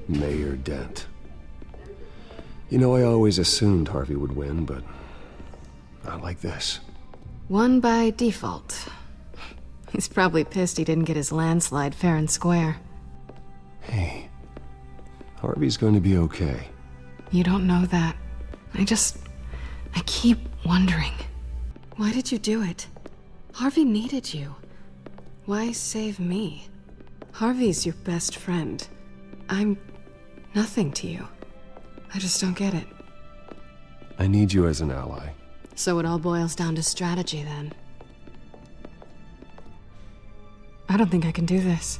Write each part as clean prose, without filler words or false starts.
Mayor Dent. You know, I always assumed Harvey would win, but not like this. Won by default. He's probably pissed he didn't get his landslide fair and square. Hey, Harvey's going to be okay. You don't know that. I keep wondering. Why did you do it? Harvey needed you. Why save me? Harvey's your best friend. I'm nothing to you. I just don't get it. I need you as an ally. So it all boils down to strategy, then. I don't think I can do this.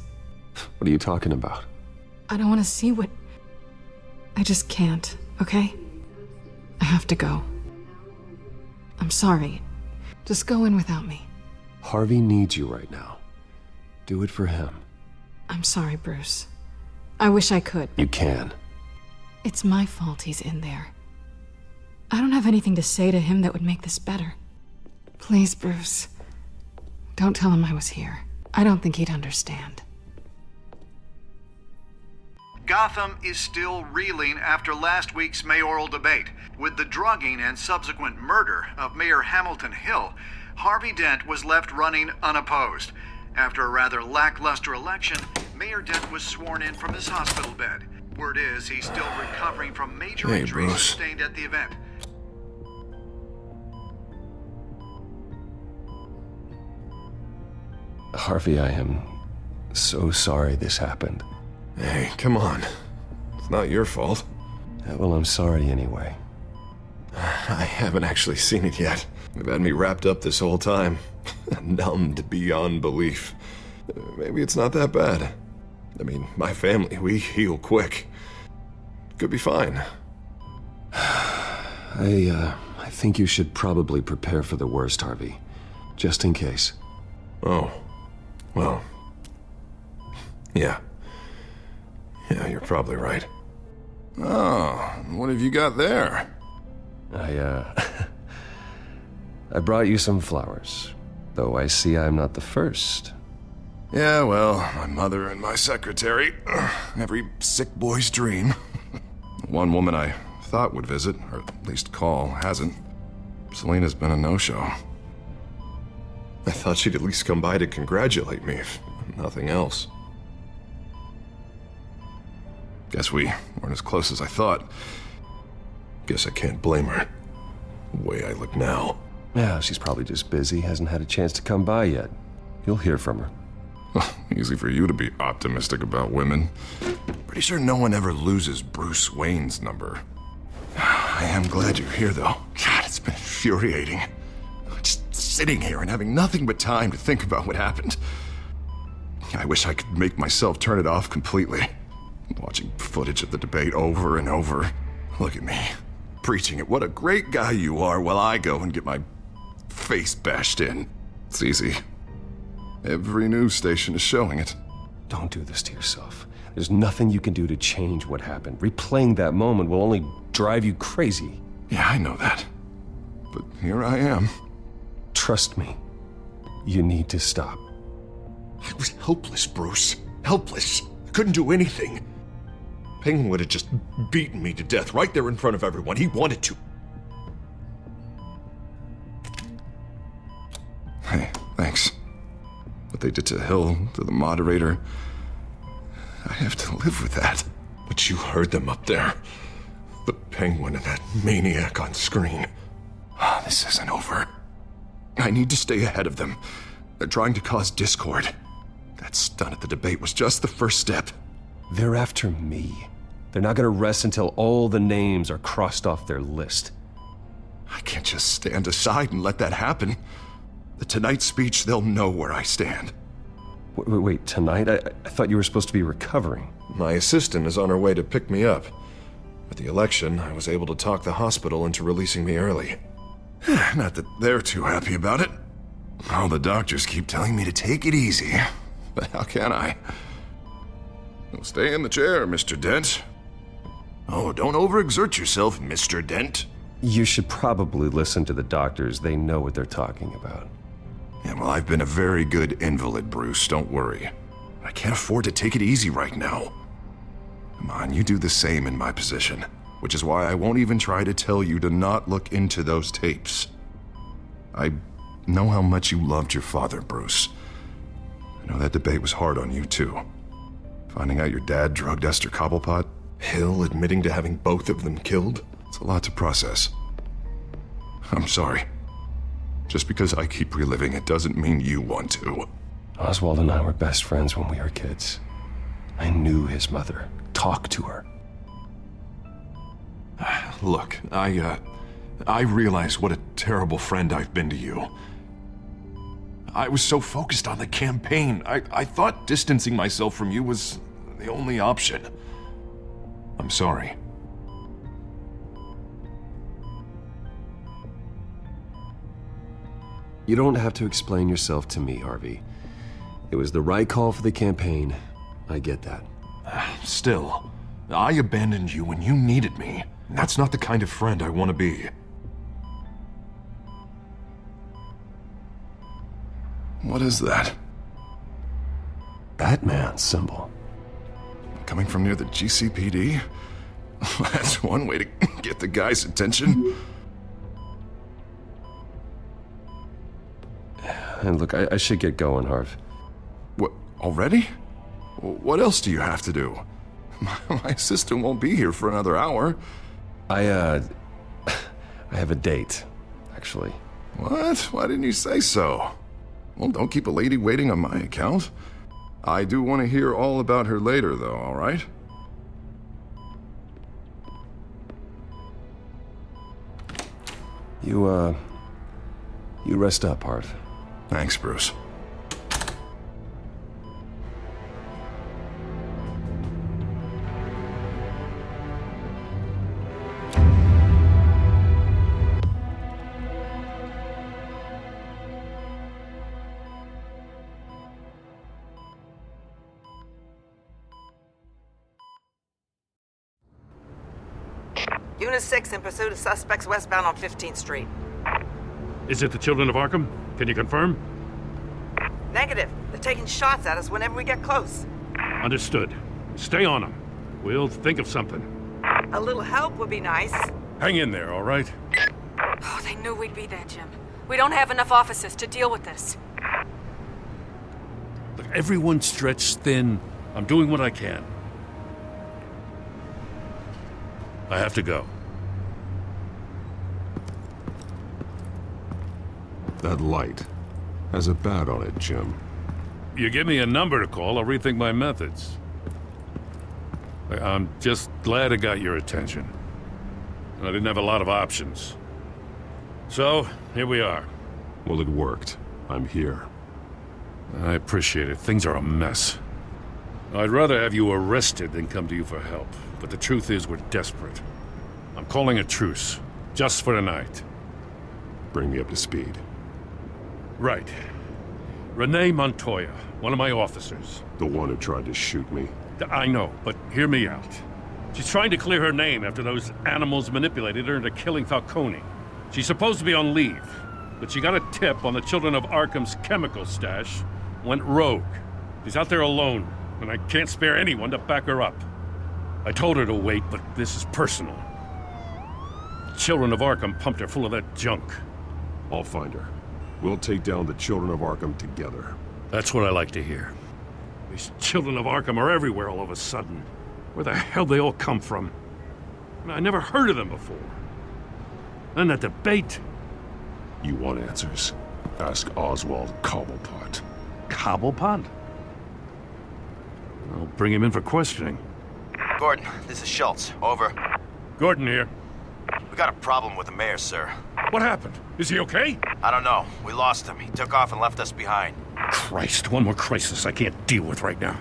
What are you talking about? I don't want to see what... I just can't, okay? I have to go. I'm sorry. Just go in without me. Harvey needs you right now. Do it for him. I'm sorry, Bruce. I wish I could. You can. It's my fault he's in there. I don't have anything to say to him that would make this better. Please, Bruce. Don't tell him I was here. I don't think he'd understand. Gotham is still reeling after last week's mayoral debate. With the drugging and subsequent murder of Mayor Hamilton Hill, Harvey Dent was left running unopposed. After a rather lackluster election, Mayor Dent was sworn in from his hospital bed. Word is he's still recovering from major injuries sustained at the event. Harvey, I am so sorry this happened. Hey, come on. It's not your fault. Well, I'm sorry anyway. I haven't actually seen it yet. They've had me wrapped up this whole time. Numbed beyond belief. Maybe it's not that bad. I mean, my family, we heal quick. Could be fine. I think you should probably prepare for the worst, Harvey. Just in case. Oh. Well. Yeah. Yeah, you're probably right. Oh, what have you got there? I brought you some flowers. Though I see I'm not the first. Yeah, well, my mother and my secretary. Every sick boy's dream. One woman I thought would visit, or at least call, hasn't. Selena's been a no-show. I thought she'd at least come by to congratulate me, if nothing else. Guess we weren't as close as I thought. Guess I can't blame her. The way I look now. Yeah, she's probably just busy, hasn't had a chance to come by yet. You'll hear from her. Easy for you to be optimistic about women. Pretty sure no one ever loses Bruce Wayne's number. I am glad you're here, though. God, it's been infuriating. Just sitting here and having nothing but time to think about what happened. I wish I could make myself turn it off completely. Watching footage of the debate over and over. Look at me, preaching at what a great guy you are while I go and get my face bashed in. It's easy. Every news station is showing it. Don't do this to yourself. There's nothing you can do to change what happened. Replaying that moment will only drive you crazy. Yeah, I know that. But here I am. Trust me. You need to stop. I was helpless, Bruce. Helpless. I couldn't do anything. Penguin would have just beaten me to death right there in front of everyone. He wanted to. Hey, thanks. What they did to Hill, to the moderator, I have to live with that. But you heard them up there. The Penguin and that maniac on screen. This isn't over. I need to stay ahead of them. They're trying to cause discord. That stunt at the debate was just the first step. They're after me. They're not gonna rest until all the names are crossed off their list. I can't just stand aside and let that happen. The Tonight speech, they'll know where I stand. Wait, tonight? I thought you were supposed to be recovering. My assistant is on her way to pick me up. At the election, I was able to talk the hospital into releasing me early. Not that they're too happy about it. All the doctors keep telling me to take it easy. But how can I? Well, stay in the chair, Mr. Dent. Oh, don't overexert yourself, Mr. Dent. You should probably listen to the doctors. They know what they're talking about. Yeah, well, I've been a very good invalid, Bruce. Don't worry. I can't afford to take it easy right now. Come on, you do the same in my position. Which is why I won't even try to tell you to not look into those tapes. I know how much you loved your father, Bruce. I know that debate was hard on you, too. Finding out your dad drugged Esther Cobblepot, Hill admitting to having both of them killed? it's a lot to process. I'm sorry. Just because I keep reliving it doesn't mean you want to. Oswald and I were best friends when we were kids. I knew his mother. Talked to her. Look, I realize what a terrible friend I've been to you. I was so focused on the campaign. I thought distancing myself from you was the only option. I'm sorry. You don't have to explain yourself to me, Harvey. It was the right call for the campaign. I get that. Still, I abandoned you when you needed me. That's not the kind of friend I want to be. What is that? Batman symbol. Coming from near the GCPD? That's one way to get the guy's attention. And look, I should get going, Harv. What, already? What else do you have to do? My assistant won't be here for another hour. I have a date, actually. What? Why didn't you say so? Well, don't keep a lady waiting on my account. I do want to hear all about her later, though, all right? You rest up, Harv. Thanks, Bruce. Unit 6 in pursuit of suspects westbound on 15th Street. Is it the Children of Arkham? Can you confirm? Negative. They're taking shots at us whenever we get close. Understood. Stay on them. We'll think of something. A little help would be nice. Hang in there, all right? Oh, they knew we'd be there, Jim. We don't have enough officers to deal with this. Look, everyone's stretched thin. I'm doing what I can. I have to go. That light has a bat on it, Jim. You give me a number to call, I'll rethink my methods. I'm just glad it got your attention. I didn't have a lot of options. So, here we are. Well, it worked. I'm here. I appreciate it. Things are a mess. I'd rather have you arrested than come to you for help. But the truth is, we're desperate. I'm calling a truce. Just for tonight. Bring me up to speed. Right. Renee Montoya, one of my officers. The one who tried to shoot me. I know, but hear me out. She's trying to clear her name after those animals manipulated her into killing Falcone. She's supposed to be on leave, but she got a tip on the Children of Arkham's chemical stash, went rogue. She's out there alone, and I can't spare anyone to back her up. I told her to wait, but this is personal. The Children of Arkham pumped her full of that junk. I'll find her. We'll take down the Children of Arkham together. That's what I like to hear. These Children of Arkham are everywhere all of a sudden. Where the hell they all come from? I never heard of them before. And that debate. You want answers? Ask Oswald Cobblepot. Cobblepot? I'll bring him in for questioning. Gordon, this is Schultz. Over. Gordon here. We got a problem with the mayor, sir. What happened? Is he okay? I don't know. We lost him. He took off and left us behind. Christ, one more crisis I can't deal with right now.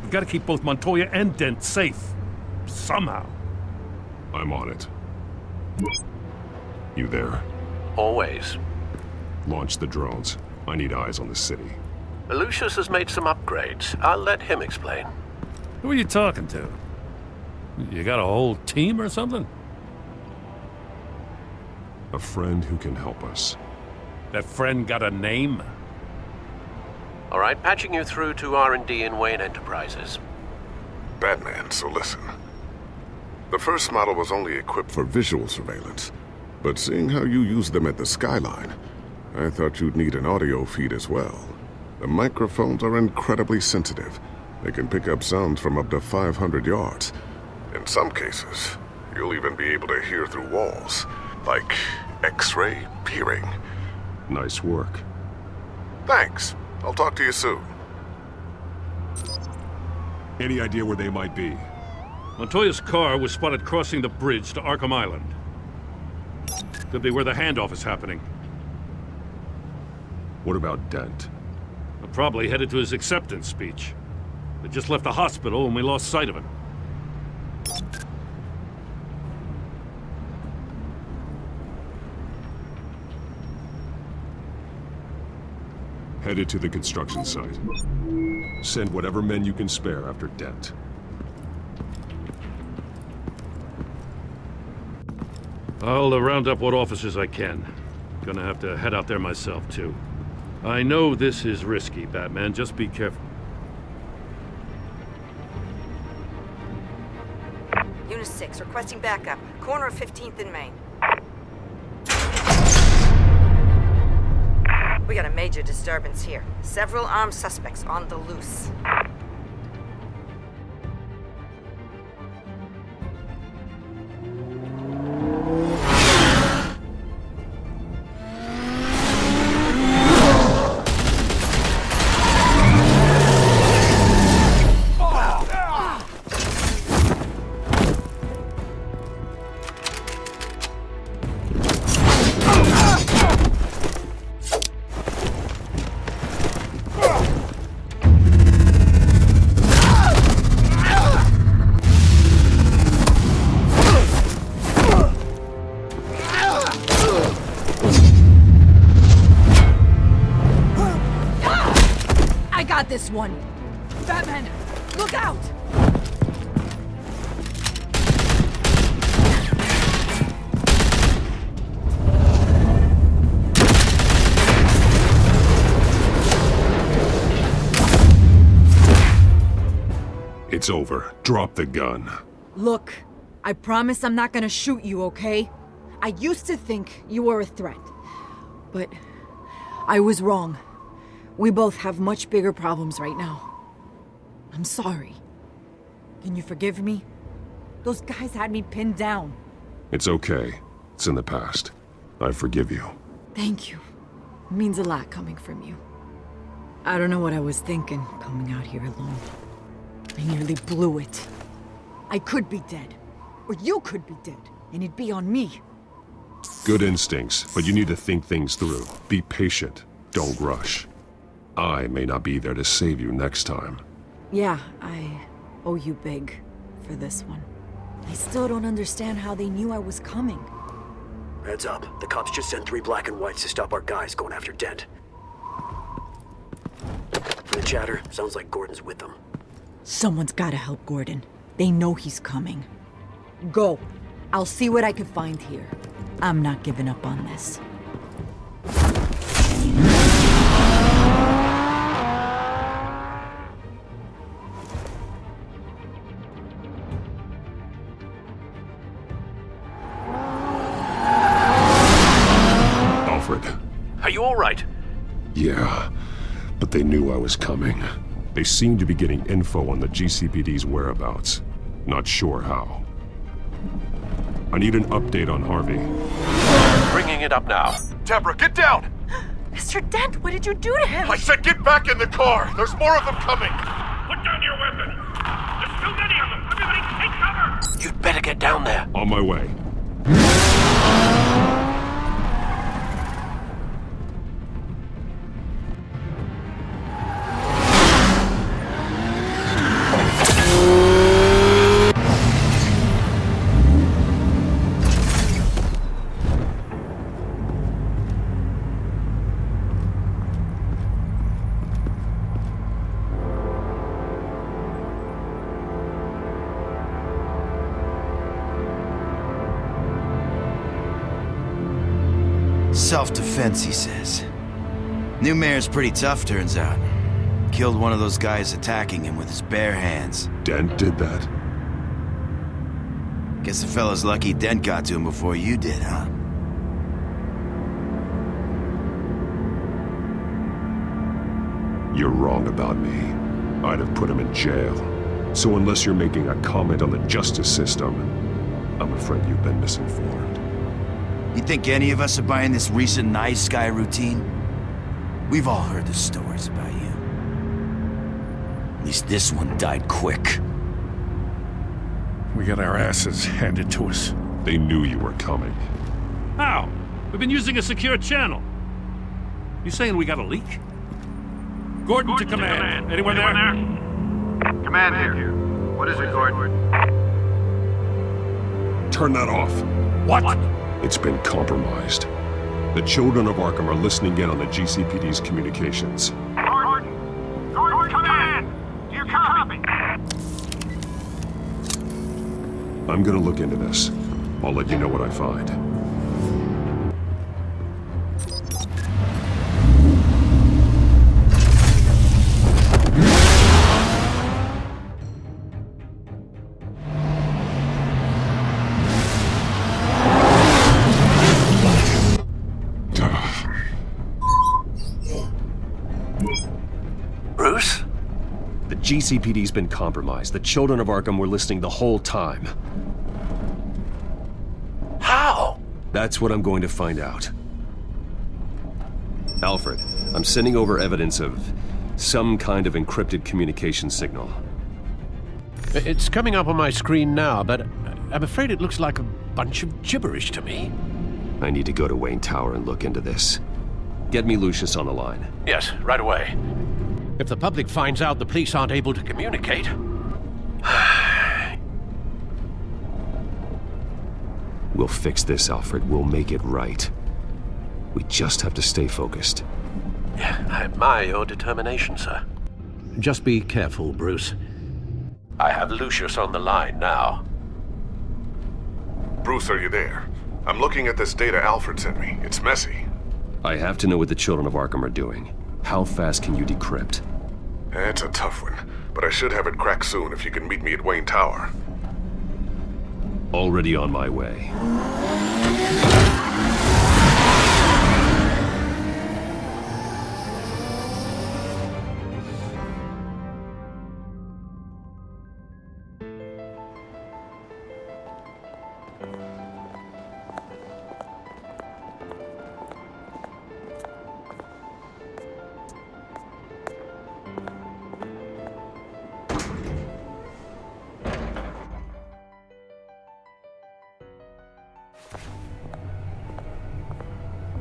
We've got to keep both Montoya and Dent safe. Somehow. I'm on it. You there? Always. Launch the drones. I need eyes on the city. Lucius has made some upgrades. I'll let him explain. Who are you talking to? You got a whole team or something? A friend who can help us. That friend got a name? All right, patching you through to R&D in Wayne Enterprises. Batman, so listen. The first model was only equipped for visual surveillance, but seeing how you use them at the skyline, I thought you'd need an audio feed as well. The microphones are incredibly sensitive. They can pick up sounds from up to 500 yards. In some cases, you'll even be able to hear through walls, like X-ray peering. Nice work. Thanks. I'll talk to you soon. Any idea where they might be? Montoya's car was spotted crossing the bridge to Arkham Island. Could be where the handoff is happening. What about Dent? Probably headed to his acceptance speech. They just left the hospital and we lost sight of him. Headed to the construction site. Send whatever men you can spare after Dent. I'll round up what officers I can. Gonna have to head out there myself, too. I know this is risky, Batman. Just be careful. Unit 6, requesting backup. Corner of 15th and Main. We got a major disturbance here. Several armed suspects on the loose. This one. Batman, look out! It's over. Drop the gun. Look, I promise I'm not gonna shoot you, okay? I used to think you were a threat, but I was wrong. We both have much bigger problems right now. I'm sorry. Can you forgive me? Those guys had me pinned down. It's okay. It's in the past. I forgive you. Thank you. It means a lot coming from you. I don't know what I was thinking, coming out here alone. I nearly blew it. I could be dead. Or you could be dead, and it'd be on me. Good instincts, but you need to think things through. Be patient. Don't rush. I may not be there to save you next time. Yeah, I owe you big for this one. I still don't understand how they knew I was coming. Heads up. The cops just sent 3 black and whites to stop our guys going after Dent. From the chatter, sounds like Gordon's with them. Someone's gotta help Gordon. They know he's coming. Go. I'll see what I can find here. I'm not giving up on this. Are you all right? Yeah, but they knew I was coming. They seemed to be getting info on the GCPD's whereabouts. Not sure how. I need an update on Harvey. Bringing it up now. Deborah, get down! Mr. Dent, what did you do to him? I said get back in the car! There's more of them coming! Put down your weapon! There's too many of them! Everybody take cover! You'd better get down there. On my way. Self-defense, he says. New mayor's pretty tough, turns out. killed one of those guys attacking him with his bare hands. Dent did that? Guess the fella's lucky Dent got to him before you did, huh? You're wrong about me. I'd have put him in jail. So unless you're making a comment on the justice system, I'm afraid you've been misinformed. You think any of us are buying this recent nice guy routine? We've all heard the stories about you. At least this one died quick. We got our asses handed to us. They knew you were coming. How? We've been using a secure channel. You saying we got a leak? Gordon to command. Anyone there? Command here. What is it, Gordon? Turn that off. What? It's been compromised. The children of Arkham are listening in on the GCPD's communications. Gordon, command! Do you copy? I'm gonna look into this. I'll let you know what I find. Bruce? The GCPD's been compromised. The children of Arkham were listening the whole time. How? That's what I'm going to find out. Alfred, I'm sending over evidence of some kind of encrypted communication signal. It's coming up on my screen now, but I'm afraid it looks like a bunch of gibberish to me. I need to go to Wayne Tower and look into this. Get me Lucius on the line. Yes, right away. If the public finds out the police aren't able to communicate... We'll fix this, Alfred. We'll make it right. We just have to stay focused. I admire your determination, sir. Just be careful, Bruce. I have Lucius on the line now. Bruce, are you there? I'm looking at this data Alfred sent me. It's messy. I have to know what the children of Arkham are doing. How fast can you decrypt? It's a tough one, but I should have it cracked soon if you can meet me at Wayne Tower. Already on my way.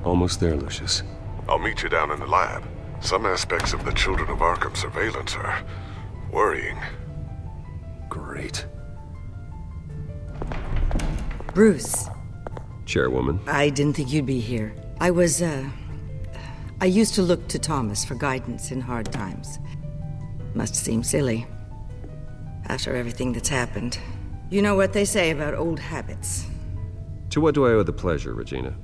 Almost there, Lucius. I'll meet you down in the lab. Some aspects of the Children of Arkham surveillance are worrying. Great. Bruce. Chairwoman. I didn't think you'd be here. I used to look to Thomas for guidance in hard times. Must seem silly. After everything that's happened. You know what they say about old habits. To what do I owe the pleasure, Regina?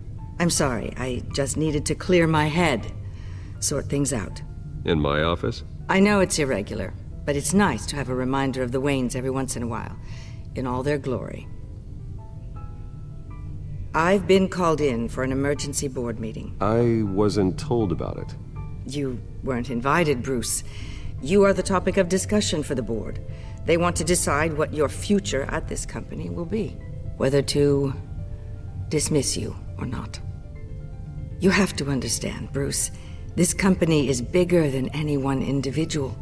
I'm sorry, I just needed to clear my head. Sort things out. In my office? I know it's irregular, but it's nice to have a reminder of the Waynes every once in a while, in all their glory. I've been called in for an emergency board meeting. I wasn't told about it. You weren't invited, Bruce. You are the topic of discussion for the board. They want to decide what your future at this company will be. Whether to dismiss you or not. You have to understand, Bruce. This company is bigger than any one individual.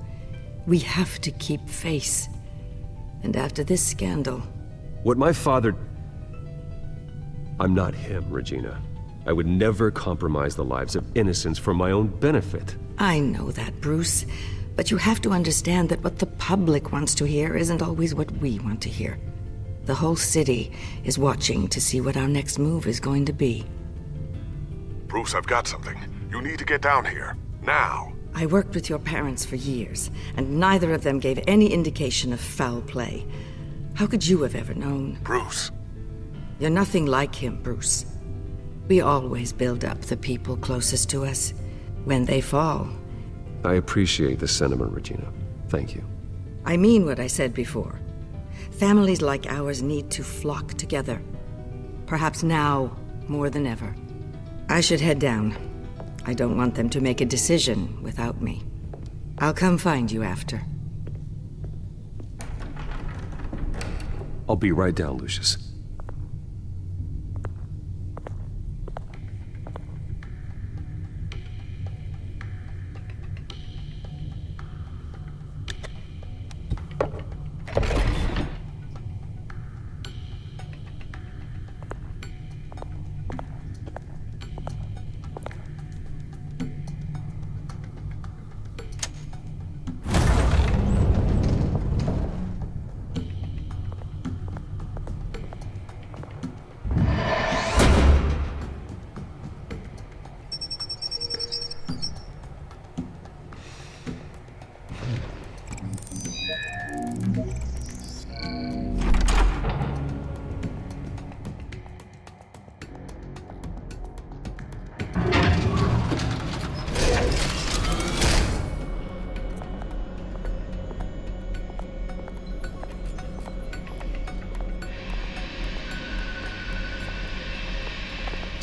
We have to keep face. And after this scandal... What my father... I'm not him, Regina. I would never compromise the lives of innocents for my own benefit. I know that, Bruce. But you have to understand that what the public wants to hear isn't always what we want to hear. The whole city is watching to see what our next move is going to be. Bruce, I've got something. You need to get down here. Now. I worked with your parents for years, and neither of them gave any indication of foul play. How could you have ever known? Bruce. You're nothing like him, Bruce. We always build up the people closest to us. When they fall, I appreciate the sentiment, Regina. Thank you. I mean what I said before. Families like ours need to flock together. Perhaps now more than ever. I should head down. I don't want them to make a decision without me. I'll come find you after. I'll be right down, Lucius.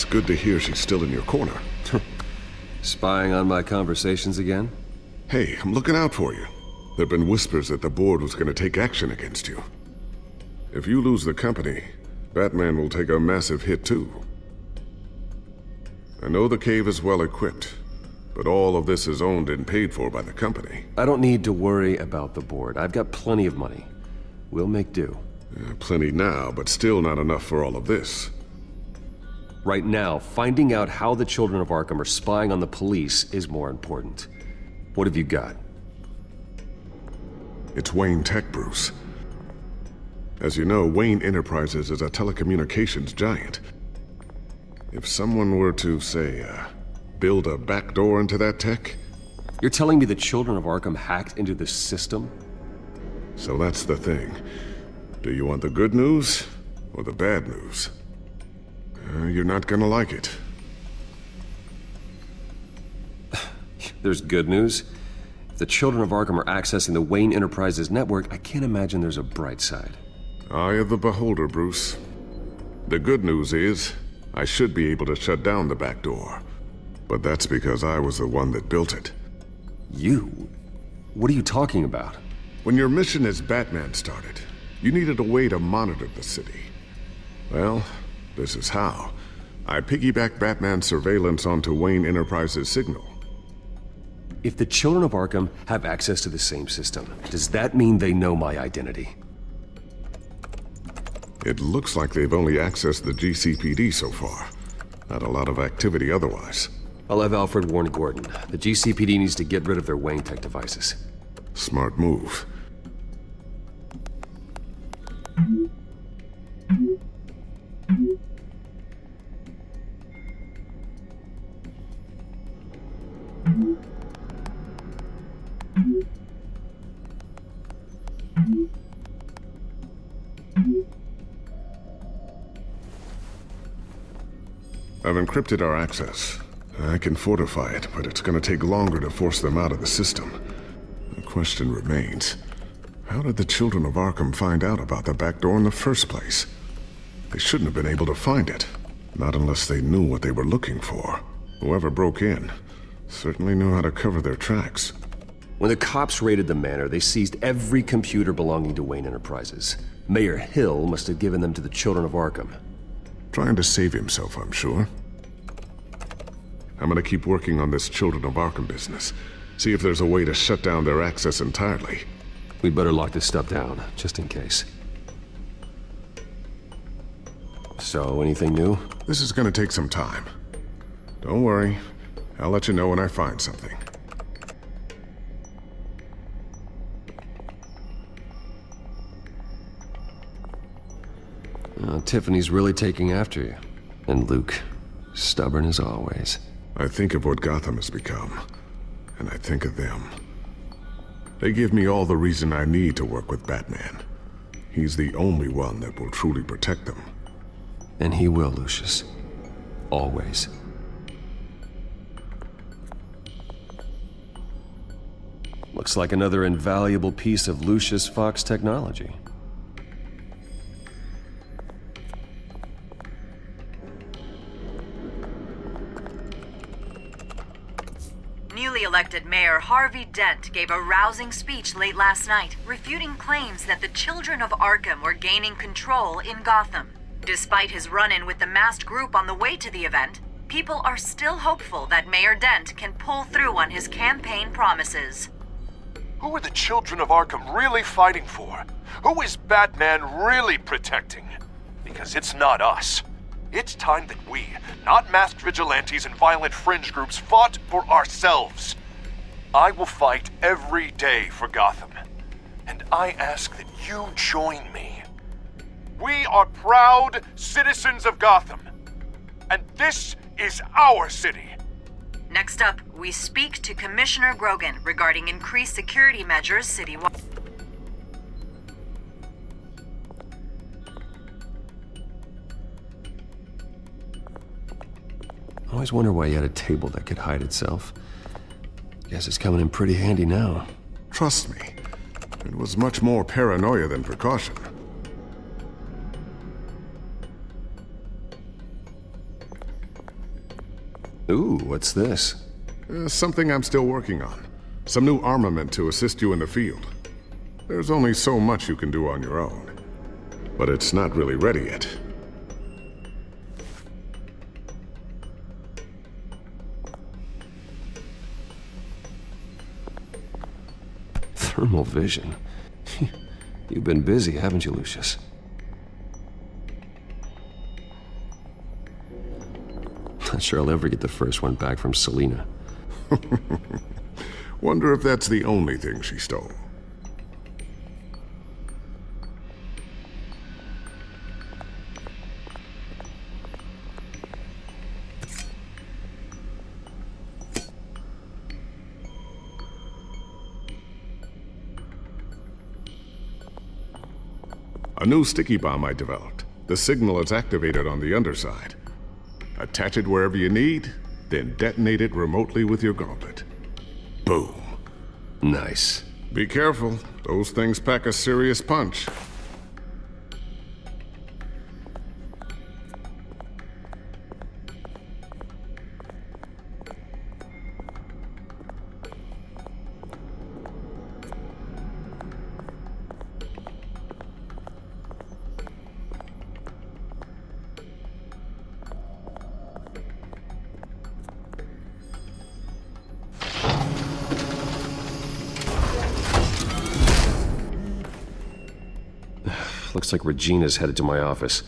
Good to hear she's still in your corner. Spying on my conversations again? Hey, I'm looking out for you. There've been whispers that the board was going to take action against you. If you lose the company, Batman will take a massive hit too. I know the cave is well equipped, but all of this is owned and paid for by the company. I don't need to worry about the board. I've got plenty of money. We'll make do. Plenty now, but still not enough for all of this. Right now, finding out how the children of Arkham are spying on the police is more important. What have you got? It's Wayne Tech, Bruce. As you know, Wayne Enterprises is a telecommunications giant. If someone were to, say, build a backdoor into that tech... You're telling me the children of Arkham hacked into this system? So that's the thing. Do you want the good news or the bad news? You're not gonna like it. There's good news. If the children of Arkham are accessing the Wayne Enterprises network, I can't imagine there's a bright side. Eye of the beholder, Bruce. The good news is, I should be able to shut down the back door. But that's because I was the one that built it. You? What are you talking about? When your mission as Batman started, you needed a way to monitor the city. Well, this is how. I piggybacked Batman's surveillance onto Wayne Enterprises' signal. If the children of Arkham have access to the same system, does that mean they know my identity? It looks like they've only accessed the GCPD so far. Not a lot of activity otherwise. I'll have Alfred warn Gordon. The GCPD needs to get rid of their Wayne Tech devices. Smart move. I've encrypted our access. I can fortify it, but it's gonna take longer to force them out of the system. The question remains, how did the children of Arkham find out about the back door in the first place? They shouldn't have been able to find it. Not unless they knew what they were looking for. Whoever broke in certainly knew how to cover their tracks. When the cops raided the manor, they seized every computer belonging to Wayne Enterprises. Mayor Hill must have given them to the children of Arkham. Trying to save himself, I'm sure. I'm gonna keep working on this Children of Arkham business. See if there's a way to shut down their access entirely. We'd better lock this stuff down, just in case. So, anything new? This is gonna take some time. Don't worry. I'll let you know when I find something. Tiffany's really taking after you. And Luke, stubborn as always. I think of what Gotham has become, and I think of them. They give me all the reason I need to work with Batman. He's the only one that will truly protect them. And he will, Lucius. Always. Looks like another invaluable piece of Lucius Fox technology. Newly elected Mayor Harvey Dent gave a rousing speech late last night, refuting claims that the children of Arkham were gaining control in Gotham. Despite his run-in with the masked group on the way to the event, people are still hopeful that Mayor Dent can pull through on his campaign promises. Who are the children of Arkham really fighting for? Who is Batman really protecting? Because it's not us. It's time that we, not masked vigilantes and violent fringe groups, fought for ourselves. I will fight every day for Gotham. And I ask that you join me. We are proud citizens of Gotham. And this is our city. Next up, we speak to Commissioner Grogan regarding increased security measures citywide. I always wonder why you had a table that could hide itself. Guess it's coming in pretty handy now. Trust me, it was much more paranoia than precaution. Ooh, what's this? Something I'm still working on. Some new armament to assist you in the field. There's only so much you can do on your own. But it's not really ready yet. Thermal vision. You've been busy, haven't you, Lucius? Not sure I'll ever get the first one back from Selina. Wonder if that's the only thing she stole. A new sticky bomb I developed. The signal is activated on the underside. Attach it wherever you need, then detonate it remotely with your gauntlet. Boom. Nice. Be careful. Those things pack a serious punch. Looks like Regina's headed to my office.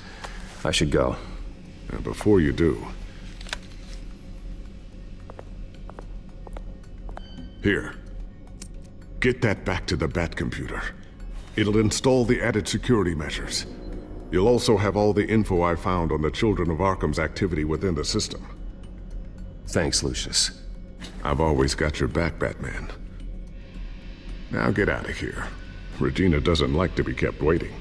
I should go. And before you do... Here. Get that back to the Bat computer. It'll install the added security measures. You'll also have all the info I found on the Children of Arkham's activity within the system. Thanks, Lucius. I've always got your back, Batman. Now get out of here. Regina doesn't like to be kept waiting.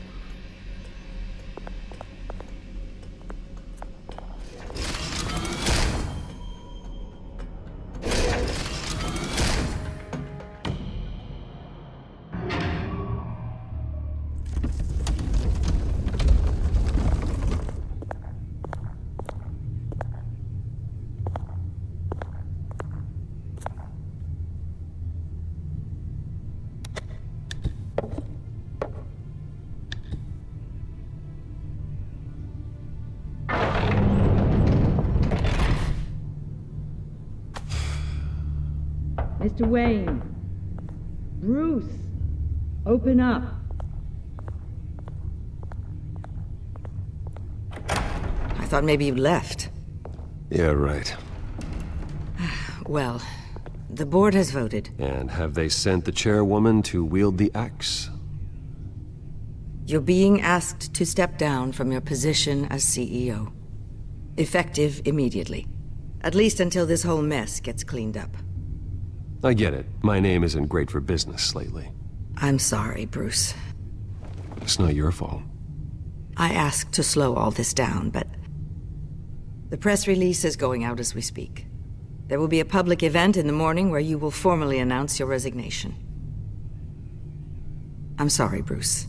Mr. Wayne. Bruce. Open up. I thought maybe you left. Yeah, right. Well, the board has voted. And have they sent the chairwoman to wield the axe? You're being asked to step down from your position as CEO. Effective immediately. At least until this whole mess gets cleaned up. I get it. My name isn't great for business lately. I'm sorry, Bruce. It's not your fault. I asked to slow all this down, but... The press release is going out as we speak. There will be a public event in the morning where you will formally announce your resignation. I'm sorry, Bruce.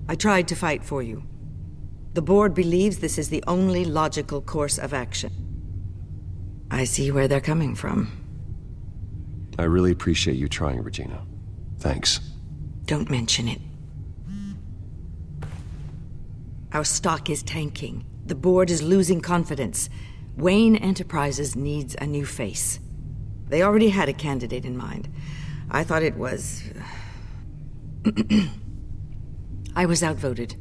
I tried to fight for you. The board believes this is the only logical course of action. I see where they're coming from. I really appreciate you trying, Regina. Thanks. Don't mention it. Our stock is tanking. The board is losing confidence. Wayne Enterprises needs a new face. They already had a candidate in mind. I thought it was... I was outvoted.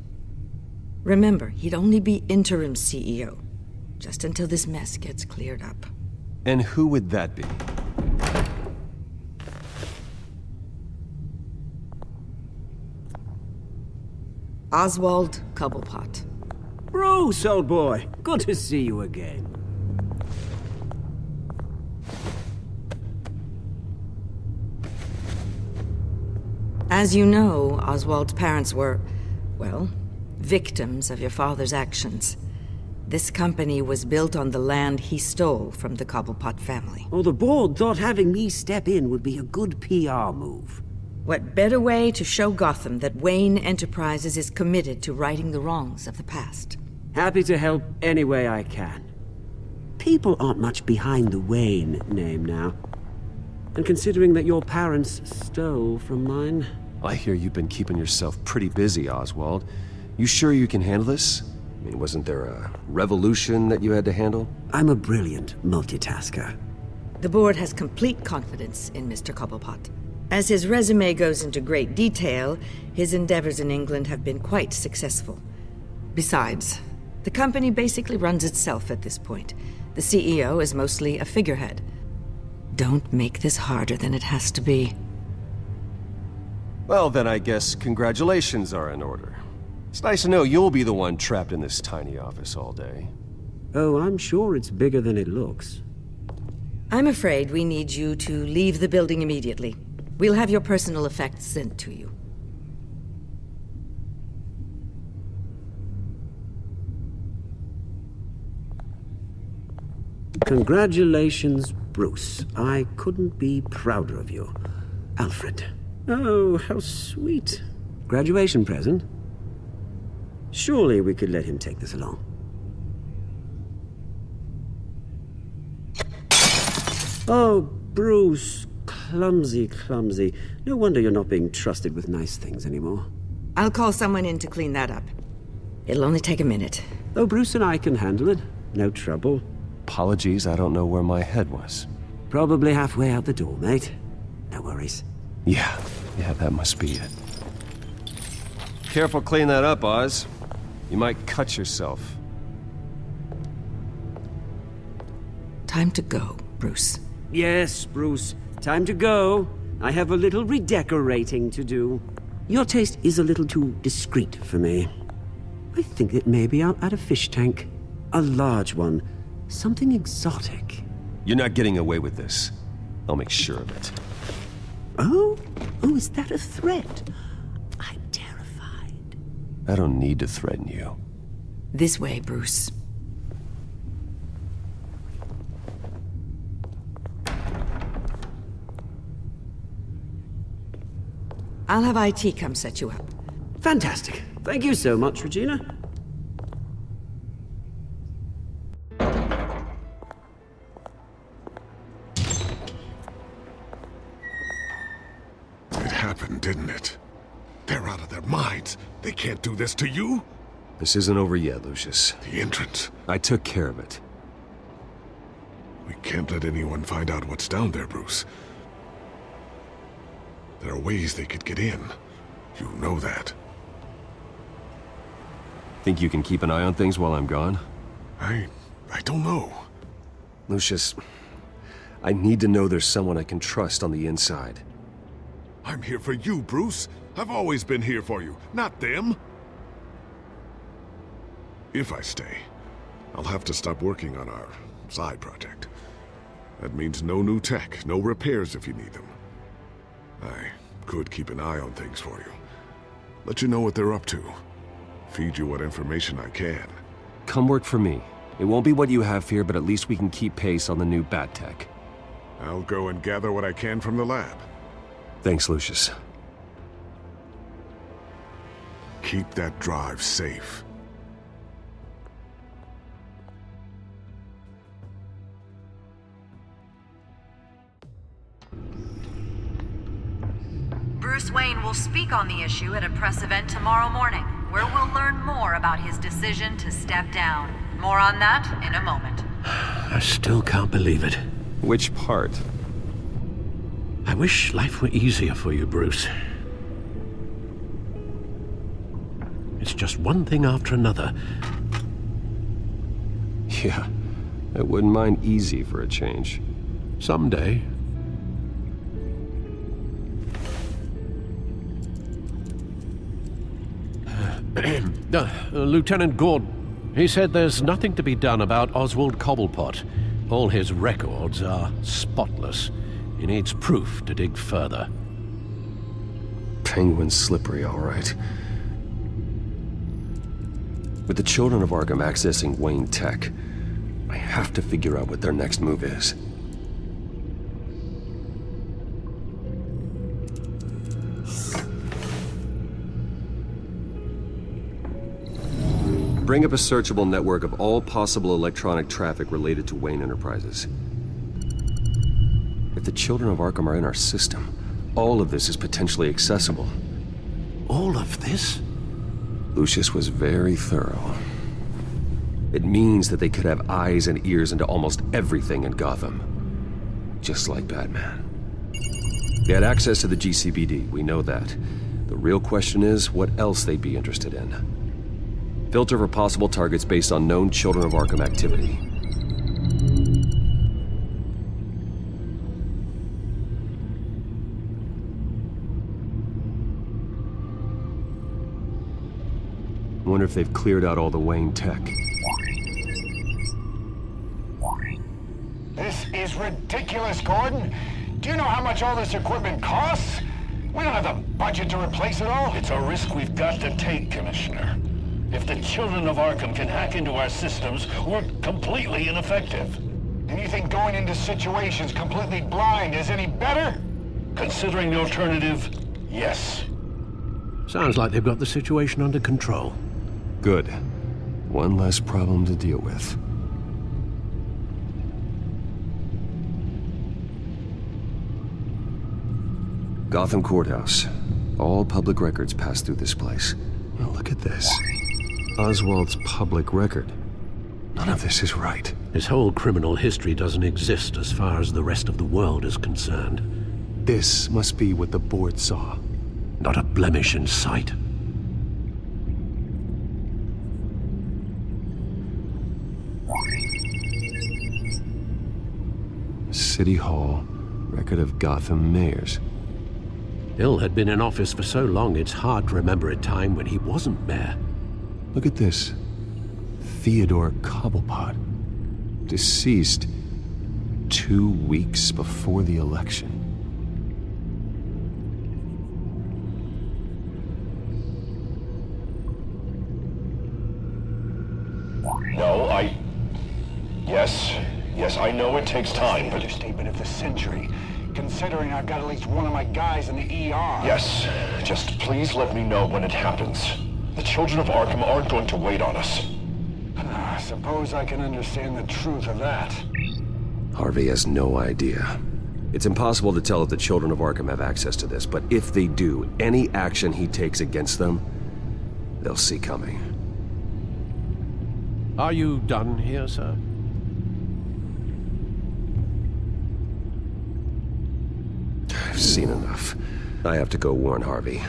Remember, he'd only be interim CEO, just until this mess gets cleared up. And who would that be? Oswald Cobblepot. Bruce, old boy. Good to see you again. As you know, Oswald's parents were, well, victims of your father's actions. This company was built on the land he stole from the Cobblepot family. Oh, the board thought having me step in would be a good PR move. What better way to show Gotham that Wayne Enterprises is committed to righting the wrongs of the past? Happy to help any way I can. People aren't much behind the Wayne name now. And considering that your parents stole from mine... I hear you've been keeping yourself pretty busy, Oswald. You sure you can handle this? I mean, wasn't there a revolution that you had to handle? I'm a brilliant multitasker. The board has complete confidence in Mr. Cobblepot. As his resume goes into great detail, his endeavors in England have been quite successful. Besides, the company basically runs itself at this point. The CEO is mostly a figurehead. Don't make this harder than it has to be. Well, then I guess congratulations are in order. It's nice to know you'll be the one trapped in this tiny office all day. Oh, I'm sure it's bigger than it looks. I'm afraid we need you to leave the building immediately. We'll have your personal effects sent to you. Congratulations, Bruce. I couldn't be prouder of you. Alfred. Oh, how sweet. Graduation present? Surely we could let him take this along. Oh, Bruce. Clumsy, clumsy. No wonder you're not being trusted with nice things anymore. I'll call someone in to clean that up. It'll only take a minute. Oh, Bruce and I can handle it. No trouble. Apologies, I don't know where my head was. Probably halfway out the door, mate. No worries. Yeah, that must be it. Careful cleaning that up, Oz. You might cut yourself. Time to go, Bruce. Yes, Bruce. Time to go. I have a little redecorating to do. Your taste is a little too discreet for me. I think that maybe I'll add a fish tank. A large one. Something exotic. You're not getting away with this. I'll make sure of it. Oh? Oh, is that a threat? I'm terrified. I don't need to threaten you. This way, Bruce. I'll have IT come set you up. Fantastic. Thank you so much, Regina. It happened, didn't it? They're out of their minds. They can't do this to you. This isn't over yet, Lucius. The entrance. I took care of it. We can't let anyone find out what's down there, Bruce. There are ways they could get in. You know that. Think you can keep an eye on things while I'm gone? I don't know. Lucius, I need to know there's someone I can trust on the inside. I'm here for you, Bruce. I've always been here for you, not them. If I stay, I'll have to stop working on our side project. That means no new tech, no repairs if you need them. I could keep an eye on things for you. Let you know what they're up to. Feed you what information I can. Come work for me. It won't be what you have here, but at least we can keep pace on the new bat tech. I'll go and gather what I can from the lab. Thanks, Lucius. Keep that drive safe. Bruce Wayne will speak on the issue at a press event tomorrow morning, where we'll learn more about his decision to step down. More on that in a moment. I still can't believe it. Which part? I wish life were easier for you, Bruce. It's just one thing after another. Yeah, I wouldn't mind easy for a change. Someday. Lieutenant Gordon, he said there's nothing to be done about Oswald Cobblepot. All his records are spotless. He needs proof to dig further. Penguin's slippery, all right. With the children of Arkham accessing Wayne Tech, I have to figure out what their next move is. Bring up a searchable network of all possible electronic traffic related to Wayne Enterprises. If the children of Arkham are in our system, all of this is potentially accessible. All of this? Lucius was very thorough. It means that they could have eyes and ears into almost everything in Gotham. Just like Batman. They had access to the GCPD, we know that. The real question is what else they'd be interested in. Filter for possible targets based on known Children of Arkham activity. Wonder if they've cleared out all the Wayne tech. This is ridiculous, Gordon. Do you know how much all this equipment costs? We don't have the budget to replace it all. It's a risk we've got to take, Commissioner. If the Children of Arkham can hack into our systems, we're completely ineffective. And you think going into situations completely blind is any better? Considering the alternative, yes. Sounds like they've got the situation under control. Good. One less problem to deal with. Gotham Courthouse. All public records pass through this place. Well, look at this. Oswald's public record. None of this is right. His whole criminal history doesn't exist as far as the rest of the world is concerned. This must be what the board saw. Not a blemish in sight. City Hall, record of Gotham mayors. Hill had been in office for so long, it's hard to remember a time when he wasn't mayor. Look at this. Theodore Cobblepot. Deceased 2 weeks before the election. No, Yes, I know it takes time, but... Understatement of the century, considering I've got at least one of my guys in the ER. Yes, just please let me know when it happens. The Children of Arkham aren't going to wait on us. I suppose I can understand the truth of that. Harvey has no idea. It's impossible to tell if the Children of Arkham have access to this, but if they do, any action he takes against them, they'll see coming. Are you done here, sir? I've seen enough. I have to go warn Harvey.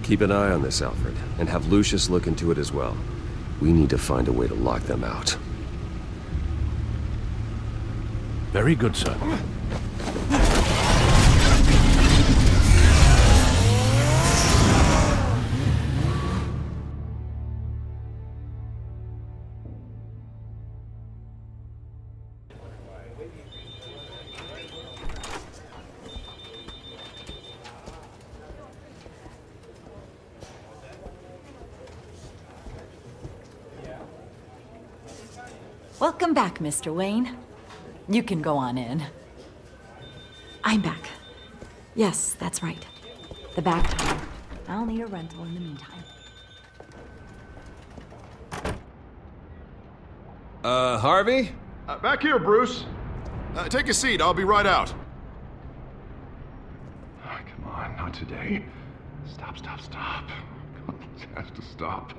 Keep an eye on this, Alfred, and have Lucius look into it as well. We need to find a way to lock them out. Very good, sir. Welcome back, Mr. Wayne. You can go on in. I'm back. Yes, that's right. the back tire. I'll need a rental in the meantime. Harvey? Back here, Bruce. Take a seat, I'll be right out. Oh, come on, not today. Stop. God, this has to stop.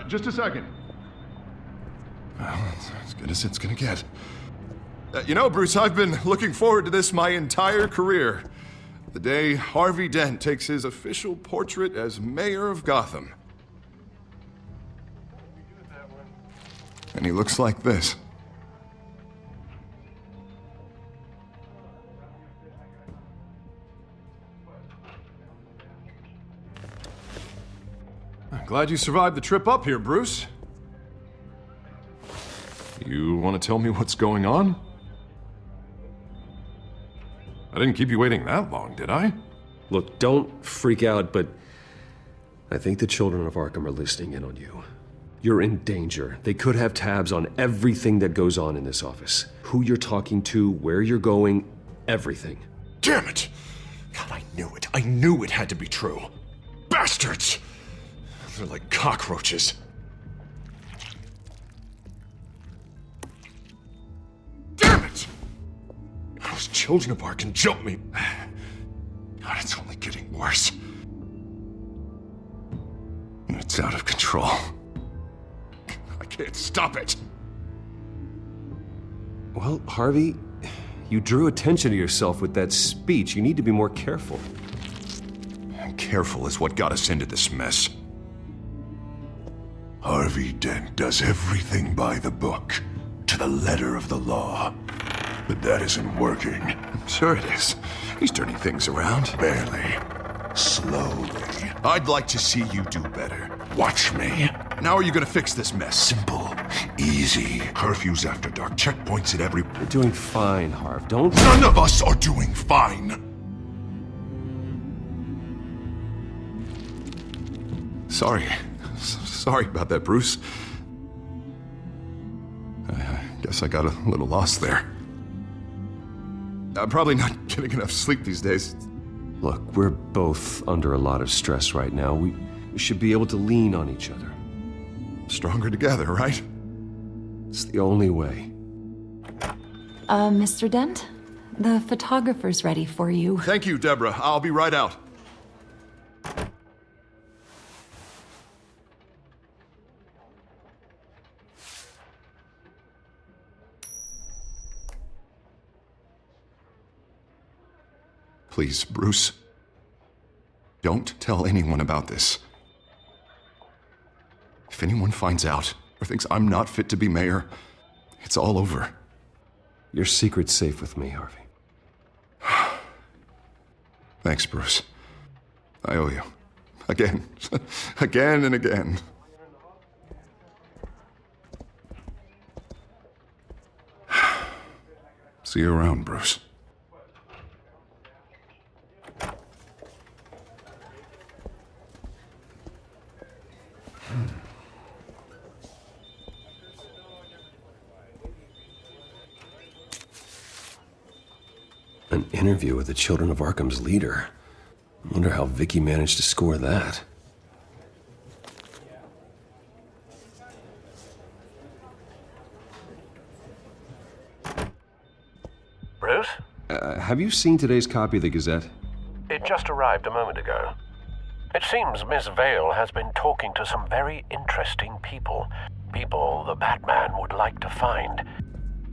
Just a second. Well, that's as good as it's gonna get. You know, Bruce, I've been looking forward to this my entire career. The day Harvey Dent takes his official portrait as mayor of Gotham. And he looks like this. I'm glad you survived the trip up here, Bruce. You want to tell me what's going on? I didn't keep you waiting that long, did I? Look, don't freak out, but I think the children of Arkham are listening in on you. You're in danger. They could have tabs on everything that goes on in this office. Who you're talking to, where you're going, everything. Damn it! God, I knew it. I knew it had to be true. Bastards! They're like cockroaches. Damn it! Those children of Arkham jumped me. God, it's only getting worse. And it's out of control. I can't stop it. Well, Harvey, you drew attention to yourself with that speech. You need to be more careful. Careful is what got us into this mess. Harvey Dent does everything by the book, to the letter of the law. But that isn't working. Sure it is. He's turning things around. Barely. Slowly. I'd like to see you do better. Watch me. Now are you gonna fix this mess? Simple. Easy. Curfews after dark. Checkpoints at every... You're doing fine, Harv. Don't... None of us are doing fine! Sorry. Sorry about that, Bruce. I guess I got a little lost there. I'm probably not getting enough sleep these days. Look, we're both under a lot of stress right now. We should be able to lean on each other. Stronger together, right? It's the only way. Mr. Dent? The photographer's ready for you. Thank you, Deborah. I'll be right out. Please, Bruce. Don't tell anyone about this. If anyone finds out or thinks I'm not fit to be mayor, it's all over. Your secret's safe with me, Harvey. Thanks, Bruce. I owe you. Again. Again and again. See you around, Bruce. An interview with the Children of Arkham's leader. I wonder how Vicky managed to score that. Bruce? Have you seen today's copy of the Gazette? It just arrived a moment ago. It seems Miss Vale has been talking to some very interesting people. People the Batman would like to find.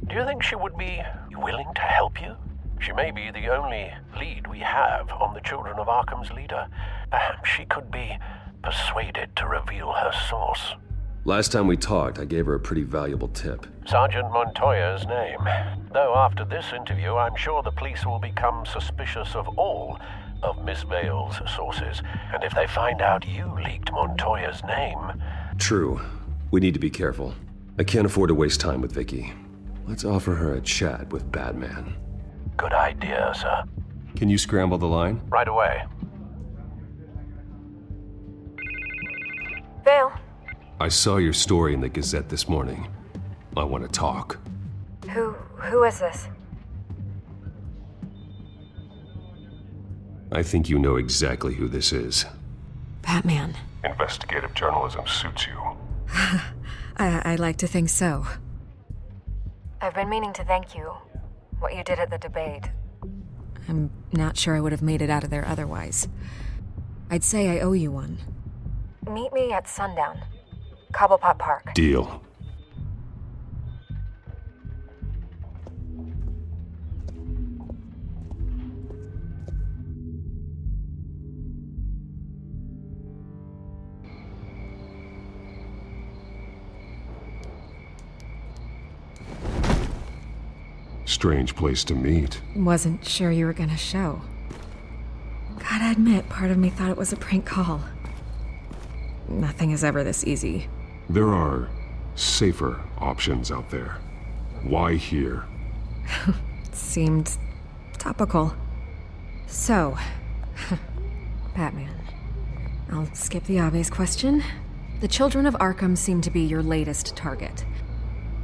Do you think she would be willing to help you? She may be the only lead we have on the Children of Arkham's leader. Perhaps she could be persuaded to reveal her source. Last time we talked, I gave her a pretty valuable tip. Sergeant Montoya's name. Though after this interview, I'm sure the police will become suspicious of all of Miss Vale's sources. And if they find out you leaked Montoya's name... True. We need to be careful. I can't afford to waste time with Vicky. Let's offer her a chat with Batman. Good idea, sir. Can you scramble the line? Right away. Vale. I saw your story in the Gazette this morning. I want to talk. Who is this? I think you know exactly who this is. Batman. Investigative journalism suits you. I like to think so. I've been meaning to thank you. What you did at the debate. I'm not sure I would have made it out of there otherwise. I'd say I owe you one. Meet me at sundown. Cobblepot Park. Deal. Strange place to meet. Wasn't sure you were gonna show. Gotta admit, part of me thought it was a prank call. Nothing is ever this easy. There are safer options out there. Why here? Seemed topical. So, Batman. I'll skip the obvious question. The children of Arkham seem to be your latest target.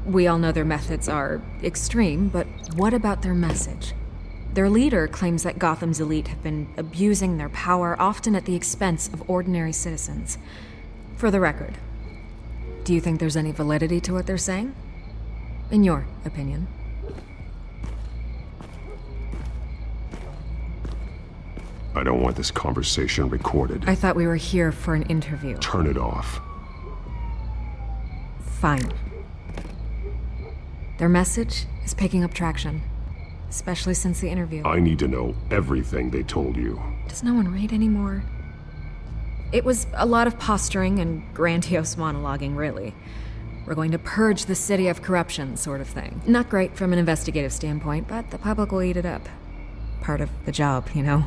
We all know their methods are extreme, but what about their message? Their leader claims that Gotham's elite have been abusing their power, often at the expense of ordinary citizens. For the record, do you think there's any validity to what they're saying? In your opinion? I don't want this conversation recorded. I thought we were here for an interview. Turn it off. Fine. Their message is picking up traction, especially since the interview. I need to know everything they told you. Does no one read anymore? It was a lot of posturing and grandiose monologuing, really. We're going to purge the city of corruption, sort of thing. Not great from an investigative standpoint, but the public will eat it up. Part of the job, you know?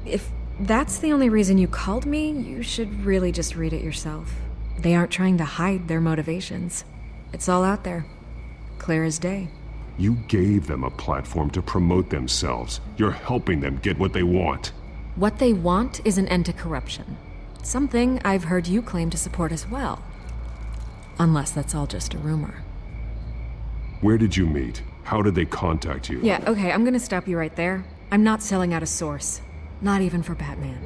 If that's the only reason you called me, you should really just read it yourself. They aren't trying to hide their motivations. It's all out there. Clear as day. You gave them a platform to promote themselves. You're helping them get what they want. What they want is an end to corruption. Something I've heard you claim to support as well. Unless that's all just a rumor. Where did you meet? How did they contact you? Yeah, okay, I'm gonna stop you right there. I'm not selling out a source. Not even for Batman.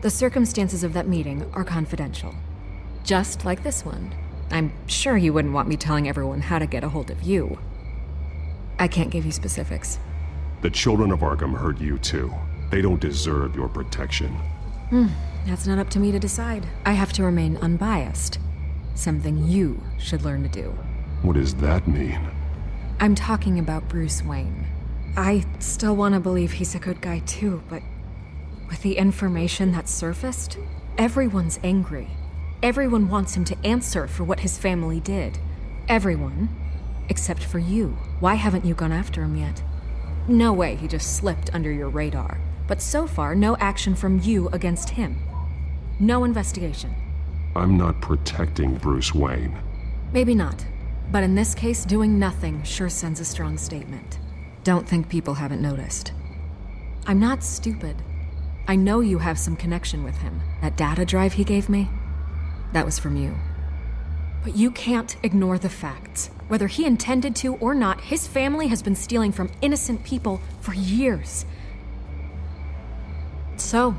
The circumstances of that meeting are confidential. Just like this one. I'm sure you wouldn't want me telling everyone how to get a hold of you. I can't give you specifics. The children of Arkham heard you too. They don't deserve your protection. That's not up to me to decide. I have to remain unbiased. Something you should learn to do. What does that mean? I'm talking about Bruce Wayne. I still want to believe he's a good guy too, but with the information that surfaced, everyone's angry. Everyone wants him to answer for what his family did. Everyone, except for you. Why haven't you gone after him yet? No way he just slipped under your radar. But so far, no action from you against him. No investigation. I'm not protecting Bruce Wayne. Maybe not. But in this case, doing nothing sure sends a strong statement. Don't think people haven't noticed. I'm not stupid. I know you have some connection with him. That data drive he gave me, that was from you. But you can't ignore the facts. Whether he intended to or not, his family has been stealing from innocent people for years. So,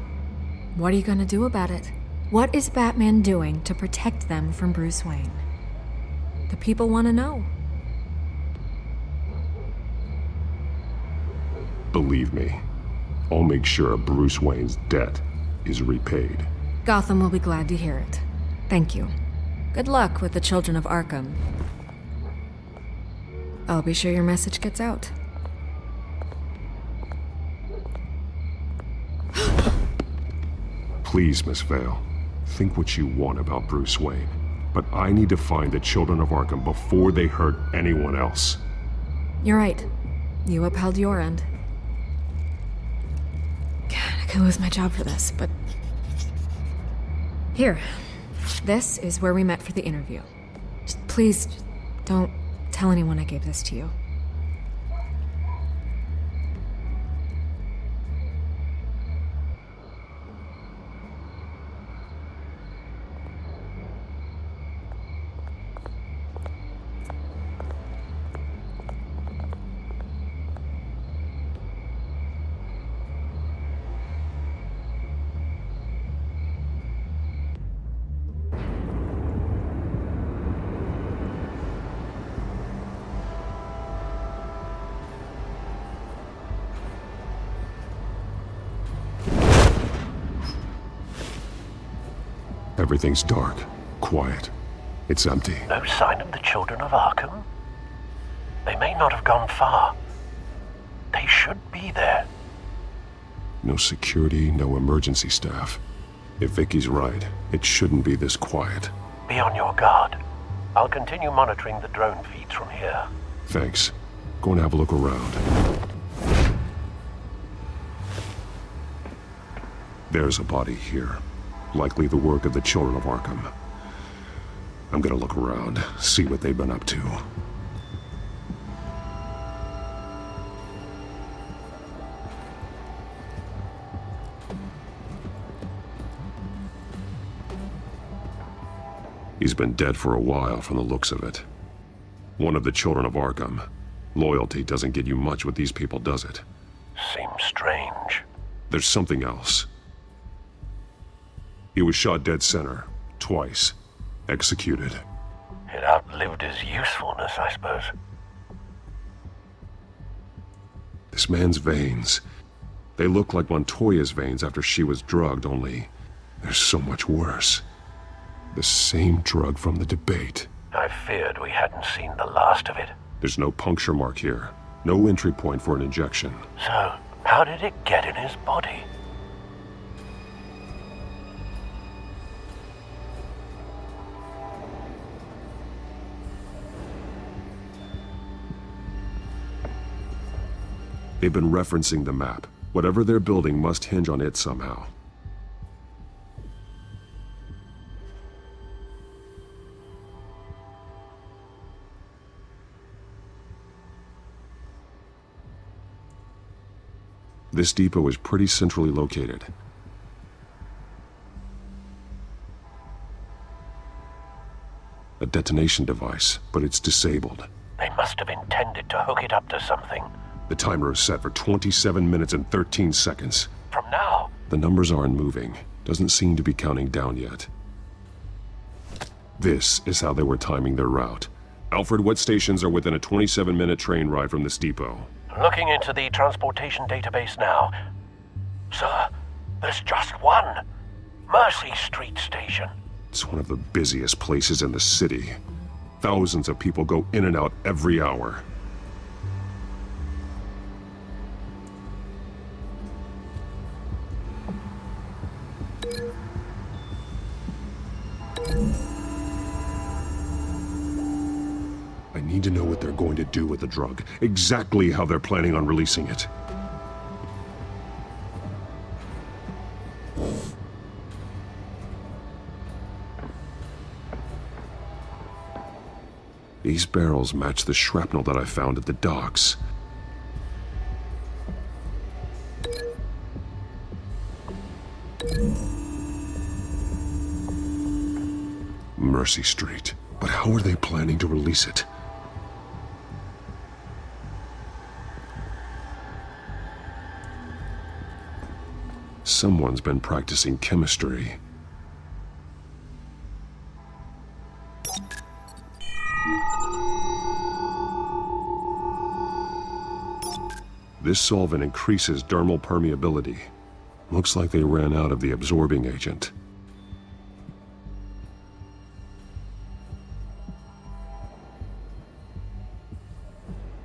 what are you gonna do about it? What is Batman doing to protect them from Bruce Wayne? The people want to know. Believe me, I'll make sure Bruce Wayne's debt is repaid. Gotham will be glad to hear it. Thank you. Good luck with the children of Arkham. I'll be sure your message gets out. Please, Miss Vale, think what you want about Bruce Wayne. But I need to find the children of Arkham before they hurt anyone else. You're right. You upheld your end. God, I could lose my job for this, but... Here. This is where we met for the interview. Please, don't tell anyone I gave this to you. Everything's dark, quiet. It's empty. No sign of the children of Arkham? They may not have gone far. They should be there. No security, no emergency staff. If Vicky's right, it shouldn't be this quiet. Be on your guard. I'll continue monitoring the drone feeds from here. Thanks. Go and have a look around. There's a body here. Likely the work of the children of Arkham. I'm gonna look around, see what they've been up to. He's been dead for a while from the looks of it. One of the children of Arkham. Loyalty doesn't get you much with these people, does it? Seems strange. There's something else. He was shot dead center, twice. Executed. It outlived his usefulness, I suppose. This man's veins. They look like Montoya's veins after she was drugged, only they're so much worse. The same drug from the debate. I feared we hadn't seen the last of it. There's no puncture mark here. No entry point for an injection. So, how did it get in his body? They've been referencing the map. Whatever they're building must hinge on it somehow. This depot is pretty centrally located. A detonation device, but it's disabled. They must have intended to hook it up to something. The timer is set for 27 minutes and 13 seconds. From now? The numbers aren't moving. Doesn't seem to be counting down yet. This is how they were timing their route. Alfred, what stations are within a 27-minute train ride from this depot? Looking into the transportation database now. Sir, there's just one. Mercy Street Station. It's one of the busiest places in the city. Thousands of people go in and out every hour. I need to know what they're going to do with the drug. Exactly how they're planning on releasing it. These barrels match the shrapnel that I found at the docks. Mercy Street. But how are they planning to release it? Someone's been practicing chemistry. This solvent increases dermal permeability. Looks like they ran out of the absorbing agent.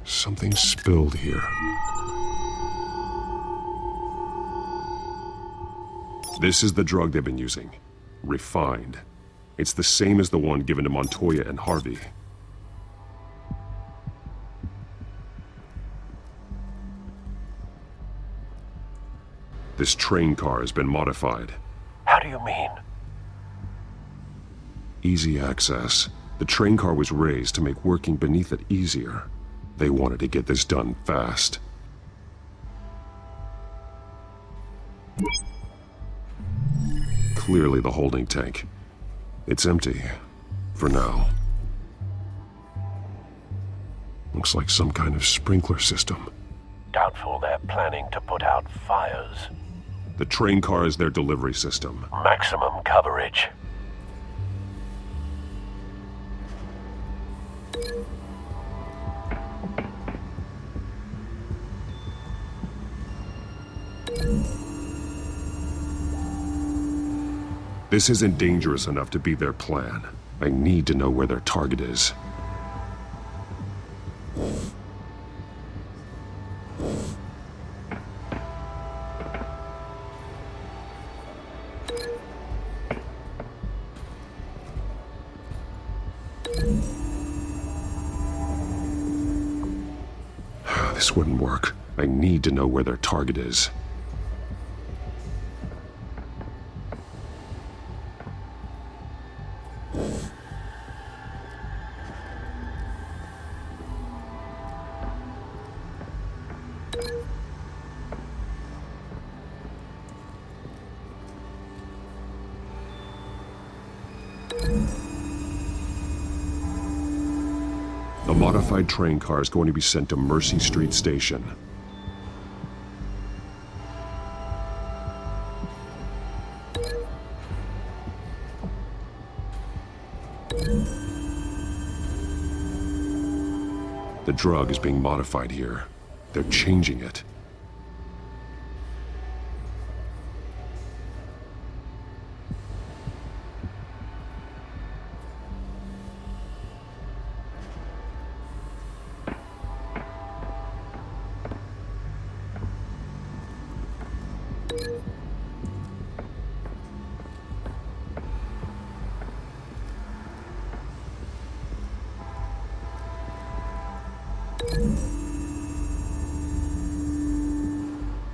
Something spilled here. This is the drug they've been using. Refined. It's the same as the one given to Montoya and Harvey. This train car has been modified. How do you mean? Easy access. The train car was raised to make working beneath it easier. They wanted to get this done fast. Clearly the holding tank. It's empty. For now. Looks like some kind of sprinkler system. Doubtful they're planning to put out fires. The train car is their delivery system. Maximum coverage. This isn't dangerous enough to be their plan. I need to know where their target is. This wouldn't work. I need to know where their target is. A modified train car is going to be sent to Mercy Street Station. The drug is being modified here. They're changing it.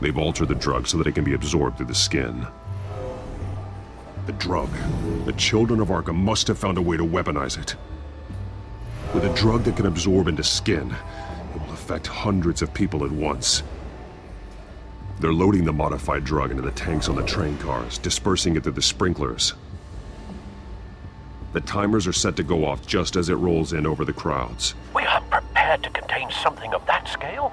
They've altered the drug so that it can be absorbed through the skin. The drug. The children of Arkham must have found a way to weaponize it. With a drug that can absorb into skin, it will affect hundreds of people at once. They're loading the modified drug into the tanks on the train cars, dispersing it through the sprinklers. The timers are set to go off just as it rolls in over the crowds. We aren't prepared to contain something of that scale.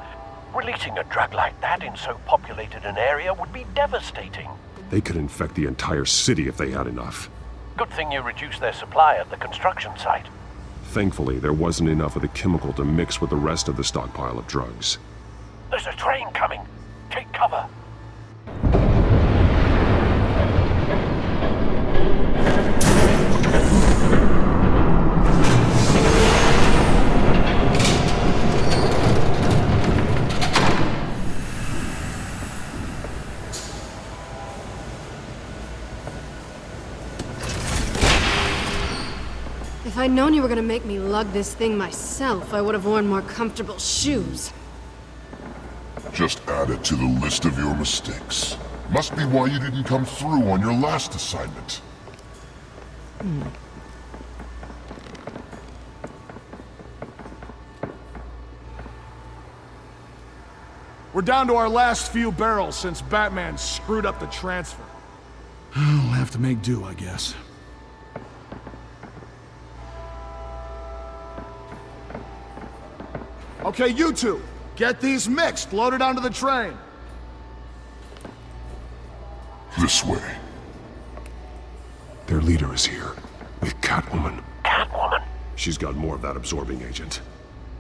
Releasing a drug like that in so populated an area would be devastating. They could infect the entire city if they had enough. Good thing you reduced their supply at the construction site. Thankfully, there wasn't enough of the chemical to mix with the rest of the stockpile of drugs. There's a train coming. Take cover. If I'd known you were gonna make me lug this thing myself, I would have worn more comfortable shoes. Just add it to the list of your mistakes. Must be why you didn't come through on your last assignment. We're down to our last few barrels since Batman screwed up the transfer. We'll have to make do, I guess. Okay, you two, get these mixed, loaded onto the train. This way. Their leader is here, with Catwoman. Catwoman? She's got more of that absorbing agent.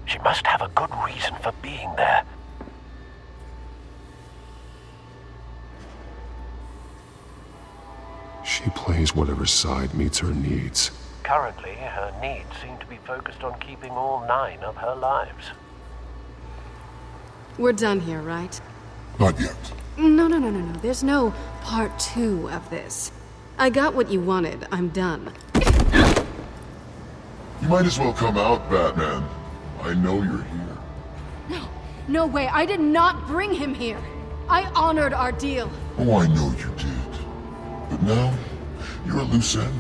She must have a good reason for being there. She plays whatever side meets her needs. Currently, her needs seem to be focused on keeping all 9 of her lives. We're done here, right? Not yet. No. There's no part 2 of this. I got what you wanted. I'm done. You might as well come out, Batman. I know you're here. No way. I did not bring him here. I honored our deal. Oh, I know you did. But now, you're a loose end.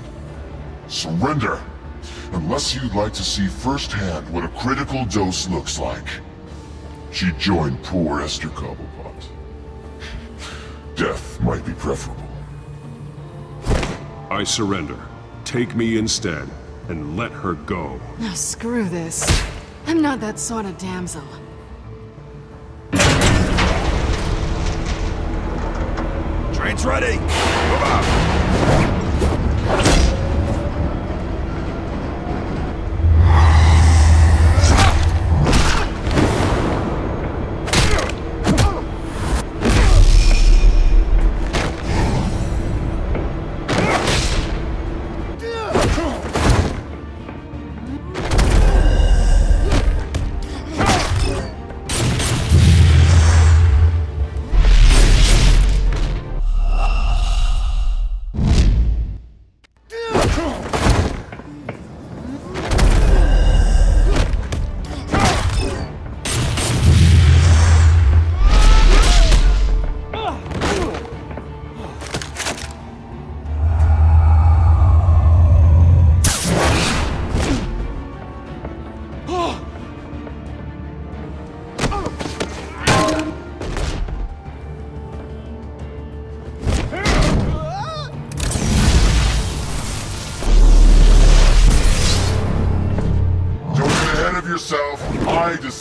Surrender! Unless you'd like to see firsthand what a critical dose looks like. She joined poor Esther Cobblepot. Death might be preferable. I surrender. Take me instead, and let her go. Now screw this. I'm not that sort of damsel. Train's ready! Move out!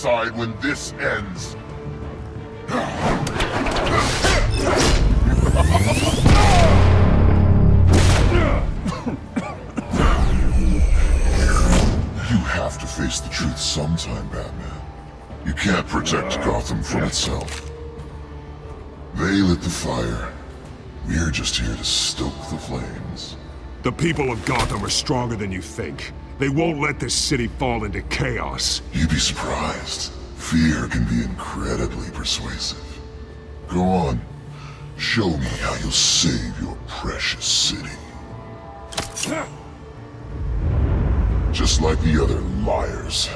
decide when this ends. You have to face the truth sometime, Batman. You can't protect Gotham from itself. They lit the fire. We're just here to stoke the flames. The people of Gotham are stronger than you think. They won't let this city fall into chaos. You'd be surprised. Fear can be incredibly persuasive. Go on. Show me how you'll save your precious city. Just like the other liars.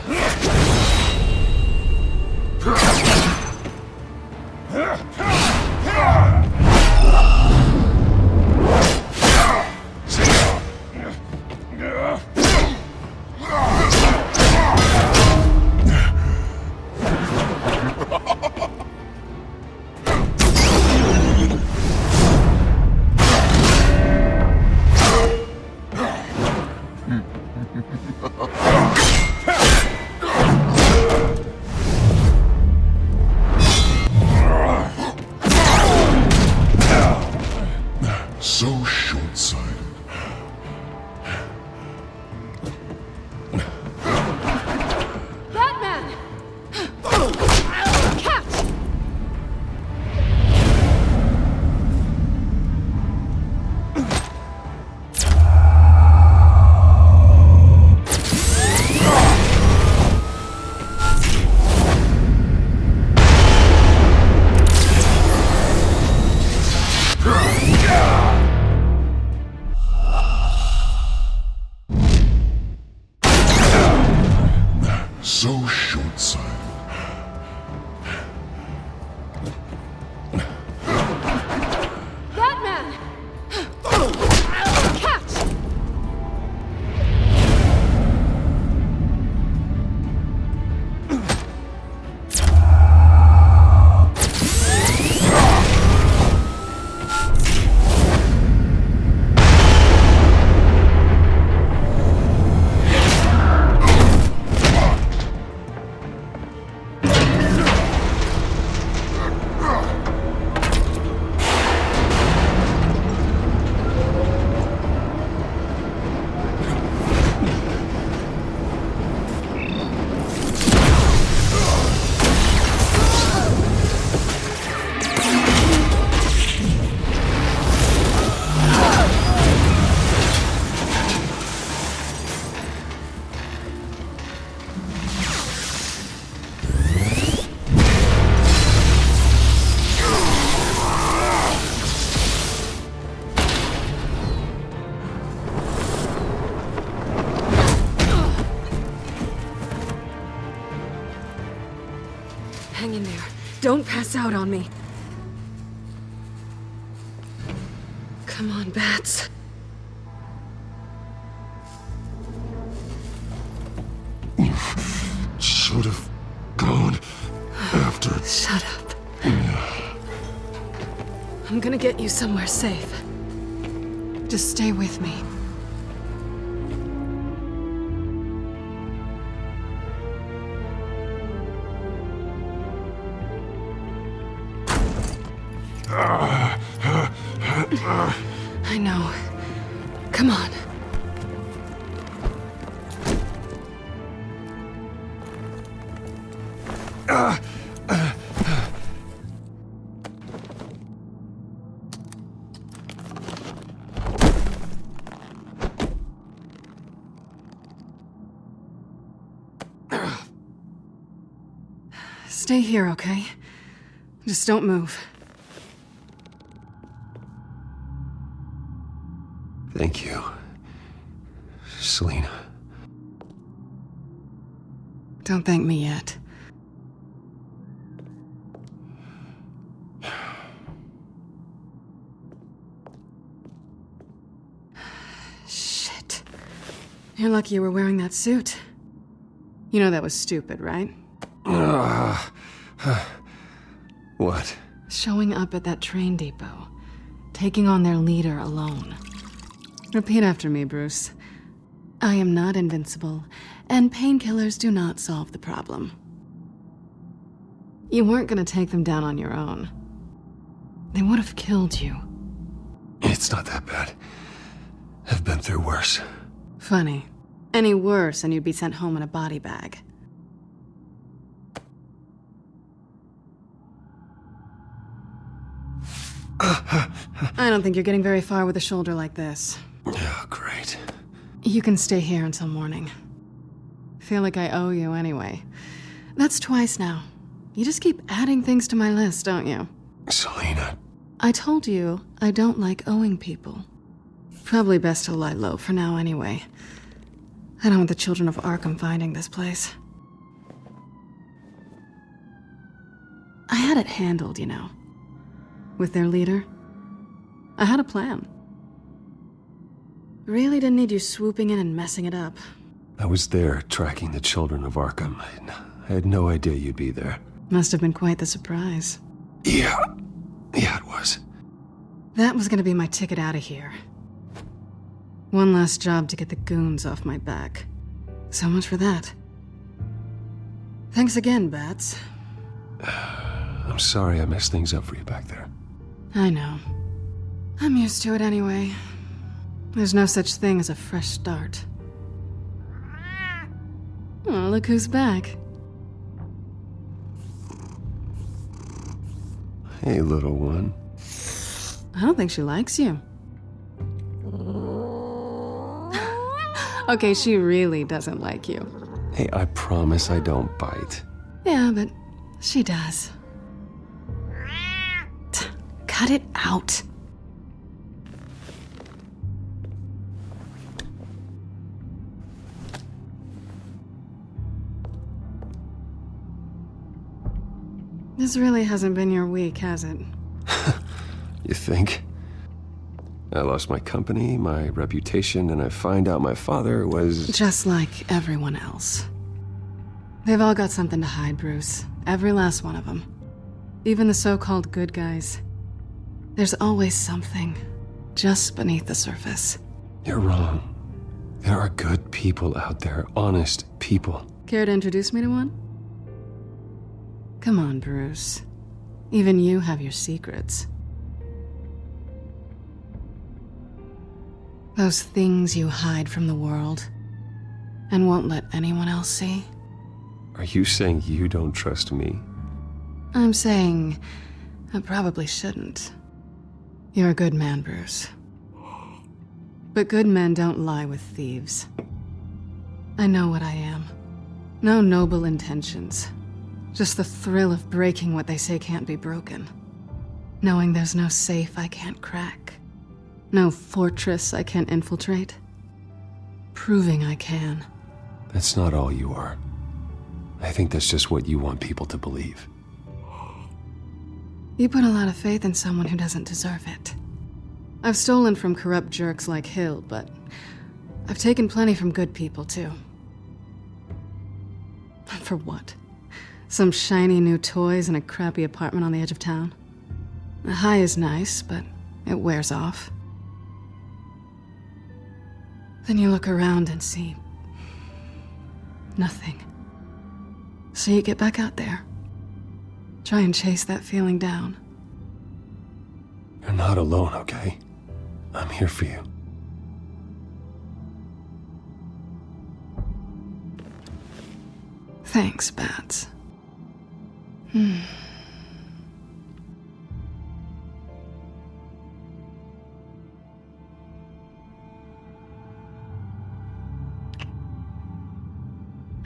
So short-sighted. Batman! Catch! So short-sighted. Batman! Catch! Hang in there. Don't pass out on me. Come on, Bats. Should have gone after. Shut up. I'm gonna get you somewhere safe. Just stay with me. I know. Come on. Stay here, okay? Just don't move. Thank you, Selina. Don't thank me yet. Shit. You're lucky you were wearing that suit. You know that was stupid, right? What? Showing up at that train depot. Taking on their leader alone. Repeat after me, Bruce. I am not invincible, and painkillers do not solve the problem. You weren't gonna take them down on your own. They would have killed you. It's not that bad. I've been through worse. Funny. Any worse and you'd be sent home in a body bag. I don't think you're getting very far with a shoulder like this. Oh, great. You can stay here until morning. Feel like I owe you anyway. That's twice now. You just keep adding things to my list, don't you? Selena. I told you I don't like owing people. Probably best to lie low for now anyway. I don't want the children of Arkham finding this place. I had it handled, you know. With their leader. I had a plan. Really didn't need you swooping in and messing it up. I was there tracking the children of Arkham. I had no idea you'd be there. Must have been quite the surprise. Yeah, it was. That was gonna be my ticket out of here. One last job to get the goons off my back. So much for that. Thanks again, Bats. I'm sorry I messed things up for you back there. I know. I'm used to it anyway. There's no such thing as a fresh start. Oh, look who's back. Hey, little one. I don't think she likes you. Okay, she really doesn't like you. Hey, I promise I don't bite. Yeah, but she does. Cut it out. This really hasn't been your week, has it? You think? I lost my company, my reputation, and I find out my father was... Just like everyone else. They've all got something to hide, Bruce. Every last one of them. Even the so-called good guys. There's always something, just beneath the surface. You're wrong. There are good people out there, honest people. Care to introduce me to one? Come on, Bruce. Even you have your secrets. Those things you hide from the world and won't let anyone else see. Are you saying you don't trust me? I'm saying I probably shouldn't. You're a good man, Bruce. But good men don't lie with thieves. I know what I am. No noble intentions. Just the thrill of breaking what they say can't be broken. Knowing there's no safe I can't crack. No fortress I can't infiltrate. Proving I can. That's not all you are. I think that's just what you want people to believe. You put a lot of faith in someone who doesn't deserve it. I've stolen from corrupt jerks like Hill, but I've taken plenty from good people, too. For what? Some shiny new toys and a crappy apartment on the edge of town? The high is nice, but it wears off. Then you look around and see nothing. So you get back out there. Try and chase that feeling down. You're not alone, okay? I'm here for you. Thanks, Bats.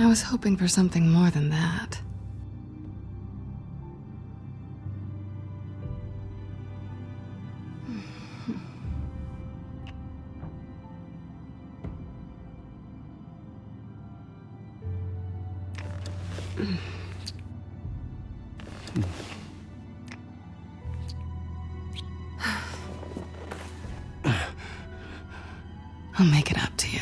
I was hoping for something more than that. I'll make it up to you.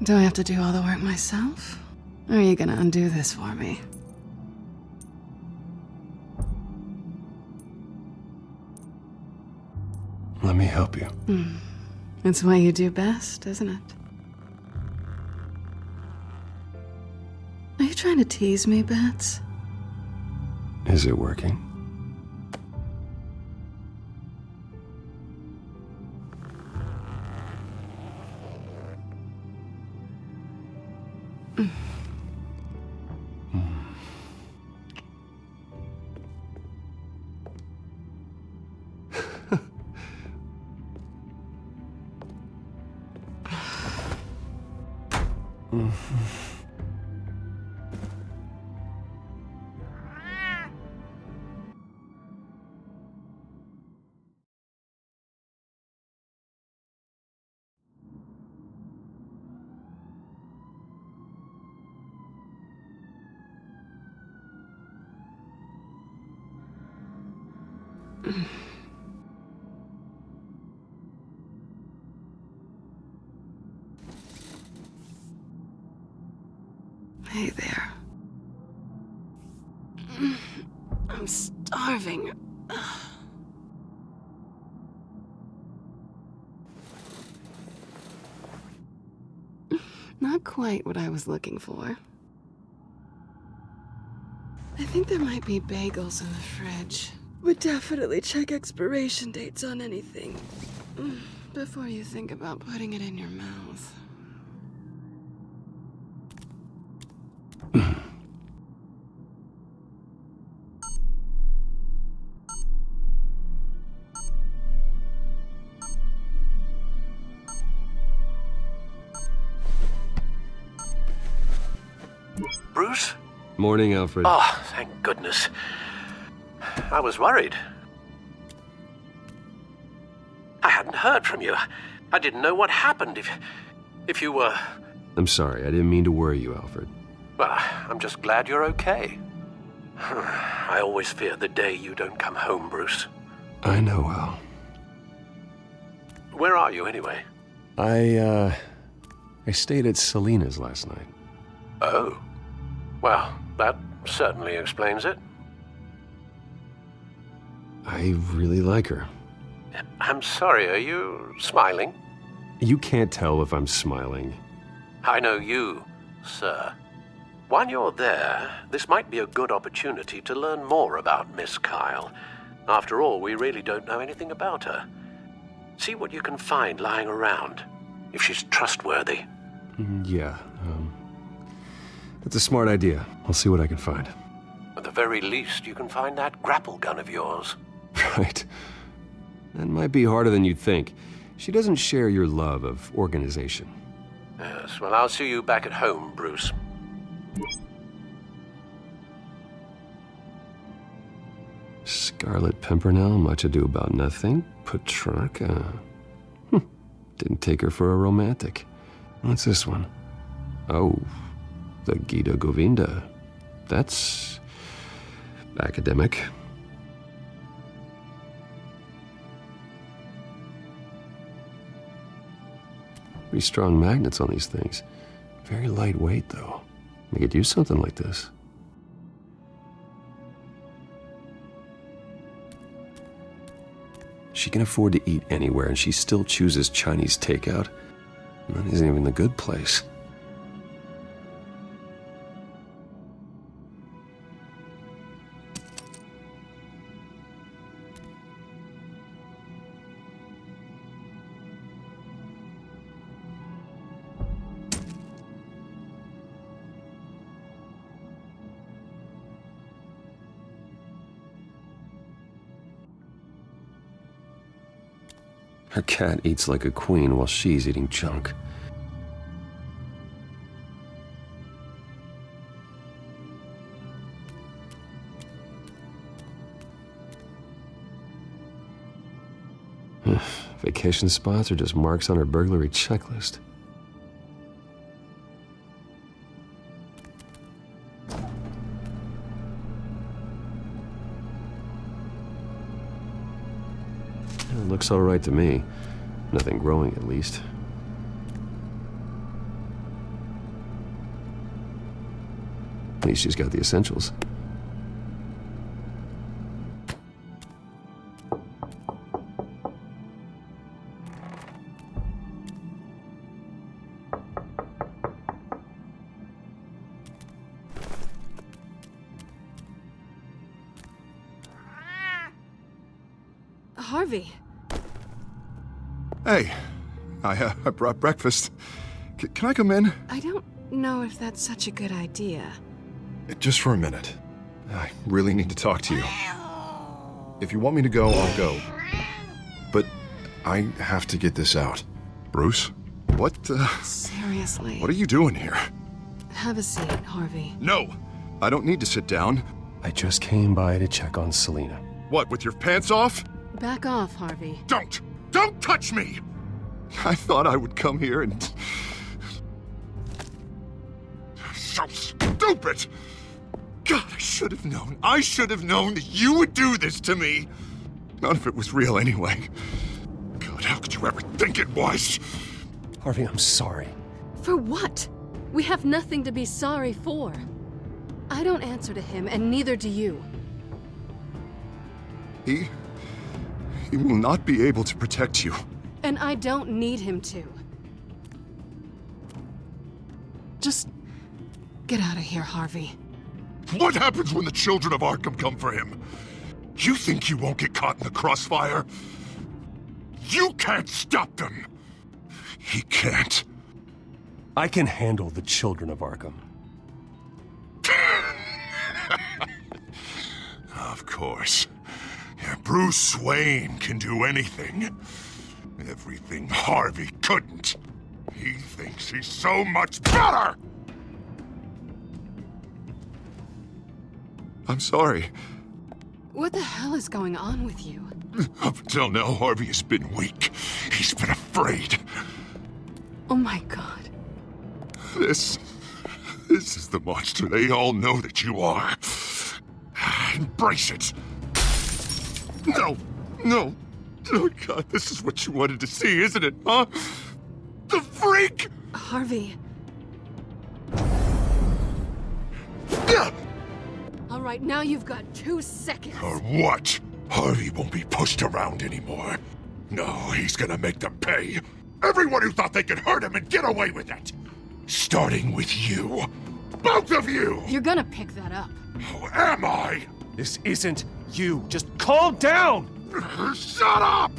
Do I have to do all the work myself? Or are you gonna undo this for me? Let me help you. It's what you do best, isn't it? Are you trying to tease me, Bats? Is it working? Hey there. I'm starving. Not quite what I was looking for. I think there might be bagels in the fridge. But definitely check expiration dates on anything before you think about putting it in your mouth. Bruce? Morning, Alfred. Oh, thank goodness. I was worried. I hadn't heard from you. I didn't know what happened if you were... I'm sorry, I didn't mean to worry you, Alfred. Well, I'm just glad you're okay. I always fear the day you don't come home, Bruce. I know, Al. Where are you, anyway? I stayed at Selena's last night. Oh. Well, that certainly explains it. I really like her. I'm sorry, are you smiling? You can't tell if I'm smiling. I know you, sir. While you're there, this might be a good opportunity to learn more about Miss Kyle. After all, we really don't know anything about her. See what you can find lying around, if she's trustworthy. Yeah, that's a smart idea. I'll see what I can find. At the very least, you can find that grapple gun of yours. Right. That might be harder than you'd think. She doesn't share your love of organization. Yes, well, I'll see you back at home, Bruce. Scarlet Pimpernel, much ado about nothing. Petrarca. Didn't take her for a romantic. What's this one? Oh, the Gita Govinda. That's academic. Pretty strong magnets on these things. Very lightweight, though. We could use something like this. She can afford to eat anywhere, and she still chooses Chinese takeout. That isn't even the good place. Her cat eats like a queen while she's eating junk. Vacation spots are just marks on her burglary checklist. It looks all right to me. Nothing growing, at least. At least she's got the essentials. Harvey. Hey, I brought breakfast. Can I come in? I don't know if that's such a good idea. Just for a minute. I really need to talk to you. If you want me to go, I'll go. But I have to get this out. Bruce? What, Seriously. What are you doing here? Have a seat, Harvey. No! I don't need to sit down. I just came by to check on Selina. What, with your pants off? Back off, Harvey. Don't! Don't touch me! I thought I would come here and... So stupid! God, I should have known. I should have known that you would do this to me. None of it was real anyway. God, how could you ever think it was? Harvey, I'm sorry. For what? We have nothing to be sorry for. I don't answer to him, and neither do you. He will not be able to protect you. And I don't need him to. Just get out of here, Harvey. What happens when the children of Arkham come for him? You think you won't get caught in the crossfire? You can't stop them! He can't. I can handle the children of Arkham. Of course. Yeah, Bruce Wayne can do anything. Everything Harvey couldn't. He thinks he's so much better! I'm sorry. What the hell is going on with you? Up until now, Harvey has been weak. He's been afraid. Oh my God. This is the monster they all know that you are. Embrace it. No. Oh God, this is what you wanted to see, isn't it, huh? The freak! Harvey. All right, now you've got 2 seconds. Or what? Harvey won't be pushed around anymore. No, he's gonna make them pay. Everyone who thought they could hurt him and get away with it. Starting with you. Both of you! You're gonna pick that up. Who am I? This isn't you. Just calm down! Shut up!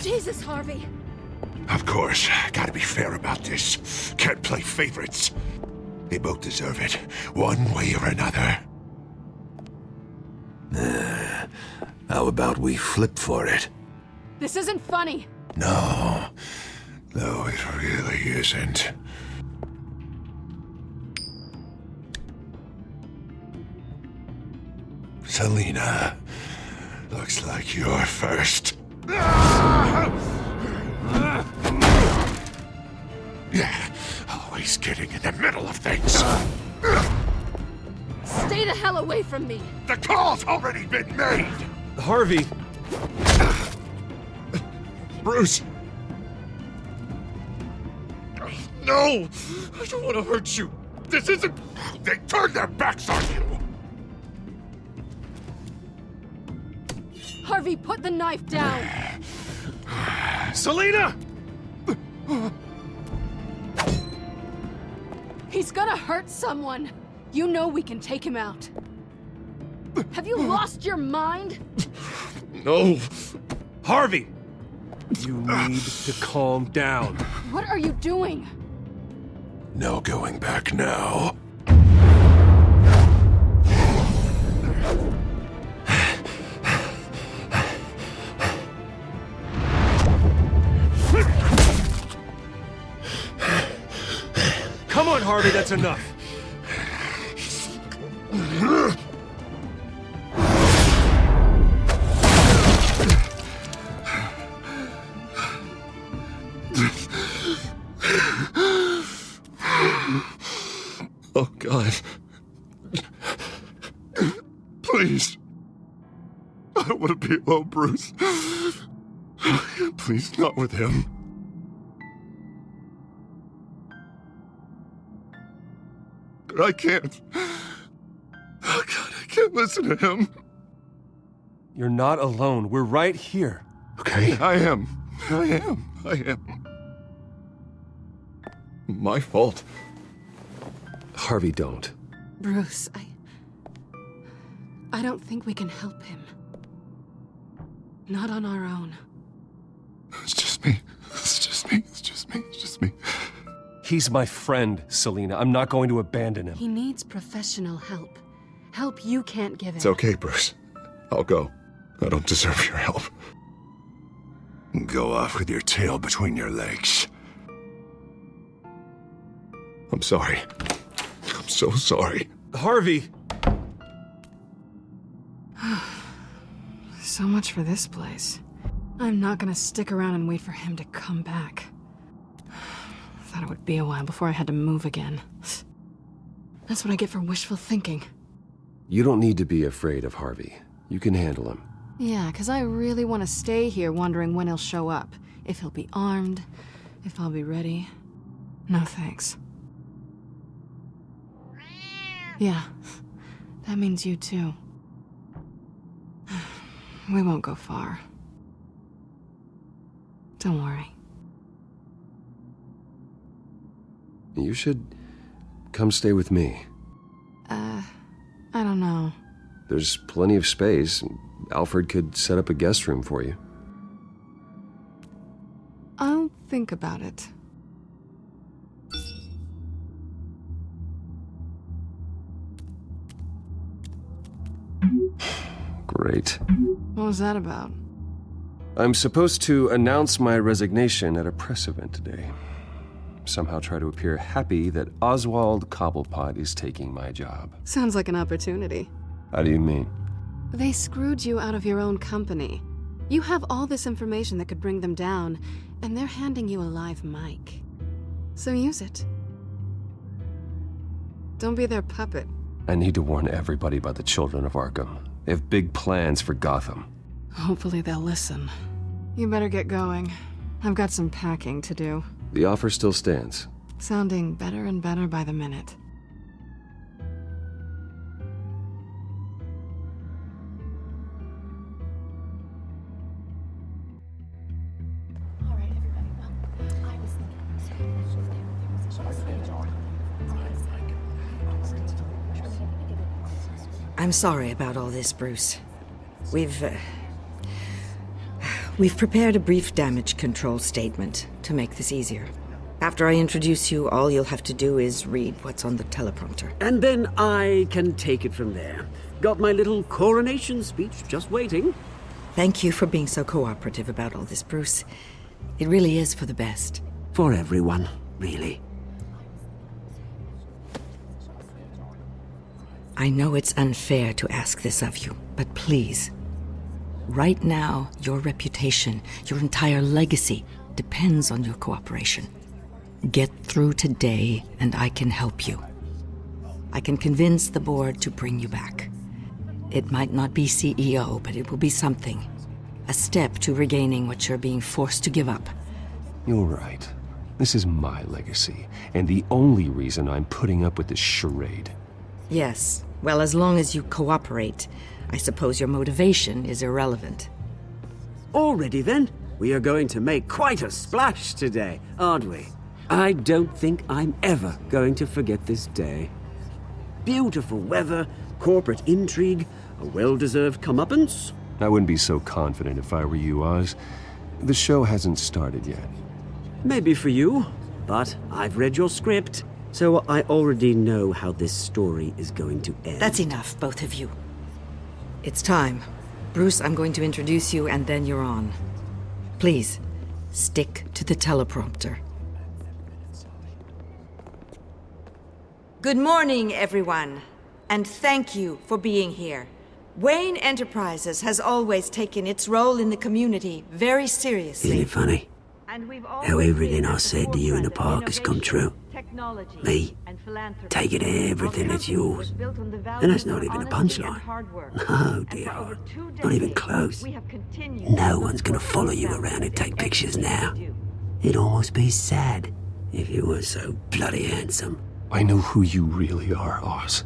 Jesus, Harvey. Of course, gotta be fair about this. Can't play favorites. They both deserve it, one way or another. How about we flip for it? This isn't funny. No, it really isn't. Selina, looks like you're first. Yeah, always getting in the middle of things. Stay the hell away from me. The call's already been made. Harvey. Bruce. No, I don't want to hurt you. This isn't... They turned their backs on you. Harvey, put the knife down. Selina! He's gonna hurt someone. You know we can take him out. Have you lost your mind? No. Harvey! You need to calm down. What are you doing? No going back now. Come on, Harvey, that's enough. Oh, God. Please. I don't want to be alone, Bruce. Please, not with him. But I can't. Oh, God, I can't listen to him. You're not alone. We're right here. Okay? I am. My fault. Harvey, don't. Bruce, I don't think we can help him. Not on our own. It's just me. It's just me. It's just me. It's just me. He's my friend, Selina. I'm not going to abandon him. He needs professional help. Help you can't give him. It's okay, Bruce. I'll go. I don't deserve your help. Go off with your tail between your legs. I'm sorry. I'm so sorry. Harvey! So much for this place. I'm not gonna stick around and wait for him to come back. Thought it would be a while before I had to move again. That's what I get for wishful thinking. You don't need to be afraid of Harvey. You can handle him. Yeah, 'cause I really want to stay here wondering when he'll show up. If he'll be armed, if I'll be ready. No thanks. Yeah, that means you too. We won't go far. Don't worry. You should come stay with me. I don't know. There's plenty of space. Alfred could set up a guest room for you. I'll think about it. Great. What was that about? I'm supposed to announce my resignation at a press event today. Somehow try to appear happy that Oswald Cobblepot is taking my job. Sounds like an opportunity. How do you mean? They screwed you out of your own company. You have all this information that could bring them down, and they're handing you a live mic. So use it. Don't be their puppet. I need to warn everybody about the children of Arkham. They have big plans for Gotham. Hopefully they'll listen. You better get going. I've got some packing to do. The offer still stands. Sounding better and better by the minute. I'm sorry about all this, Bruce. We've prepared a brief damage control statement to make this easier. After I introduce you, all you'll have to do is read what's on the teleprompter. And then I can take it from there. Got my little coronation speech just waiting. Thank you for being so cooperative about all this, Bruce. It really is for the best. For everyone, really. I know it's unfair to ask this of you, but please. Right now, your reputation, your entire legacy, depends on your cooperation. Get through today, and I can help you. I can convince the board to bring you back. It might not be CEO, but it will be something. A step to regaining what you're being forced to give up. You're right. This is my legacy, and the only reason I'm putting up with this charade. Yes, well, as long as you cooperate, I suppose your motivation is irrelevant. Already then, we are going to make quite a splash today, aren't we? I don't think I'm ever going to forget this day. Beautiful weather, corporate intrigue, a well-deserved comeuppance. I wouldn't be so confident if I were you, Oz. The show hasn't started yet. Maybe for you, but I've read your script, so I already know how this story is going to end. That's enough, both of you. It's time. Bruce, I'm going to introduce you, and then you're on. Please, stick to the teleprompter. Good morning, everyone, and thank you for being here. Wayne Enterprises has always taken its role in the community very seriously. Isn't it funny? How everything I said to you in the park has come true. Me, taking everything that's yours. And that's not even a punchline. No, dear, not even close. No one's gonna follow you around and take pictures now. It'd almost be sad if you were so bloody handsome. I know who you really are, Oz.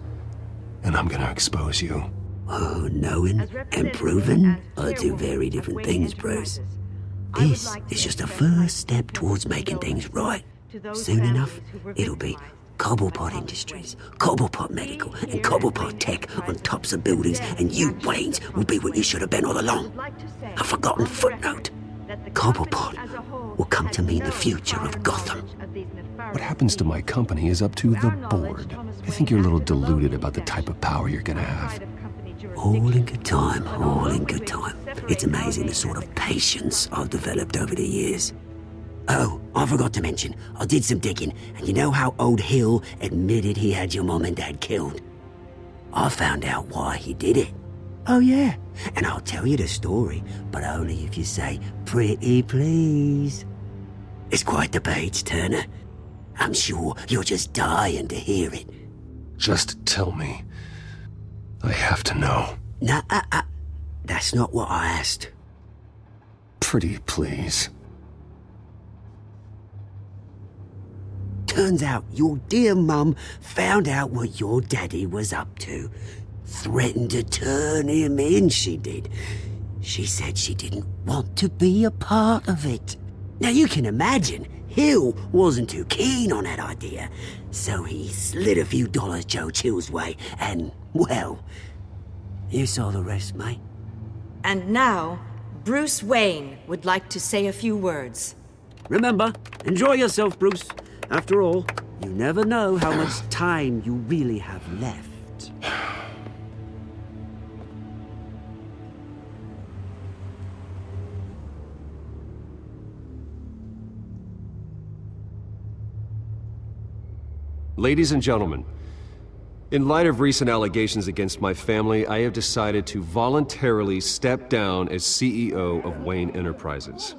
And I'm gonna expose you. Oh, knowing and proving are two very different things, Bruce. This is just a first step towards making things right. Soon enough, it'll be Cobblepot Industries, Cobblepot Medical, and Cobblepot Tech on tops of buildings, and you, Waynes, will be what you should have been all along. A forgotten footnote. Cobblepot will come to mean the future of Gotham. What happens to my company is up to the board. I think you're a little deluded about the type of power you're gonna have. All in good time, all in good time. It's amazing the sort of patience I've developed over the years. Oh, I forgot to mention, I did some digging, and you know how old Hill admitted he had your mom and dad killed? I found out why he did it. Oh yeah, and I'll tell you the story, but only if you say, pretty please. It's quite the page, Turner. I'm sure you're just dying to hear it. Just tell me. I have to know. Nah, that's not what I asked. Pretty please. Turns out your dear mum found out what your daddy was up to. Threatened to turn him in, she did. She said she didn't want to be a part of it. Now you can imagine, Hill wasn't too keen on that idea, so he slid a few dollars Joe Chill's way, and, well, you saw the rest, mate. And now, Bruce Wayne would like to say a few words. Remember, enjoy yourself, Bruce. After all, you never know how much time you really have left. Ladies and gentlemen, in light of recent allegations against my family, I have decided to voluntarily step down as CEO of Wayne Enterprises.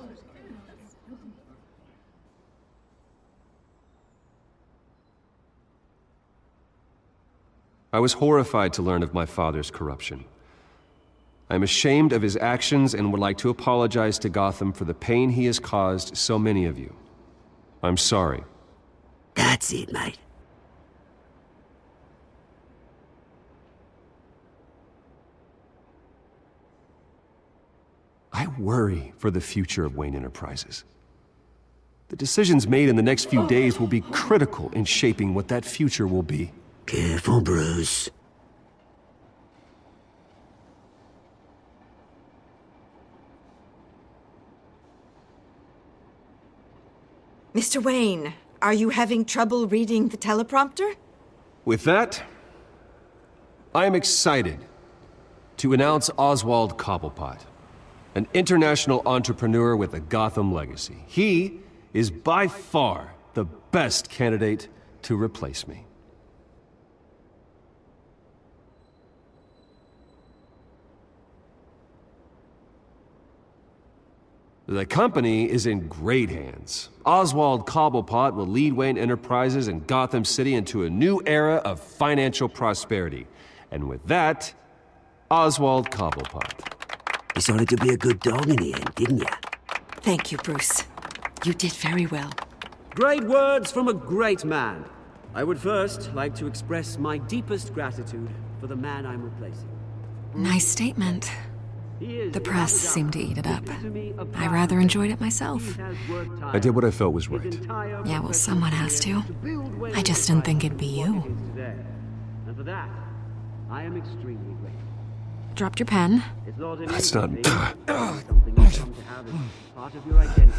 I was horrified to learn of my father's corruption. I am ashamed of his actions and would like to apologize to Gotham for the pain he has caused so many of you. I'm sorry. That's it, mate. I worry for the future of Wayne Enterprises. The decisions made in the next few days will be critical in shaping what that future will be. Careful, Bruce. Mr. Wayne, are you having trouble reading the teleprompter? With that, I am excited to announce Oswald Cobblepot, an international entrepreneur with a Gotham legacy. He is by far the best candidate to replace me. The company is in great hands. Oswald Cobblepot will lead Wayne Enterprises and Gotham City into a new era of financial prosperity. And with that, Oswald Cobblepot. Decided to be a good dog in the end, didn't you? Thank you, Bruce. You did very well. Great words from a great man. I would first like to express my deepest gratitude for the man I'm replacing. Nice statement. The press seemed to eat it up. I rather enjoyed it myself. I did what I felt was right. Yeah, well, someone has to. I just didn't think it'd be you. And for that, I am extremely grateful. Dropped your pen. That's not... Something you've come to have as part of your identity.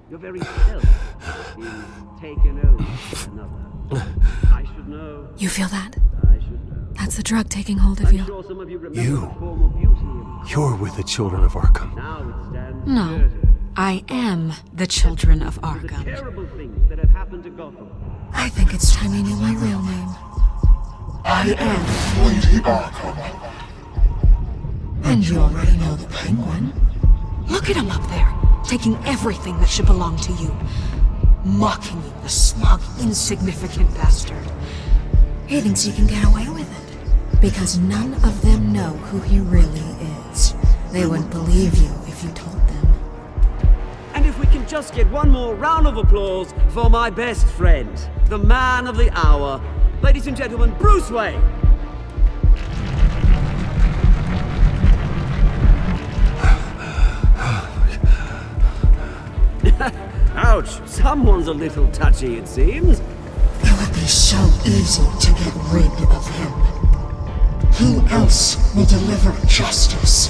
Your very self being taken over by another. I should know. You feel that? I should know. That's the drug taking hold of you. I'm sure some of you remember the form of beauty. You're with the children of Arkham. Now it stands No, deserted. I am the children of The Arkham. terrible things that have happened to Gotham. I think it's time you knew my real name. I am Lady Arkham. And you already know the Penguin. Look at him up there, taking everything that should belong to you. Mocking you, the smug, insignificant bastard. He thinks he can get away with it, because none of them know who he really is. They wouldn't believe you if you told them. And if we can just get one more round of applause for my best friend, the man of the hour, ladies and gentlemen, Bruce Wayne. Ouch, someone's a little touchy, it seems. You would be be so easy to get rid of him. Who else will deliver justice?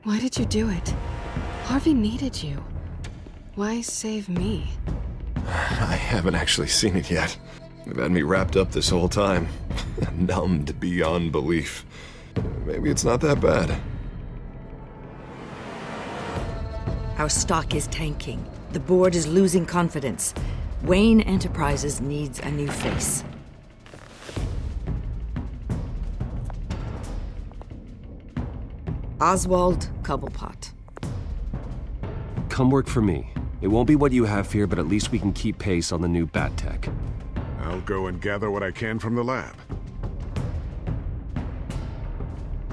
Why did you do it? Harvey needed you. Why save me? I haven't actually seen it yet. They've had me wrapped up this whole time. Numbed beyond belief. Maybe it's not that bad. Our stock is tanking. The board is losing confidence. Wayne Enterprises needs a new face. Oswald Cobblepot. Come work for me. It won't be what you have here, but at least we can keep pace on the new bat tech. I'll go and gather what I can from the lab.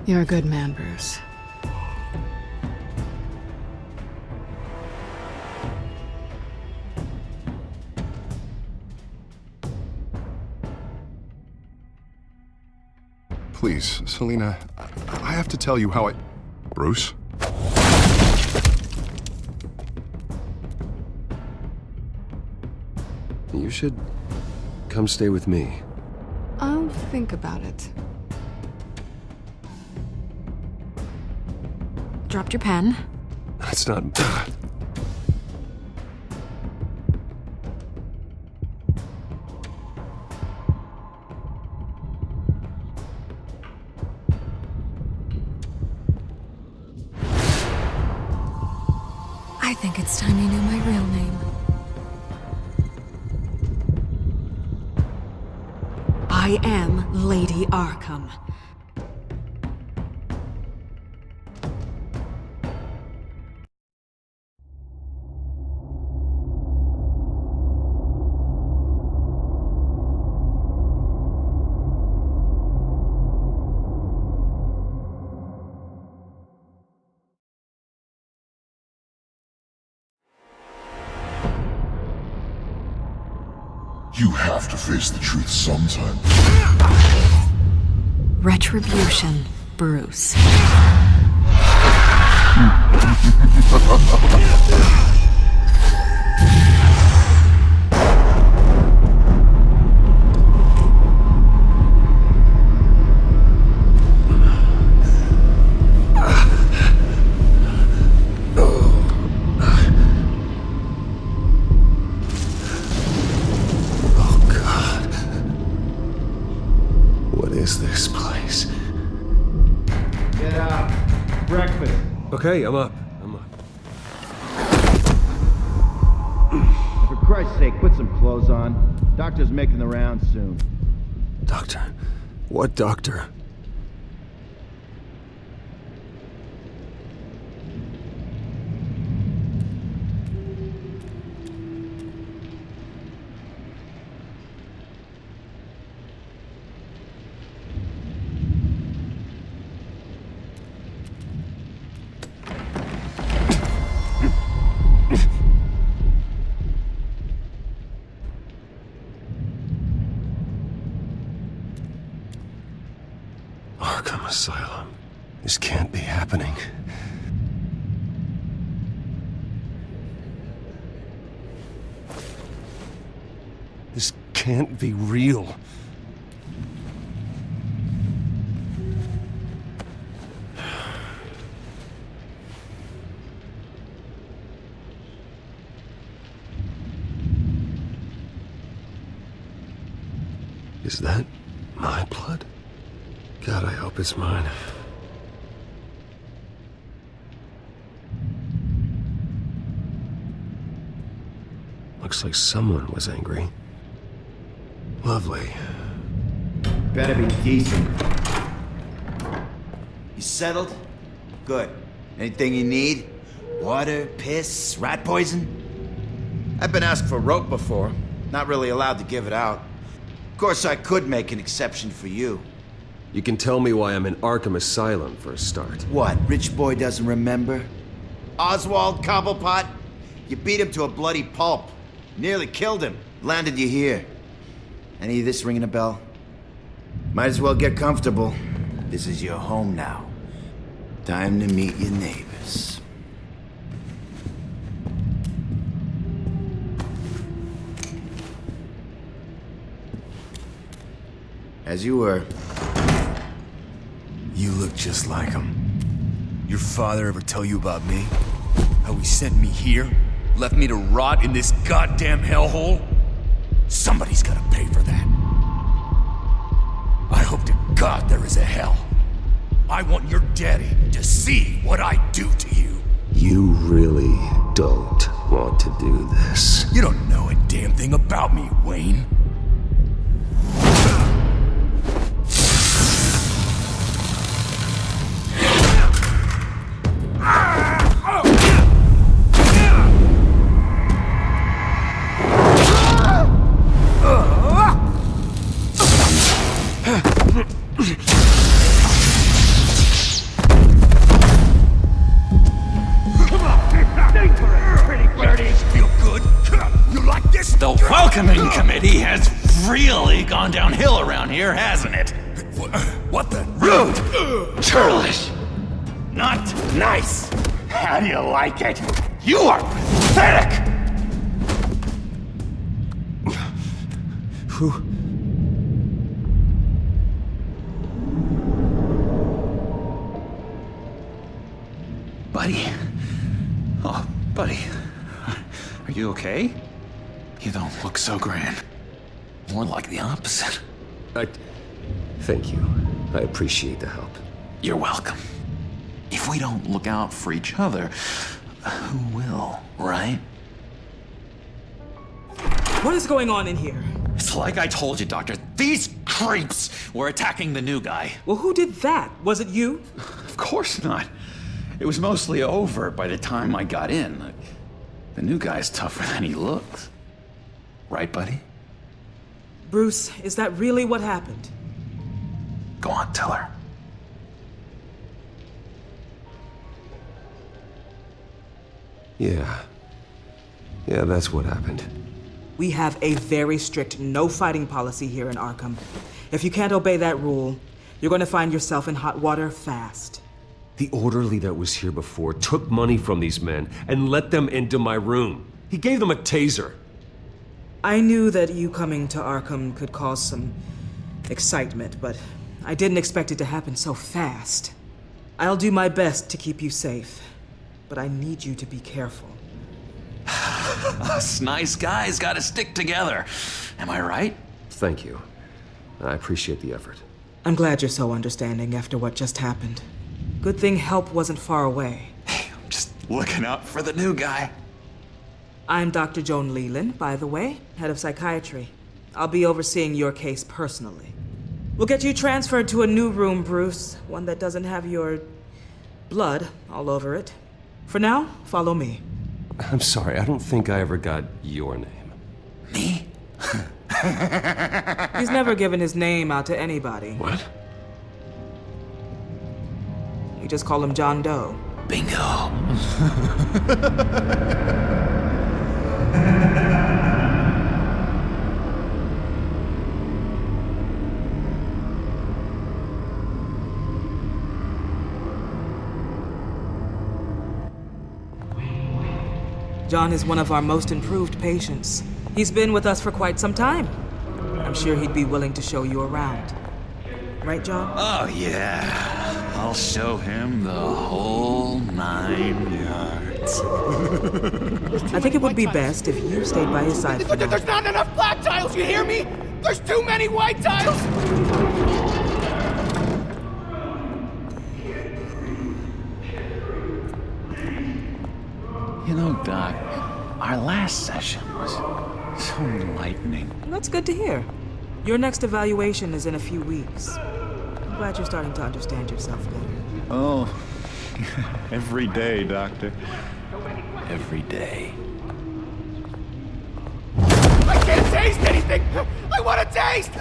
You're a good man, Bruce. Please, Selina, I have to tell you how I... Bruce? You should come stay with me. I'll think about it. Dropped your pen. That's not... I think it's time you knew my real name. I am Lady Arkham. You have to face the truth sometime. Retribution, Bruce. Okay, I'm up. Christ's sake, put some clothes on. Doctor's making the rounds soon. Doctor? What doctor? Arkham Asylum. This can't be happening. This can't be real. Is that my blood? God, I hope it's mine. Looks like someone was angry. Lovely. Better be decent. You settled? Good. Anything you need? Water, piss, rat poison? I've been asked for rope before. Not really allowed to give it out. Of course, I could make an exception for you. You can tell me why I'm in Arkham Asylum for a start. What, rich boy doesn't remember? Oswald Cobblepot? You beat him to a bloody pulp. Nearly killed him. Landed you here. Any of this ringing a bell? Might as well get comfortable. This is your home now. Time to meet your neighbors. As you were. You look just like him. Your father ever tell you about me? How he sent me here? Left me to rot in this goddamn hellhole? Somebody's gotta pay for that. I hope to God there is a hell. I want your daddy to see what I do to you. You really don't want to do this. You don't know a damn thing about me, Wayne. The welcoming committee has really gone downhill around here, hasn't it? What the? Rude! Churlish! Not nice! How do you like it? You are pathetic! Who? Buddy? Oh, buddy. Are you okay? You don't look so grand. More like the opposite. Thank you. I appreciate the help. You're welcome. If we don't look out for each other, who will, right? What is going on in here? It's like I told you, Doctor. These creeps were attacking the new guy. Well, who did that? Was it you? Of course not. It was mostly over by the time I got in. The new guy's tougher than he looks. Right, buddy? Bruce, is that really what happened? Go on, tell her. Yeah, that's what happened. We have a very strict no fighting policy here in Arkham. If you can't obey that rule, you're going to find yourself in hot water fast. The orderly that was here before took money from these men and let them into my room. He gave them a taser. I knew that you coming to Arkham could cause some excitement, but I didn't expect it to happen so fast. I'll do my best to keep you safe, but I need you to be careful. Us nice guys gotta stick together. Am I right? Thank you. I appreciate the effort. I'm glad you're so understanding after what just happened. Good thing help wasn't far away. Hey, I'm just looking out for the new guy. I'm Dr. Joan Leland, by the way, head of psychiatry. I'll be overseeing your case personally. We'll get you transferred to a new room, Bruce. One that doesn't have your blood all over it. For now, follow me. I'm sorry, I don't think I ever got your name. Me? He's never given his name out to anybody. What? You just call him John Doe. Bingo. John is one of our most improved patients. He's been with us for quite some time. I'm sure he'd be willing to show you around. Right, John? Oh, yeah. I'll show him the whole 9 yards. I think it would be best if you stayed by his side for now. There's not enough black tiles, you hear me? There's too many white tiles! You know, Doc, our last session was so enlightening. That's good to hear. Your next evaluation is in a few weeks. I'm glad you're starting to understand yourself better. Oh, every day, Doctor. Every day. I can't taste anything! I want to taste!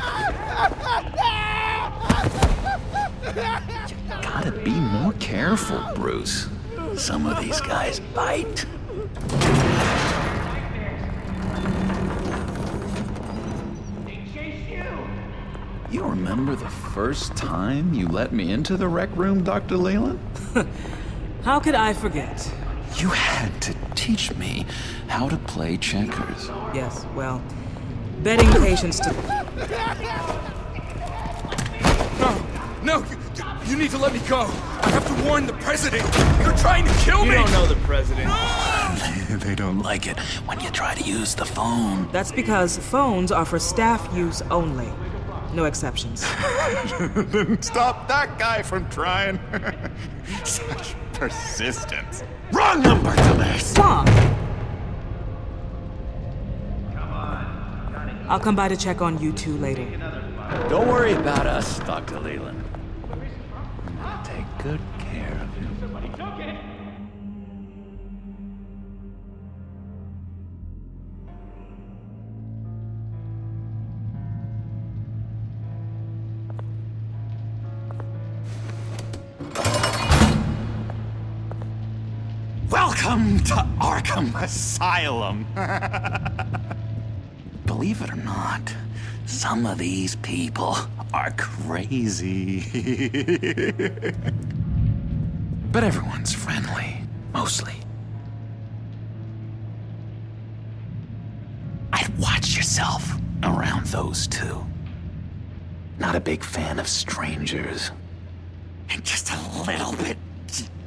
You gotta be more careful, Bruce. Some of these guys bite. You remember the first time you let me into the rec room, Dr. Leland? How could I forget? You had to teach me how to play checkers. Yes, well, betting patients to... No, you need to let me go. I have to warn the president. You're trying to kill me. You don't know the president. They don't like it when you try to use the phone. That's because phones are for staff use only. No exceptions. Didn't stop that guy from trying. Such persistence. Wrong number to this. Stop! I'll come by to check on you two later. Don't worry about us, Dr. Leland. I'm gonna take good care of you. Welcome to Arkham Asylum. Believe it or not, some of these people are crazy. But everyone's friendly, mostly. I'd watch yourself around those two. Not a big fan of strangers. Just a little bit,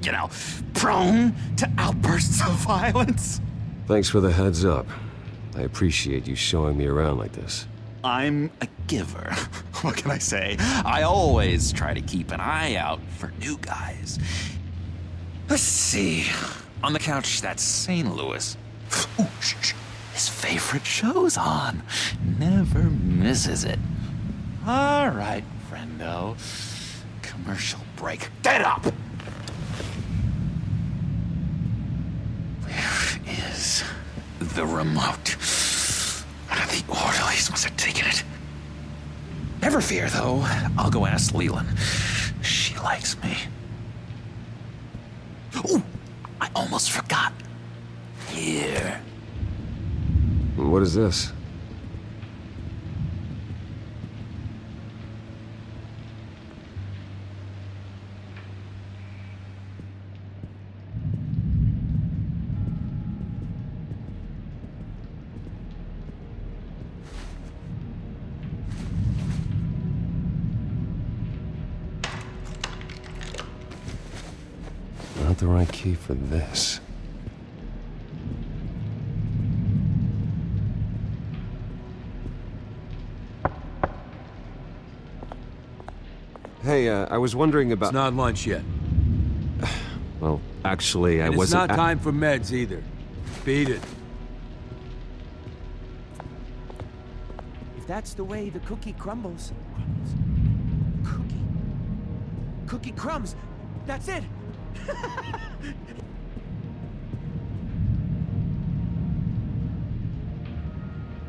you know, prone to outbursts of violence. Thanks for the heads up. I appreciate you showing me around like this. I'm a giver. What can I say? I always try to keep an eye out for new guys. Let's see. On the couch, that's St. Louis. Ooh, shh. His favorite show's on. Never misses it. All right, friendo. Commercial break. Get up! Where is the remote? The orderlies must have taken it. Never fear, though. I'll go ask Leland. She likes me. Ooh, I almost forgot. Here. What is this? Not the right key for this. Hey, I was wondering about... It's not lunch yet. Well, actually, I wasn't... It's not time for meds either. Beat it. If that's the way the cookie crumbles. Cookie crumbs! That's it!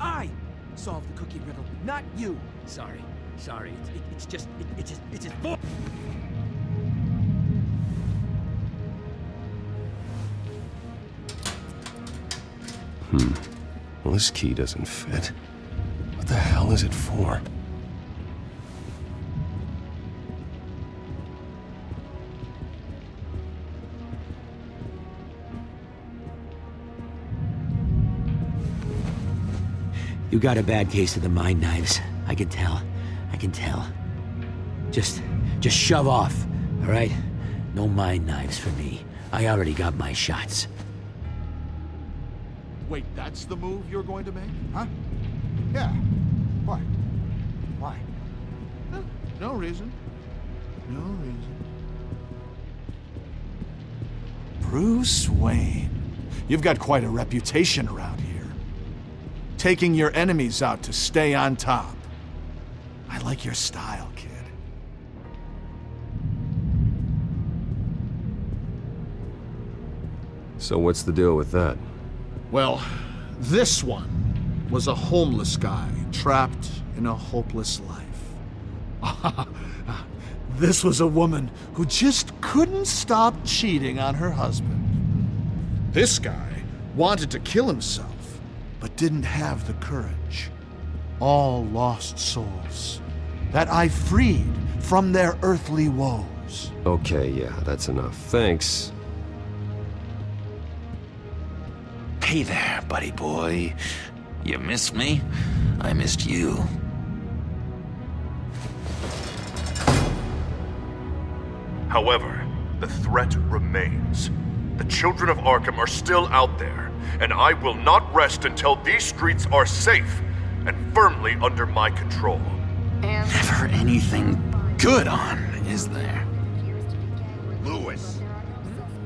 I solved the cookie riddle, not you. Sorry. It's just Well, this key doesn't fit. What the hell is it for? You got a bad case of the mind knives. I can tell. Just shove off, all right? No mind knives for me. I already got my shots. Wait, that's the move you're going to make? Huh? Yeah. Why? Why? No reason. Bruce Wayne. You've got quite a reputation around here. Taking your enemies out to stay on top. I like your style, kid. So what's the deal with that? Well, this one was a homeless guy trapped in a hopeless life. This was a woman who just couldn't stop cheating on her husband. This guy wanted to kill himself, but didn't have the courage. All lost souls that I freed from their earthly woes. Okay, yeah, that's enough. Thanks. Hey there, buddy boy. You missed me? I missed you. However, the threat remains. The children of Arkham are still out there, and I will not rest until these streets are safe and firmly under my control. Never anything good on, is there? Lewis!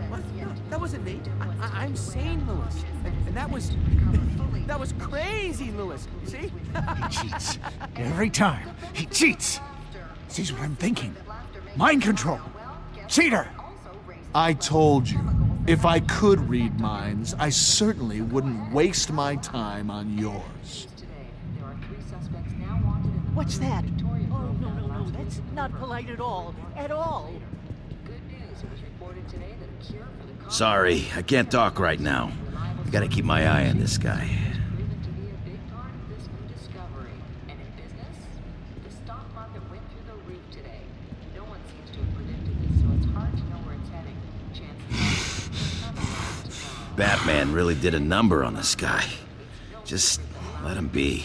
What? No, that wasn't me. I'm sane, Lewis. And that was... that was crazy, Lewis. You see? He cheats. Every time. He cheats. Sees what I'm thinking. Mind control. Cheater! I told you, if I could read minds, I certainly wouldn't waste my time on yours. What's that? Oh, no, that's not polite at all. At all. Sorry, I can't talk right now. I gotta keep my eye on this guy. Batman really did a number on this guy. Just let him be.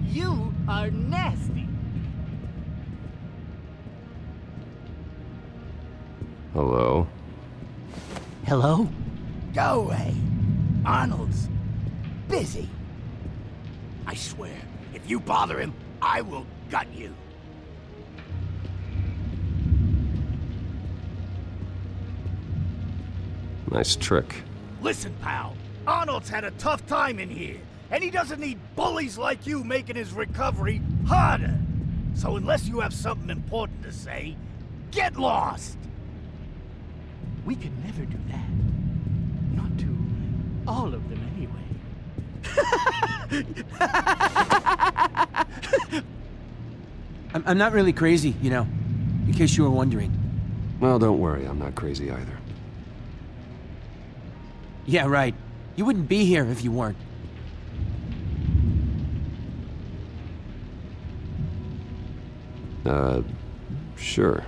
You are nasty. Hello? Hello? Go away. Arnold's busy. I swear, if you bother him, I will gut you. Nice trick. Listen, pal. Arnold's had a tough time in here, and he doesn't need bullies like you making his recovery harder. So unless you have something important to say, get lost. We could never do that. Not to all of them anyway. I'm not really crazy, you know, in case you were wondering. Well, don't worry, I'm not crazy either. Yeah, right. You wouldn't be here if you weren't. Sure.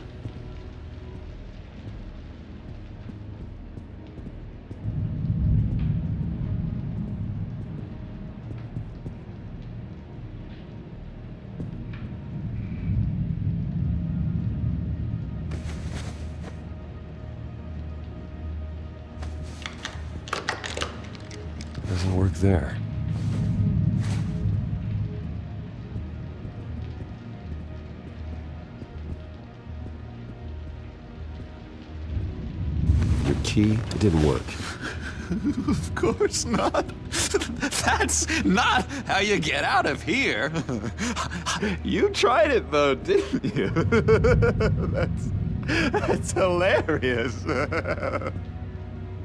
Doesn't work there. key, it didn't work. Of course not. That's not how you get out of here. You tried it though, didn't you? That's hilarious.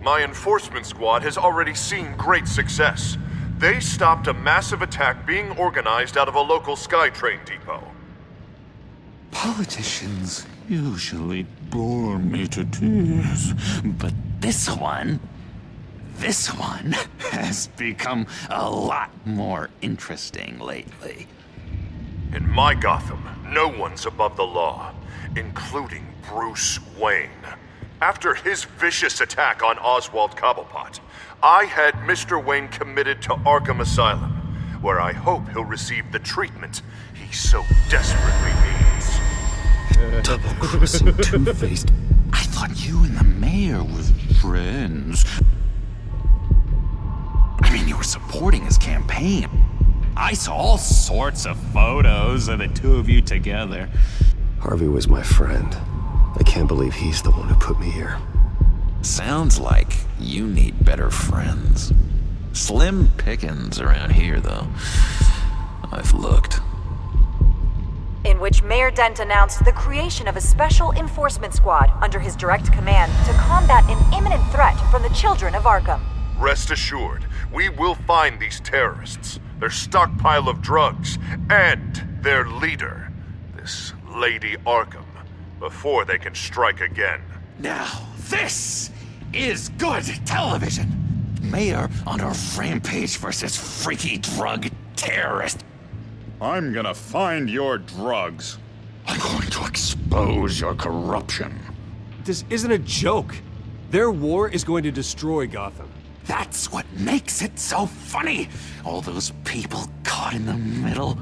My enforcement squad has already seen great success. They stopped a massive attack being organized out of a local SkyTrain depot. Politicians usually bore me to tears, but this one has become a lot more interesting lately. In my Gotham, no one's above the law, including Bruce Wayne. After his vicious attack on Oswald Cobblepot, I had Mr. Wayne committed to Arkham Asylum, where I hope he'll receive the treatment he so desperately needs. Double-crossing, two-faced. I thought you and the mayor were friends. I mean, you were supporting his campaign. I saw all sorts of photos of the two of you together. Harvey was my friend. I can't believe he's the one who put me here. Sounds like you need better friends. Slim pickings around here, though. I've looked. In which Mayor Dent announced the creation of a special enforcement squad under his direct command to combat an imminent threat from the children of Arkham. Rest assured, we will find these terrorists, their stockpile of drugs, and their leader, this Lady Arkham, before they can strike again. Now, this is good television. Mayor on a rampage versus freaky drug terrorist. I'm gonna find your drugs. I'm going to expose your corruption. This isn't a joke. Their war is going to destroy Gotham. That's what makes it so funny. All those people caught in the middle.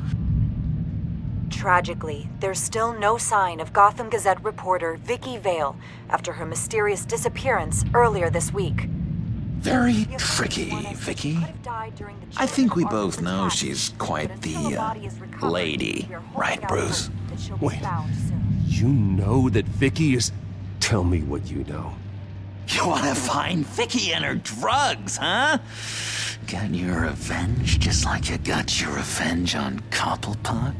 Tragically, there's still no sign of Gotham Gazette reporter Vicky Vale after her mysterious disappearance earlier this week. Very tricky, Vicky. I think we both know she's quite the lady, right, Bruce? Wait, you know that Vicky is... Tell me what you know. You want to find Vicky and her drugs, huh? Got your revenge just like you got your revenge on Cobblepot?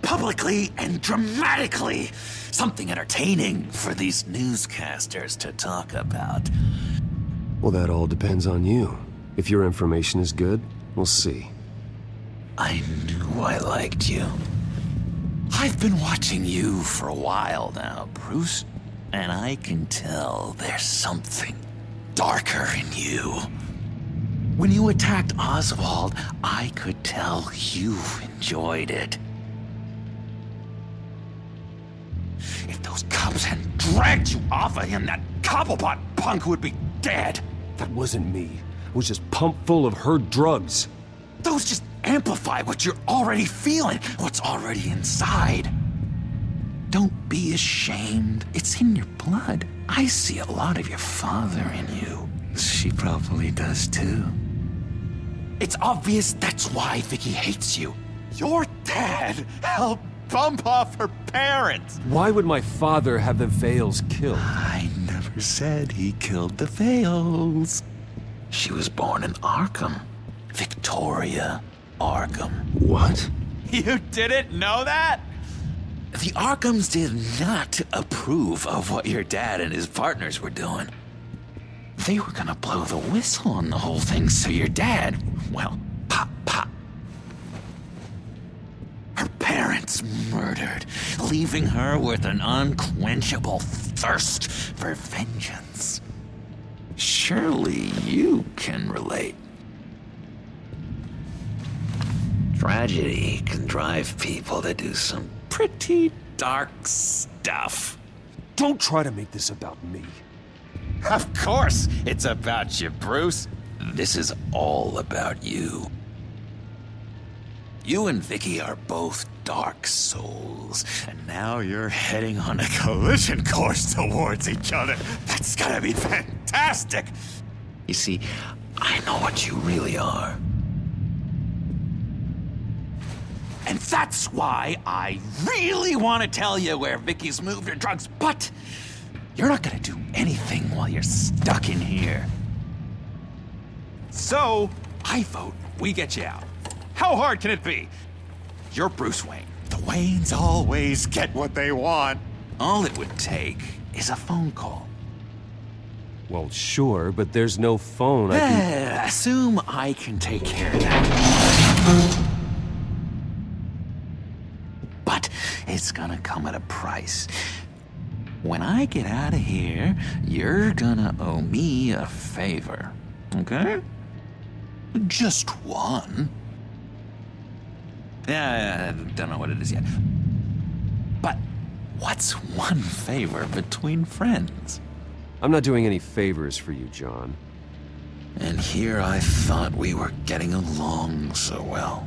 Publicly and dramatically. Something entertaining for these newscasters to talk about. Well, that all depends on you. If your information is good, we'll see. I knew I liked you. I've been watching you for a while now, Bruce, and I can tell there's something darker in you. When you attacked Oswald, I could tell you enjoyed it. If those cops hadn't dragged you off of him, that Cobblepot punk would be dead. That wasn't me. I was just pumped full of her drugs. Those just amplify what you're already feeling, what's already inside. Don't be ashamed. It's in your blood. I see a lot of your father in you. She probably does too. It's obvious that's why Vicky hates you. Your dad helped bump off her parents. Why would my father have the Vales killed? I never said he killed the Vales. She was born in Arkham. Victoria Arkham. What? You didn't know that? The Arkhams did not approve of what your dad and his partners were doing. They were gonna blow the whistle on the whole thing, so your dad, well, pop. Her parents murdered, leaving her with an unquenchable thirst for vengeance. Surely you can relate. Tragedy can drive people to do some pretty dark stuff. Don't try to make this about me. Of course it's about you, Bruce. This is all about you. You and Vicky are both dark souls, and now you're heading on a collision course towards each other. That's gonna be fantastic! You see, I know what you really are. And that's why I really want to tell you where Vicky's moved her drugs, but You're not gonna do anything while you're stuck in here. So, I vote we get you out. How hard can it be? You're Bruce Wayne. The Waynes always get what they want. All it would take is a phone call. Well, sure, but there's no phone. I can... Assume I can take care of that. But it's gonna come at a price. When I get out of here, you're gonna owe me a favor, okay? Just one. Yeah, I don't know what it is yet. But what's one favor between friends? I'm not doing any favors for you, John. And here I thought we were getting along so well.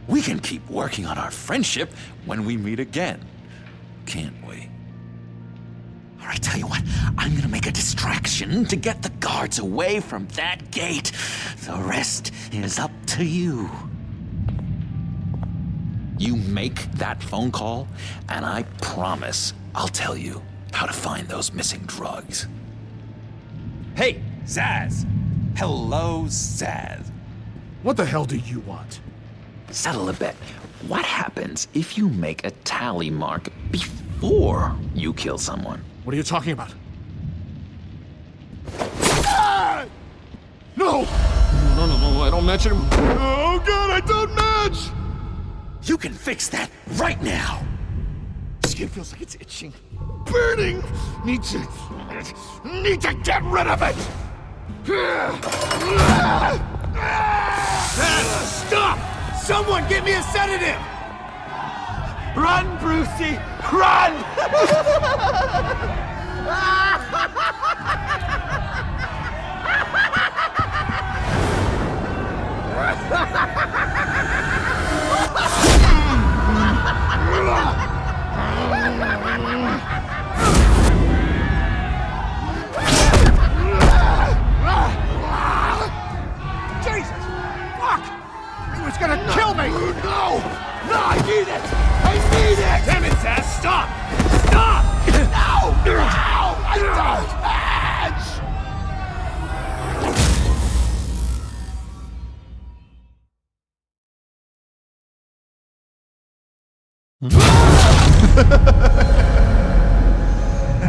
We can keep working on our friendship when we meet again, can't we? All right, tell you what, I'm gonna make a distraction to get the guards away from that gate. The rest is up to you. You make that phone call, and I promise I'll tell you how to find those missing drugs. Hey, Zaz! Hello, Zaz. What the hell do you want? Settle a bet. What happens if you make a tally mark before you kill someone? What are you talking about? Ah! No! No, I don't match him. Oh god, I don't match! You can fix that right now! Skin feels like it's itching. Burning! Need to get rid of it! Stop! Someone get me a sedative! Run, Brucey! Run! Jesus! Fuck! He was gonna kill me! No! No, I need it! I need it! Damn it, Zaz! Stop! Stop! No! No! I don't match!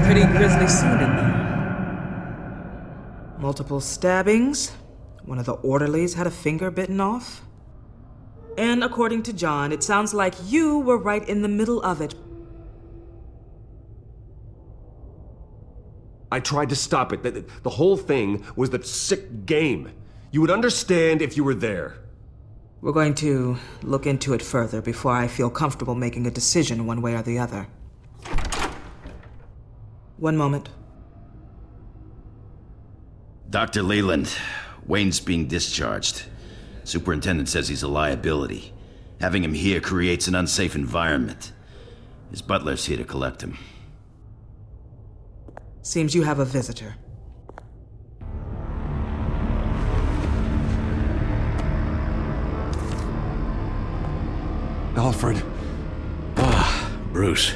Pretty grisly scene in there. Multiple stabbings. One of the orderlies had a finger bitten off. And according to John, it sounds like you were right in the middle of it. I tried to stop it. The whole thing was that sick game. You would understand if you were there. We're going to look into it further before I feel comfortable making a decision one way or the other. One moment. Dr. Leland, Wayne's being discharged. Superintendent says he's a liability. Having him here creates an unsafe environment. His butler's here to collect him. Seems you have a visitor. Alfred. Ah, Bruce.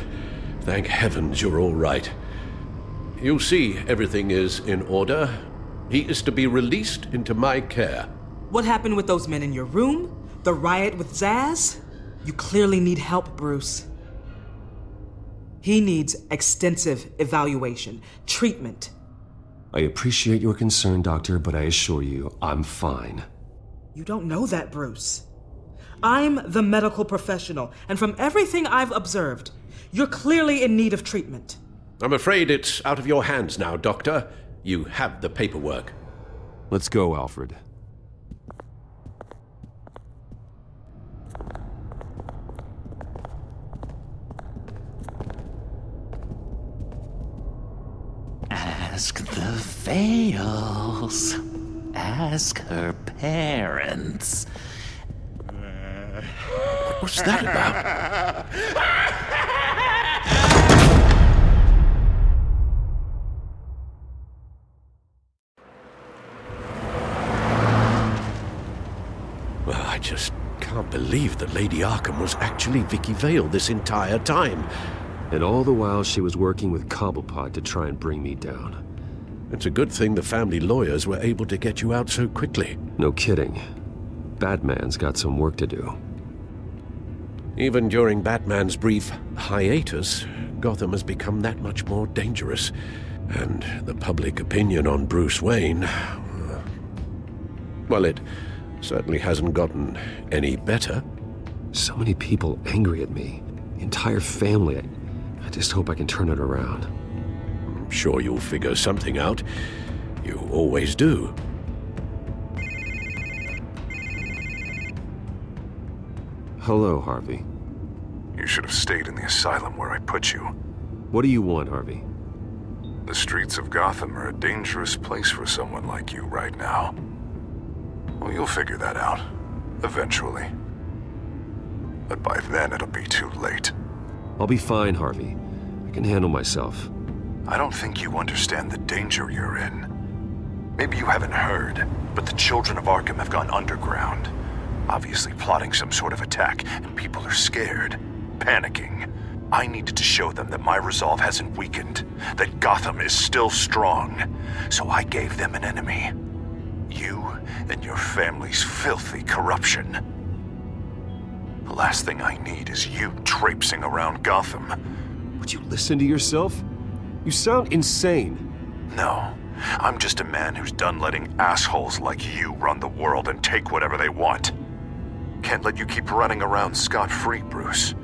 Thank heavens you're all right. You see, everything is in order. He is to be released into my care. What happened with those men in your room? The riot with Zaz? You clearly need help, Bruce. He needs extensive evaluation, treatment. I appreciate your concern, Doctor, but I assure you, I'm fine. You don't know that, Bruce. I'm the medical professional, and from everything I've observed, you're clearly in need of treatment. I'm afraid it's out of your hands now, Doctor. You have the paperwork. Let's go, Alfred. Ask the Vales. Ask her parents. What's that about? Well, I just can't believe that Lady Arkham was actually Vicky Vale this entire time. And all the while she was working with Cobblepot to try and bring me down. It's a good thing the family lawyers were able to get you out so quickly. No kidding. Batman's got some work to do. Even during Batman's brief hiatus, Gotham has become that much more dangerous. And the public opinion on Bruce Wayne... well, it certainly hasn't gotten any better. So many people angry at me. The entire family. I just hope I can turn it around. I'm sure you'll figure something out. You always do. Hello, Harvey. You should have stayed in the asylum where I put you. What do you want, Harvey? The streets of Gotham are a dangerous place for someone like you right now. Well, you'll figure that out. Eventually. But by then, it'll be too late. I'll be fine, Harvey. I can handle myself. I don't think you understand the danger you're in. Maybe you haven't heard, but the children of Arkham have gone underground. Obviously plotting some sort of attack, and people are scared, panicking. I needed to show them that my resolve hasn't weakened, that Gotham is still strong. So I gave them an enemy. You and your family's filthy corruption. The last thing I need is you traipsing around Gotham. Would you listen to yourself? You sound insane. No, I'm just a man who's done letting assholes like you run the world and take whatever they want. Can't let you keep running around scot-free, Bruce.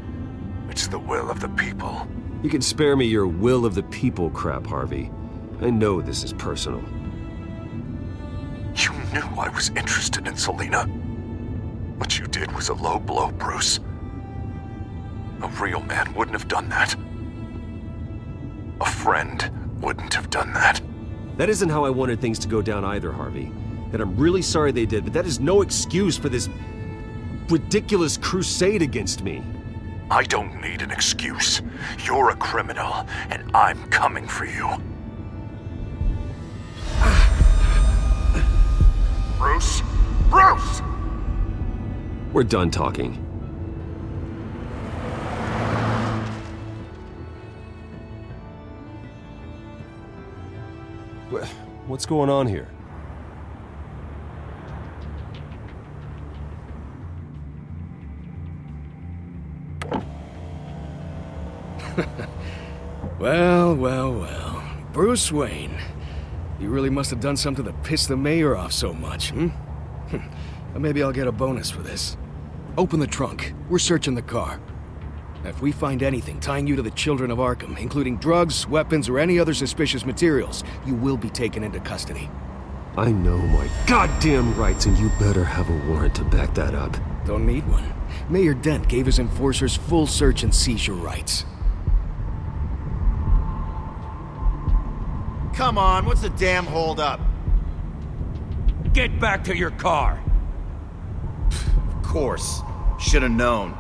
It's the will of the people. You can spare me your will of the people crap, Harvey. I know this is personal. You knew I was interested in Selina. What you did was a low blow, Bruce. A real man wouldn't have done that. A friend wouldn't have done that. That isn't how I wanted things to go down either, Harvey. And I'm really sorry they did, but that is no excuse for this ridiculous crusade against me. I don't need an excuse. You're a criminal, and I'm coming for you. Bruce! Bruce! We're done talking. What's going on here? Well. Bruce Wayne. You really must have done something to piss the mayor off so much, hmm? Well, maybe I'll get a bonus for this. Open the trunk. We're searching the car. If we find anything tying you to the children of Arkham, including drugs, weapons, or any other suspicious materials, you will be taken into custody. I know my goddamn rights, and you better have a warrant to back that up. Don't need one. Mayor Dent gave his enforcers full search and seizure rights. Come on, what's the damn holdup? Get back to your car. Of course. Should've known.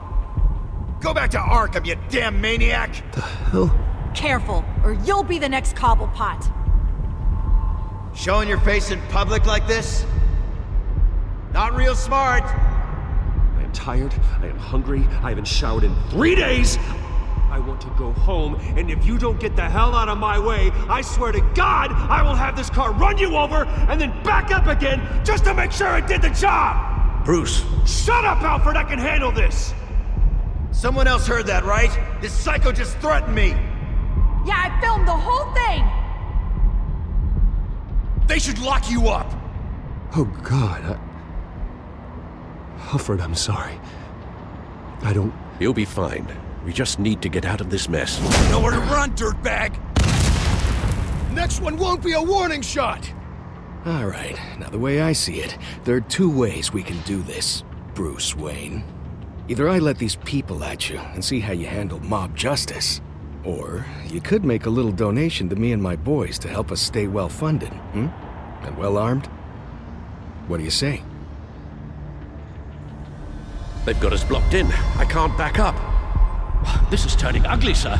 Go back to Arkham, you damn maniac! The hell? Careful, or you'll be the next Cobblepot. Showing your face in public like this? Not real smart. I am tired, I am hungry, I haven't showered in 3 days! I want to go home, and if you don't get the hell out of my way, I swear to God, I will have this car run you over, and then back up again, just to make sure it did the job! Bruce! Shut up, Alfred, I can handle this! Someone else heard that, right? This psycho just threatened me! Yeah, I filmed the whole thing! They should lock you up! Oh, God, Alfred, I'm sorry. I don't... You'll be fine. We just need to get out of this mess. Nowhere to run, dirtbag! Next one won't be a warning shot! Alright, now the way I see it, there are 2 ways we can do this, Bruce Wayne. Either I let these people at you and see how you handle mob justice, or you could make a little donation to me and my boys to help us stay well-funded, and well-armed. What do you say? They've got us blocked in. I can't back up. This is turning ugly, sir.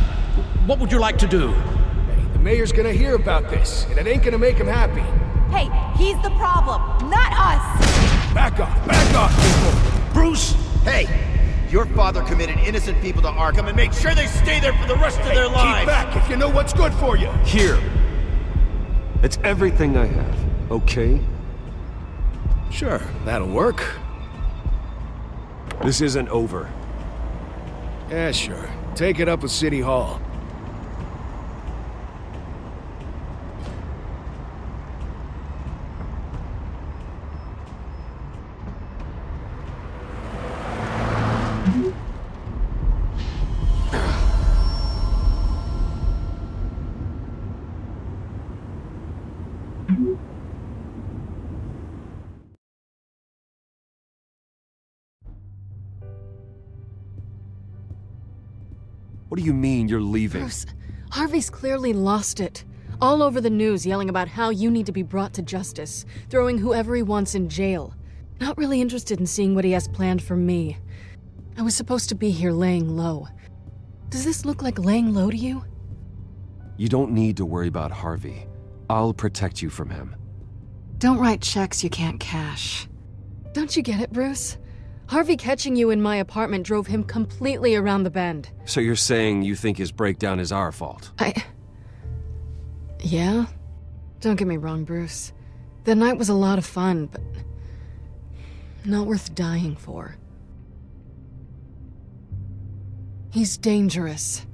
What would you like to do? Hey, the mayor's gonna hear about this, and it ain't gonna make him happy. Hey, he's the problem, not us! Back off, people! Bruce! Hey, Your father committed innocent people to Arkham and made sure they stay there for the rest of their lives! Keep back if you know what's good for you! Here. It's everything I have, okay? Sure, that'll work. This isn't over. Yeah, sure. Take it up with City Hall. What do you mean you're leaving? Bruce, Harvey's clearly lost it. All over the news yelling about how you need to be brought to justice, throwing whoever he wants in jail. Not really interested in seeing what he has planned for me. I was supposed to be here laying low. Does this look like laying low to you? You don't need to worry about Harvey. I'll protect you from him. Don't write checks you can't cash. Don't you get it, Bruce? Harvey catching you in my apartment drove him completely around the bend. So you're saying you think his breakdown is our fault? Yeah? Don't get me wrong, Bruce. The night was a lot of fun, but not worth dying for. He's dangerous.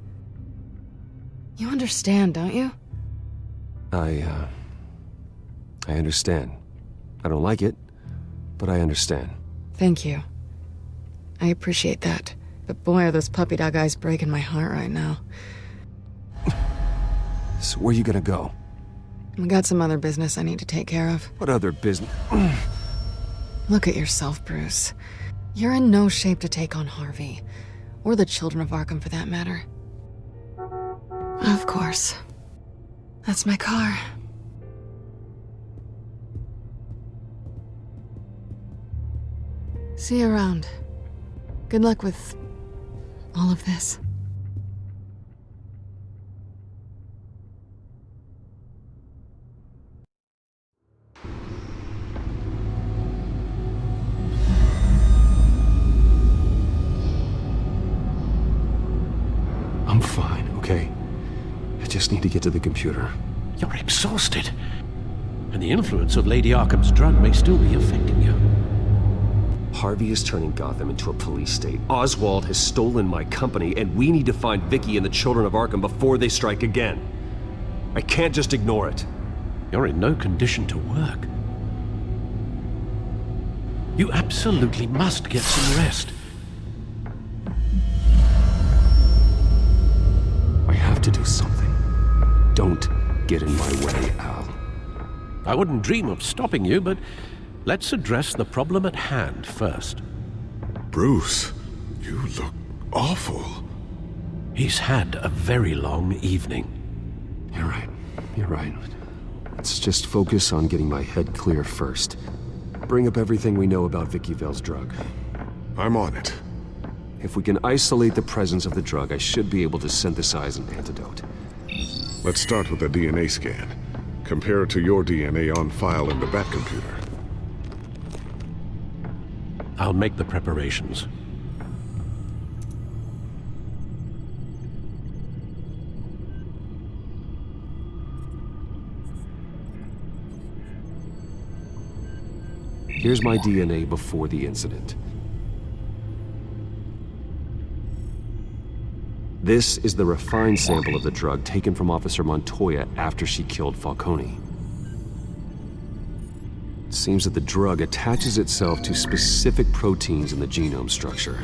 You understand, don't you? I understand. I don't like it, but I understand. Thank you. I appreciate that. But boy, are those puppy dog eyes breaking my heart right now. So where are you gonna go? I got some other business I need to take care of. What other business? Look at yourself, Bruce. You're in no shape to take on Harvey. Or the children of Arkham, for that matter. Of course. That's my car. See you around. Good luck with all of this. I'm fine, okay? I just need to get to the computer. You're exhausted. And the influence of Lady Arkham's drug may still be affecting you. Harvey is turning Gotham into a police state. Oswald has stolen my company, and we need to find Vicky and the children of Arkham before they strike again. I can't just ignore it. You're in no condition to work. You absolutely must get some rest. I have to do something. Don't get in my way, Al. I wouldn't dream of stopping you, but let's address the problem at hand first. Bruce, you look awful. He's had a very long evening. You're right. You're right. Let's just focus on getting my head clear first. Bring up everything we know about Vicky Vale's drug. I'm on it. If we can isolate the presence of the drug, I should be able to synthesize an antidote. Let's start with a DNA scan. Compare it to your DNA on file in the Batcomputer. I'll make the preparations. Here's my DNA before the incident. This is the refined sample of the drug taken from Officer Montoya after she killed Falcone. It seems that the drug attaches itself to specific proteins in the genome structure.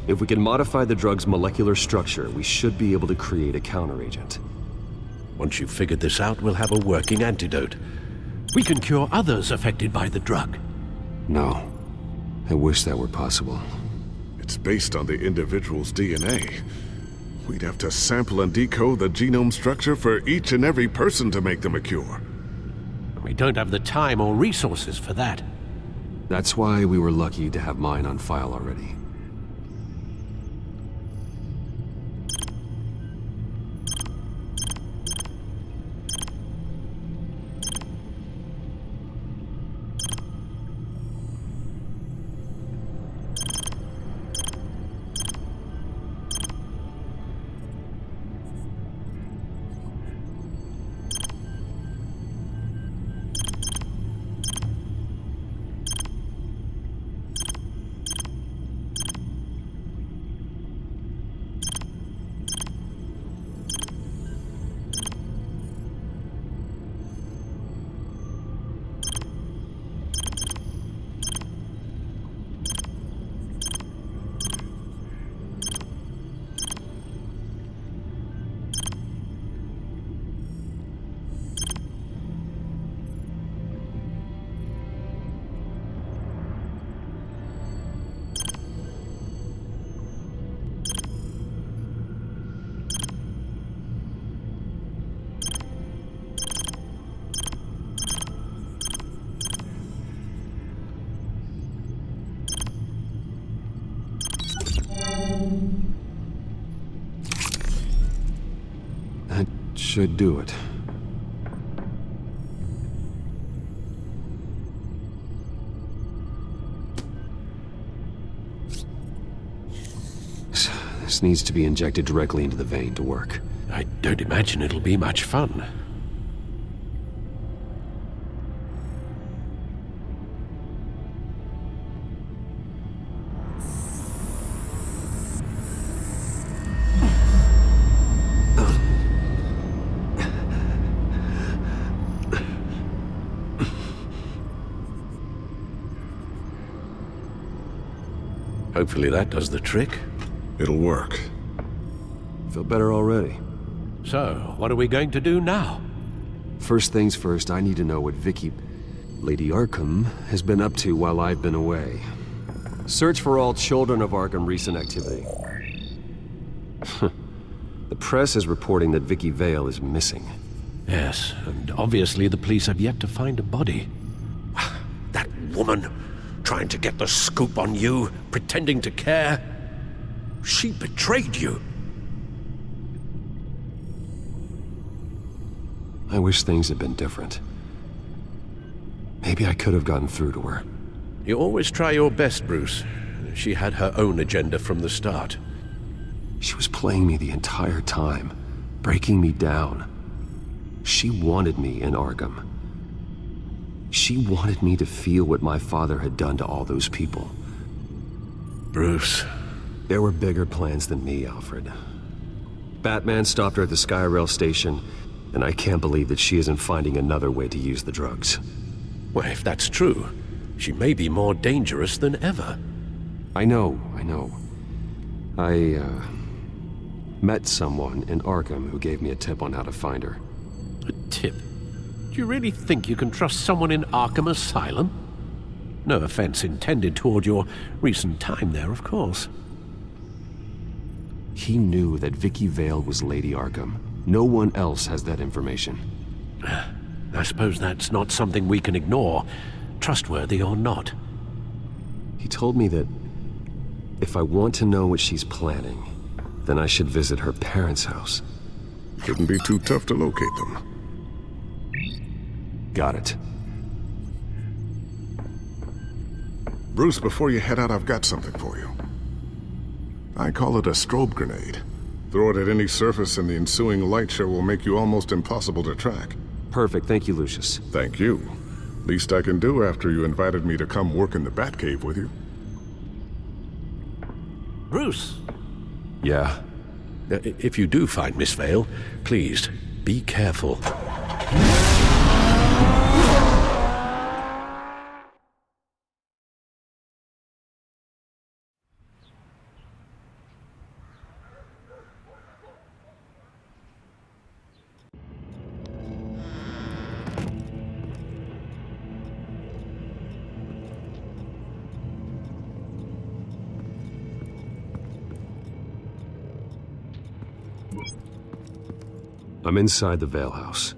If we can modify the drug's molecular structure, we should be able to create a counteragent. Once you've figured this out, we'll have a working antidote. We can cure others affected by the drug. No. I wish that were possible. It's based on the individual's DNA. We'd have to sample and decode the genome structure for each and every person to make them a cure. We don't have the time or resources for that. That's why we were lucky to have mine on file already. should do it. This needs to be injected directly into the vein to work. I don't imagine it'll be much fun. Hopefully that does the trick. It'll work. Feel better already. So, what are we going to do now? First things first, I need to know what Lady Arkham, has been up to while I've been away. Search for all children of Arkham recent activity. The press is reporting that Vicky Vale is missing. Yes, and obviously the police have yet to find a body. That woman, trying to get the scoop on you, pretending to care. She betrayed you. I wish things had been different. Maybe I could have gotten through to her. You always try your best, Bruce. She had her own agenda from the start. She was playing me the entire time, breaking me down. She wanted me in Arkham. She wanted me to feel what my father had done to all those people. Bruce. There were bigger plans than me, Alfred. Batman stopped her at the Skyrail station, and I can't believe that she isn't finding another way to use the drugs. Well, if that's true, she may be more dangerous than ever. I know. I met someone in Arkham who gave me a tip on how to find her. A tip? Do you really think you can trust someone in Arkham Asylum? No offense intended toward your recent time there, of course. He knew that Vicky Vale was Lady Arkham. No one else has that information. I suppose that's not something we can ignore, trustworthy or not. He told me that if I want to know what she's planning, then I should visit her parents' house. Shouldn't be too tough to locate them. Got it. Bruce, before you head out, I've got something for you. I call it a strobe grenade. Throw it at any surface and the ensuing light show will make you almost impossible to track. Perfect, thank you, Lucius. Thank you. Least I can do after you invited me to come work in the Batcave with you. Bruce! Yeah? If you do find Miss Vale, please, be careful. I'm inside the Vale house.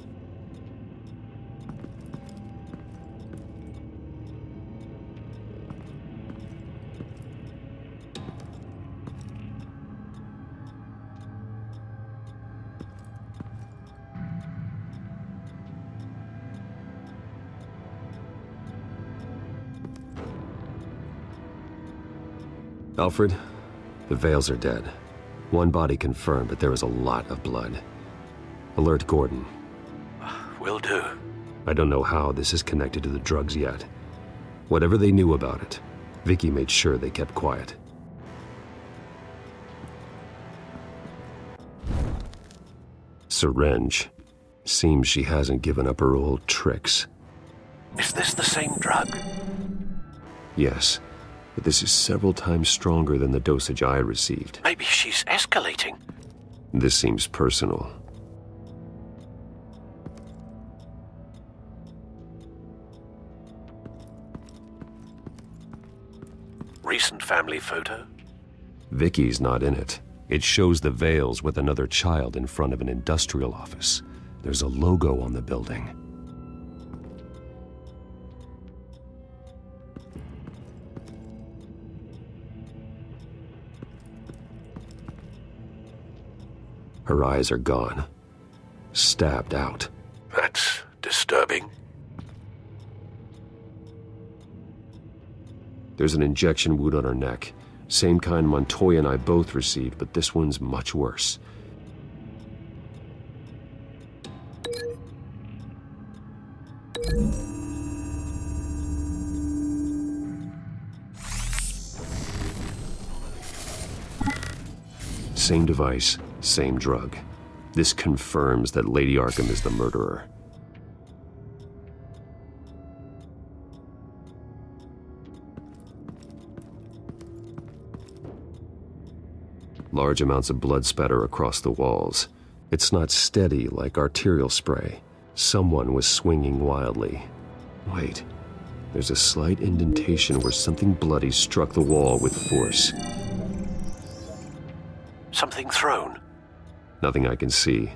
Alfred, the Vales are dead. One body confirmed, but there is a lot of blood. Alert Gordon. Will do. I don't know how this is connected to the drugs yet. Whatever they knew about it, Vicky made sure they kept quiet. Syringe. Seems she hasn't given up her old tricks. Is this the same drug? Yes, but this is several times stronger than the dosage I received. Maybe she's escalating. This seems personal. Recent family photo? Vicky's not in it. It shows the Vales with another child in front of an industrial office. There's a logo on the building. Her eyes are gone. stabbed out. That's disturbing. There's an injection wound on her neck. Same kind Montoya and I both received, but this one's much worse. Same device, same drug. This confirms that Lady Arkham is the murderer. Large amounts of blood spatter across the walls. It's not steady like arterial spray. Someone was swinging wildly. Wait, there's a slight indentation where something bloody struck the wall with force. Something thrown. Nothing I can see.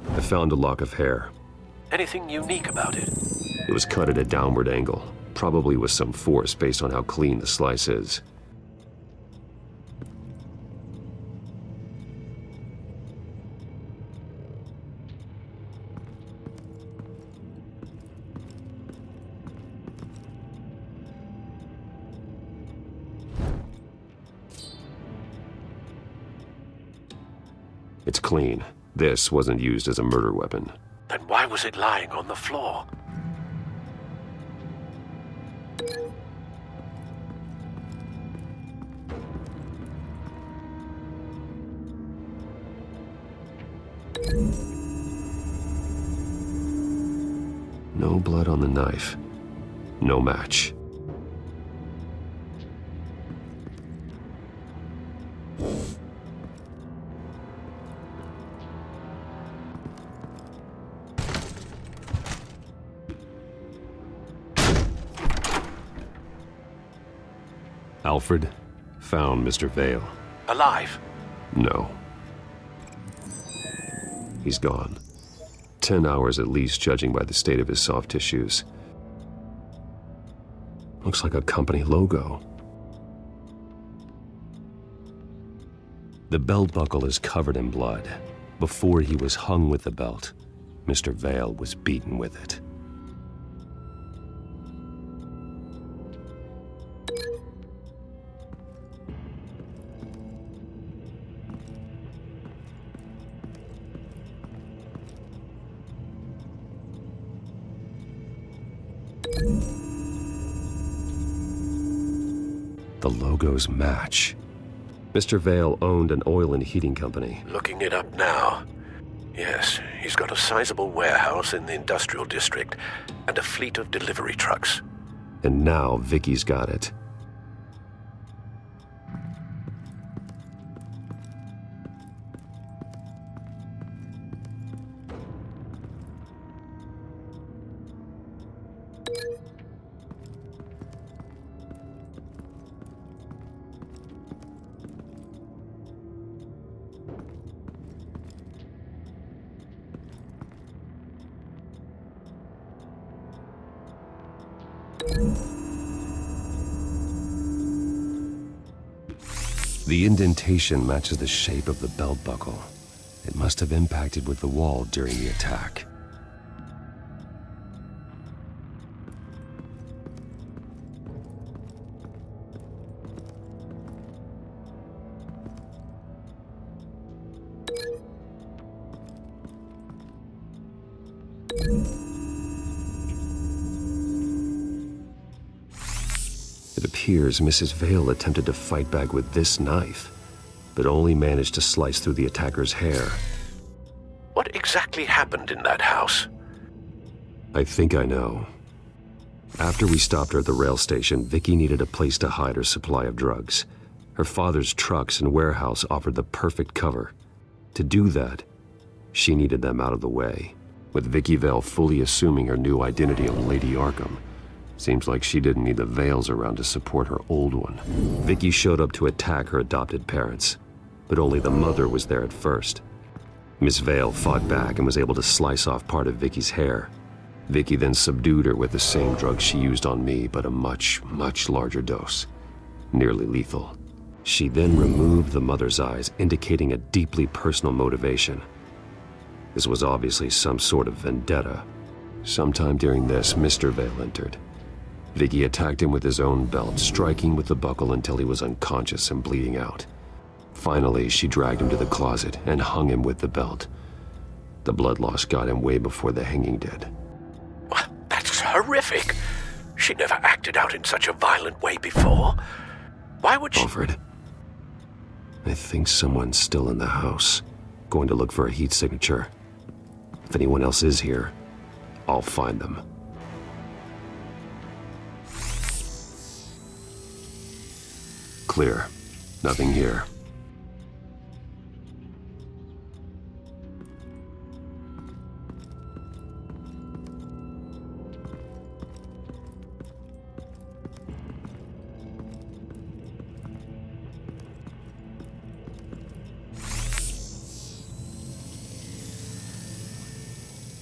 I found a lock of hair. Anything unique about it? It was cut at a downward angle, probably with some force based on how clean the slice is. It's clean. This wasn't used as a murder weapon. Then why was it lying on the floor? No blood on the knife. No match. Alfred found Mr. Vale. Alive? No. He's gone. 10 hours at least, judging by the state of his soft tissues. Looks like a company logo. The belt buckle is covered in blood. Before he was hung with the belt, Mr. Vale was beaten with it. The logos match. Mr. Vale owned an oil and heating company. Looking it up now. Yes, he's got a sizable warehouse in the industrial district and a fleet of delivery trucks. And now Vicky's got it. The indentation matches the shape of the belt buckle. It must have impacted with the wall during the attack. It appears Mrs. Vale attempted to fight back with this knife, but only managed to slice through the attacker's hair. What exactly happened in that house? I think I know. After we stopped her at the rail station, Vicky needed a place to hide her supply of drugs. Her father's trucks and warehouse offered the perfect cover. To do that, she needed them out of the way. With Vicky Vale fully assuming her new identity of Lady Arkham, Seems like she didn't need the veils around to support her old one. Vicky showed up to attack her adopted parents, but only the mother was there at first. Miss Vale fought back and was able to slice off part of Vicky's hair. Vicky then subdued her with the same drug she used on me, but a much, much larger dose. Nearly lethal. She then removed the mother's eyes, indicating a deeply personal motivation. This was obviously some sort of vendetta. Sometime during this, Mr. Vale entered. Vicky attacked him with his own belt, striking with the buckle until he was unconscious and bleeding out. Finally, she dragged him to the closet and hung him with the belt. The blood loss got him way before the hanging did. That's horrific. She never acted out in such a violent way before. Why would she... Alfred, I think someone's still in the house, going to look for a heat signature. If anyone else is here, I'll find them. Clear. Nothing here.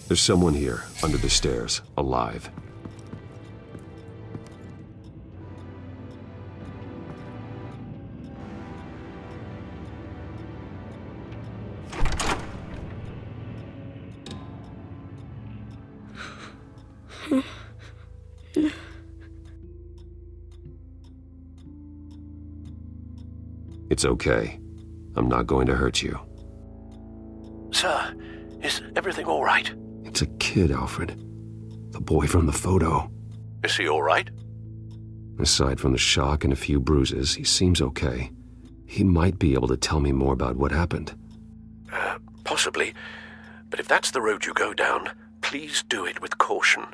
There's someone here, under the stairs, alive. It's okay. I'm not going to hurt you. Sir, is everything all right? It's a kid, Alfred. The boy from the photo. Is he all right? Aside from the shock and a few bruises, he seems okay. He might be able to tell me more about what happened. Possibly. But if that's the road you go down, please do it with caution.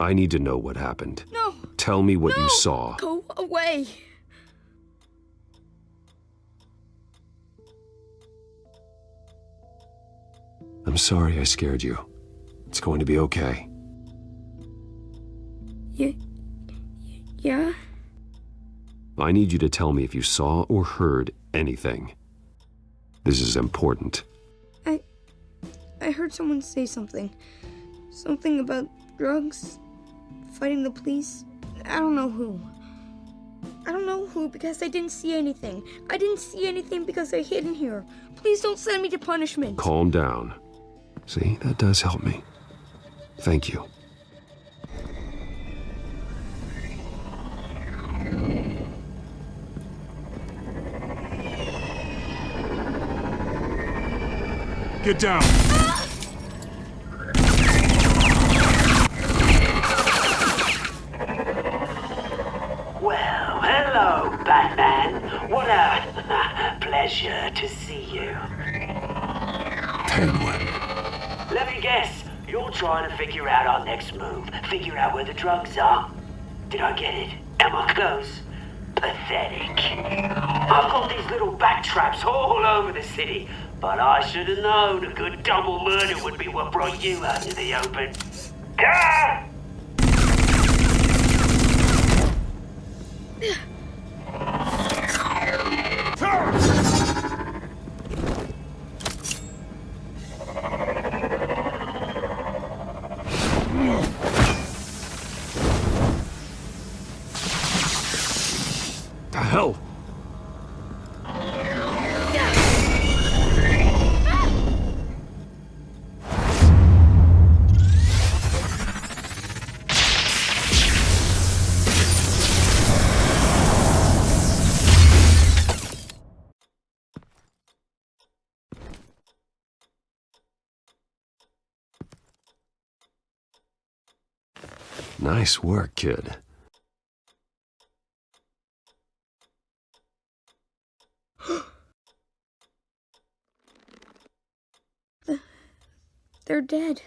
I need to know what happened. No! Tell me what you saw. Go away! I'm sorry I scared you. It's going to be okay. Yeah? I need you to tell me if you saw or heard anything. This is important. I heard someone say something. Something about drugs, fighting the police. I don't know who. I don't know who because I didn't see anything. I didn't see anything because they're hidden here. Please don't send me to punishment. Calm down. See, that does help me. Thank you. Get down! Well, hello, Batman. What a pleasure to see you. Penguin. Let me guess, you're trying to figure out our next move. Figure out where the drugs are. Did I get it? Am I close? Pathetic. I've got these little bat traps all over the city, but I should have known a good double murder would be what brought you out to the open. Ah! The hell? Nice work, kid. They're dead.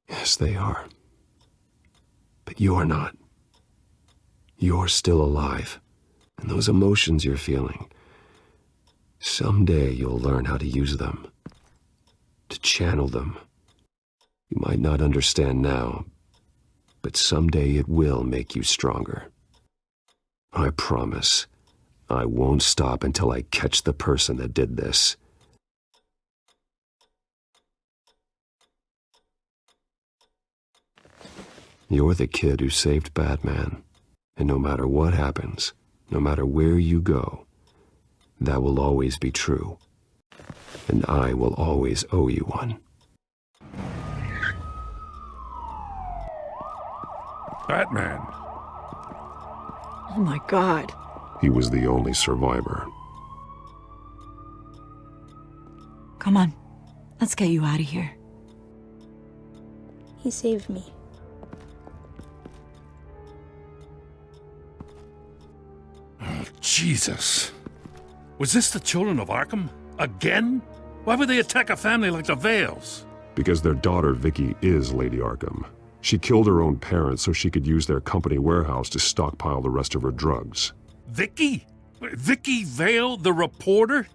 Yes, they are. But you are not. You're still alive. And those emotions you're feeling, someday you'll learn how to use them, to channel them. You might not understand now, but someday it will make you stronger. I promise, I won't stop until I catch the person that did this. You're the kid who saved Batman, and no matter what happens, no matter where you go, that will always be true. And I will always owe you one. Batman. Oh my God. He was the only survivor. Come on. Let's get you out of here. He saved me. Oh, Jesus. Was this the children of Arkham? Again? Why would they attack a family like the Vales? Because their daughter, Vicky, is Lady Arkham. She killed her own parents so she could use their company warehouse to stockpile the rest of her drugs. Vicky? Vicky Vale, the reporter?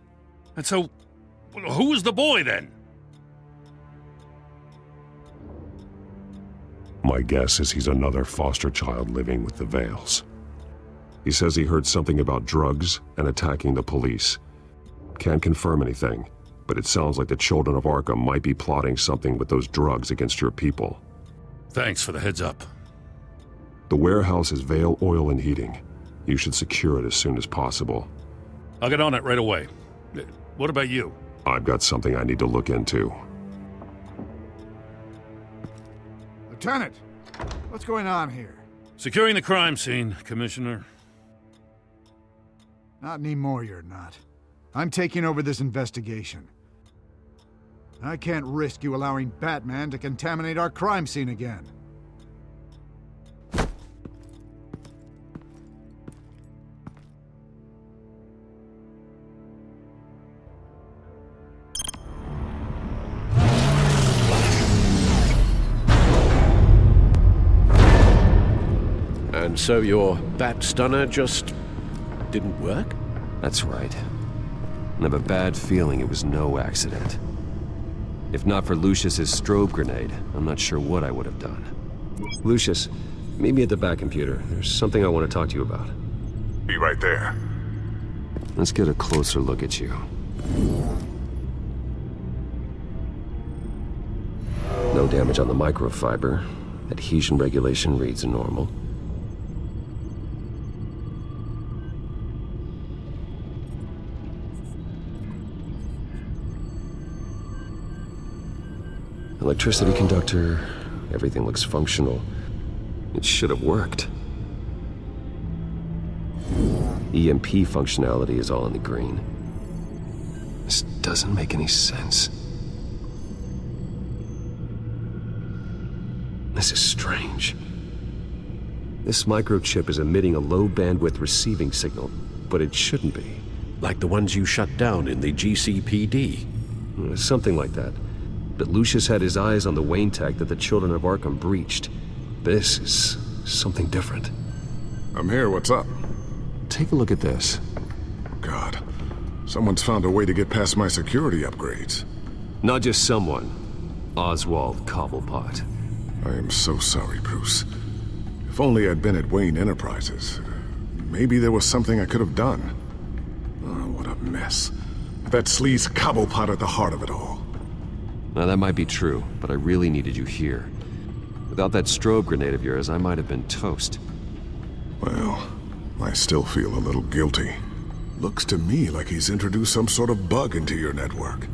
And so, who was the boy then? My guess is he's another foster child living with the Vales. He says he heard something about drugs and attacking the police. Can't confirm anything, but it sounds like the children of Arkham might be plotting something with those drugs against your people. Thanks for the heads up. The warehouse is Vale Oil and Heating. You should secure it as soon as possible. I'll get on it right away. What about you? I've got something I need to look into. Lieutenant, what's going on here? Securing the crime scene, Commissioner. Not anymore, you're not. I'm taking over this investigation. I can't risk you allowing Batman to contaminate our crime scene again. And so your bat stunner just didn't work? That's right. I have a bad feeling it was no accident. If not for Lucius's strobe grenade, I'm not sure what I would have done. Lucius, meet me at the back computer. There's something I want to talk to you about. Be right there. Let's get a closer look at you. No damage on the microfiber. Adhesion regulation reads normal. Electricity conductor, everything looks functional. It should have worked. EMP functionality is all in the green. This doesn't make any sense. This is strange. This microchip is emitting a low-bandwidth receiving signal, but it shouldn't be. Like the ones you shut down in the GCPD? Something like that. But Lucius had his eyes on the Wayne tech that the children of Arkham breached. This is something different. I'm here, what's up? Take a look at this. God, someone's found a way to get past my security upgrades. Not just someone. Oswald Cobblepot. I am so sorry, Bruce. If only I'd been at Wayne Enterprises. Maybe there was something I could have done. Oh, what a mess. That sleaze Cobblepot at the heart of it all. Now that might be true, but I really needed you here. Without that strobe grenade of yours, I might have been toast. Well, I still feel a little guilty. Looks to me like he's introduced some sort of bug into your network.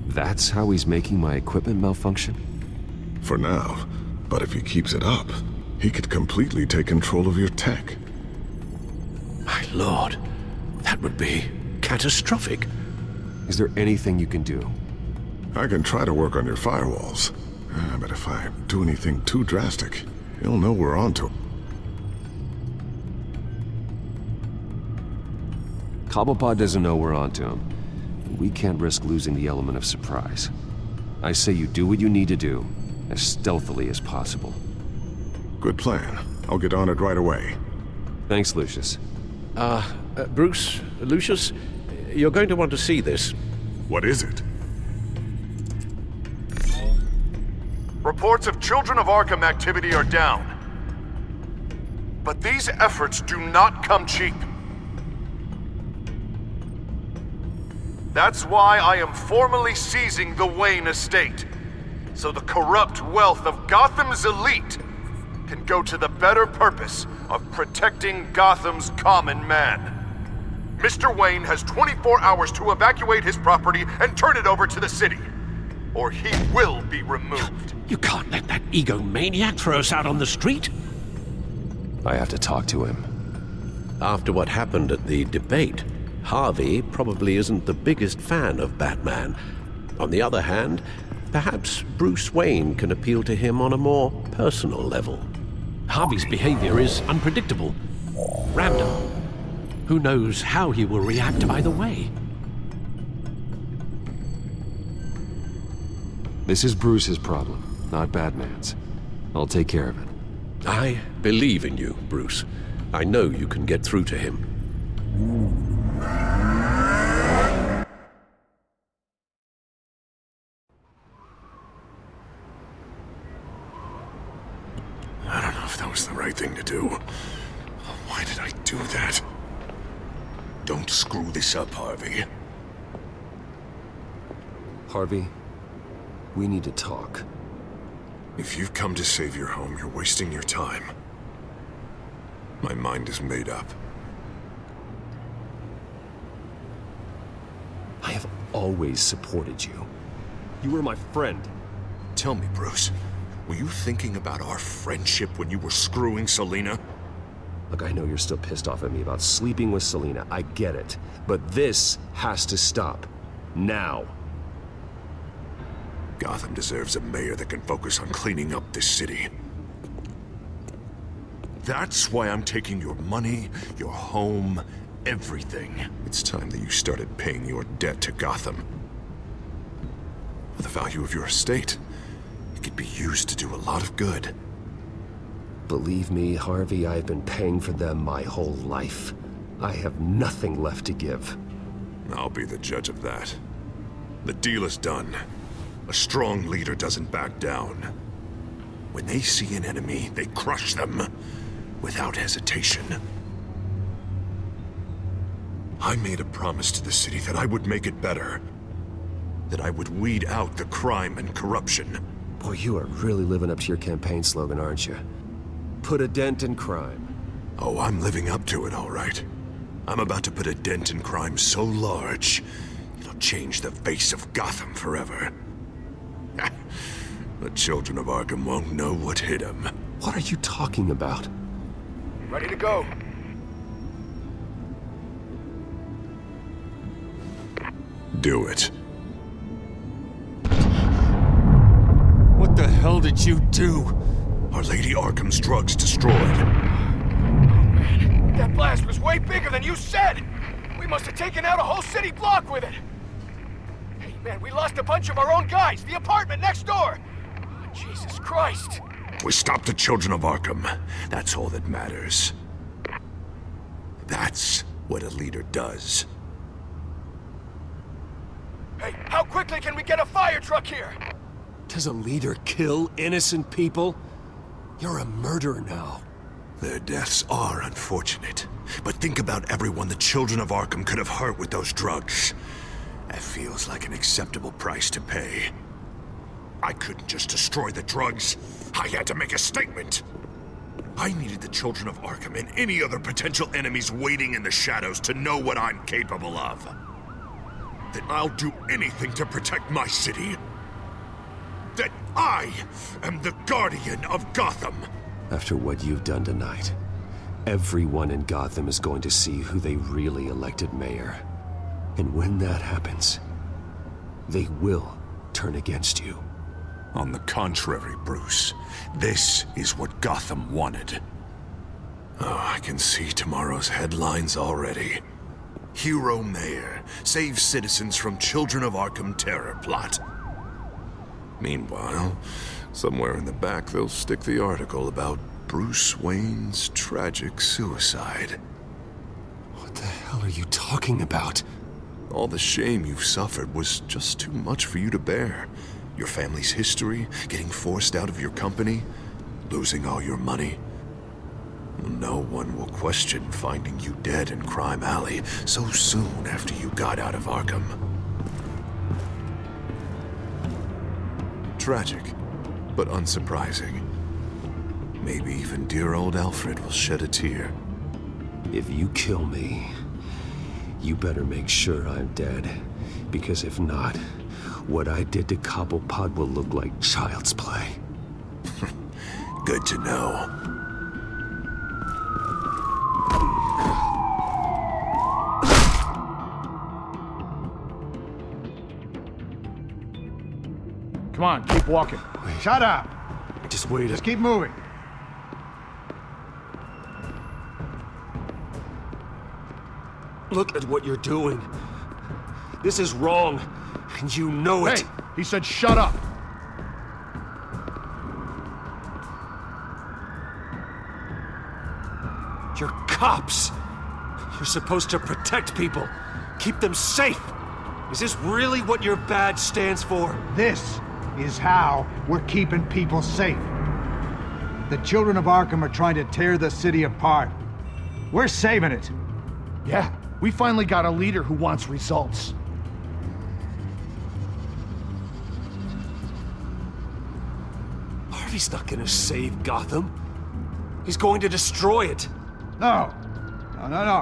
That's how he's making my equipment malfunction? For now, but if he keeps it up, he could completely take control of your tech. My lord, that would be catastrophic. Is there anything you can do? I can try to work on your firewalls. But if I do anything too drastic, he'll know we're onto him. Cobblepot doesn't know we're onto him. We can't risk losing the element of surprise. I say you do what you need to do, as stealthily as possible. Good plan. I'll get on it right away. Thanks, Lucius. Bruce, Lucius, you're going to want to see this. What is it? Reports of Children of Arkham activity are down. But these efforts do not come cheap. That's why I am formally seizing the Wayne estate, so the corrupt wealth of Gotham's elite can go to the better purpose of protecting Gotham's common man. Mr. Wayne has 24 hours to evacuate his property and turn it over to the city, or he will be removed. You can't let that egomaniac throw us out on the street. I have to talk to him. After what happened at the debate, Harvey probably isn't the biggest fan of Batman. On the other hand, perhaps Bruce Wayne can appeal to him on a more personal level. Harvey's behavior is unpredictable, random. Who knows how he will react either way? This is Bruce's problem, not Batman's. I'll take care of it. I believe in you, Bruce. I know you can get through to him. I don't know if that was the right thing to do. Why did I do that? Don't screw this up, Harvey. Harvey, we need to talk. If you've come to save your home, you're wasting your time. My mind is made up. I have always supported you. You were my friend. Tell me, Bruce, were you thinking about our friendship when you were screwing Selina? Look, I know you're still pissed off at me about sleeping with Selina. I get it. But this has to stop. Now. Gotham deserves a mayor that can focus on cleaning up this city. That's why I'm taking your money, your home, everything. It's time that you started paying your debt to Gotham. For the value of your estate, it could be used to do a lot of good. Believe me, Harvey, I've been paying for them my whole life. I have nothing left to give. I'll be the judge of that. The deal is done. A strong leader doesn't back down. When they see an enemy, they crush them without hesitation. I made a promise to the city that I would make it better. That I would weed out the crime and corruption. Boy, you are really living up to your campaign slogan, aren't you? Put a dent in crime. Oh, I'm living up to it, all right. I'm about to put a dent in crime so large, it'll change the face of Gotham forever. The children of Arkham won't know what hit them. What are you talking about? Ready to go. Do it. What the hell did you do? Our Lady Arkham's drugs destroyed. That blast was way bigger than you said! We must have taken out a whole city block with it! Hey, man, we lost a bunch of our own guys! The apartment next door! Oh, Jesus Christ! We stopped the children of Arkham. That's all that matters. That's what a leader does. Hey, how quickly can we get a fire truck here? Does a leader kill innocent people? You're a murderer now. Their deaths are unfortunate. But think about everyone the children of Arkham could have hurt with those drugs. That feels like an acceptable price to pay. I couldn't just destroy the drugs. I had to make a statement. I needed the children of Arkham and any other potential enemies waiting in the shadows to know what I'm capable of. That I'll do anything to protect my city. That I am the guardian of Gotham. After what you've done tonight, everyone in Gotham is going to see who they really elected mayor. And when that happens, they will turn against you. On the contrary, Bruce, this is what Gotham wanted. Oh, I can see tomorrow's headlines already. Hero Mayor saves citizens from Children of Arkham terror plot. Meanwhile, somewhere in the back they'll stick the article about Bruce Wayne's tragic suicide. the hell are you talking about? All the shame you've suffered was just too much for you to bear. Your family's history, getting forced out of your company, losing all your money. No one will question finding you dead in Crime Alley so soon after you got out of Arkham. Tragic, but unsurprising. Maybe even dear old Alfred will shed a tear. If you kill me, you better make sure I'm dead. Because if not, what I did to Cobblepot will look like child's play. Good to know. Come on, keep walking. Shut up. Just wait. Just keep moving. Look at what you're doing. This is wrong, and you know it. Hey, he said shut up. You're cops. You're supposed to protect people, keep them safe. Is this really what your badge stands for? This is how we're keeping people safe. The children of Arkham are trying to tear the city apart. We're saving it. Yeah, we finally got a leader who wants results. Harvey's not gonna save Gotham. He's going to destroy it. No,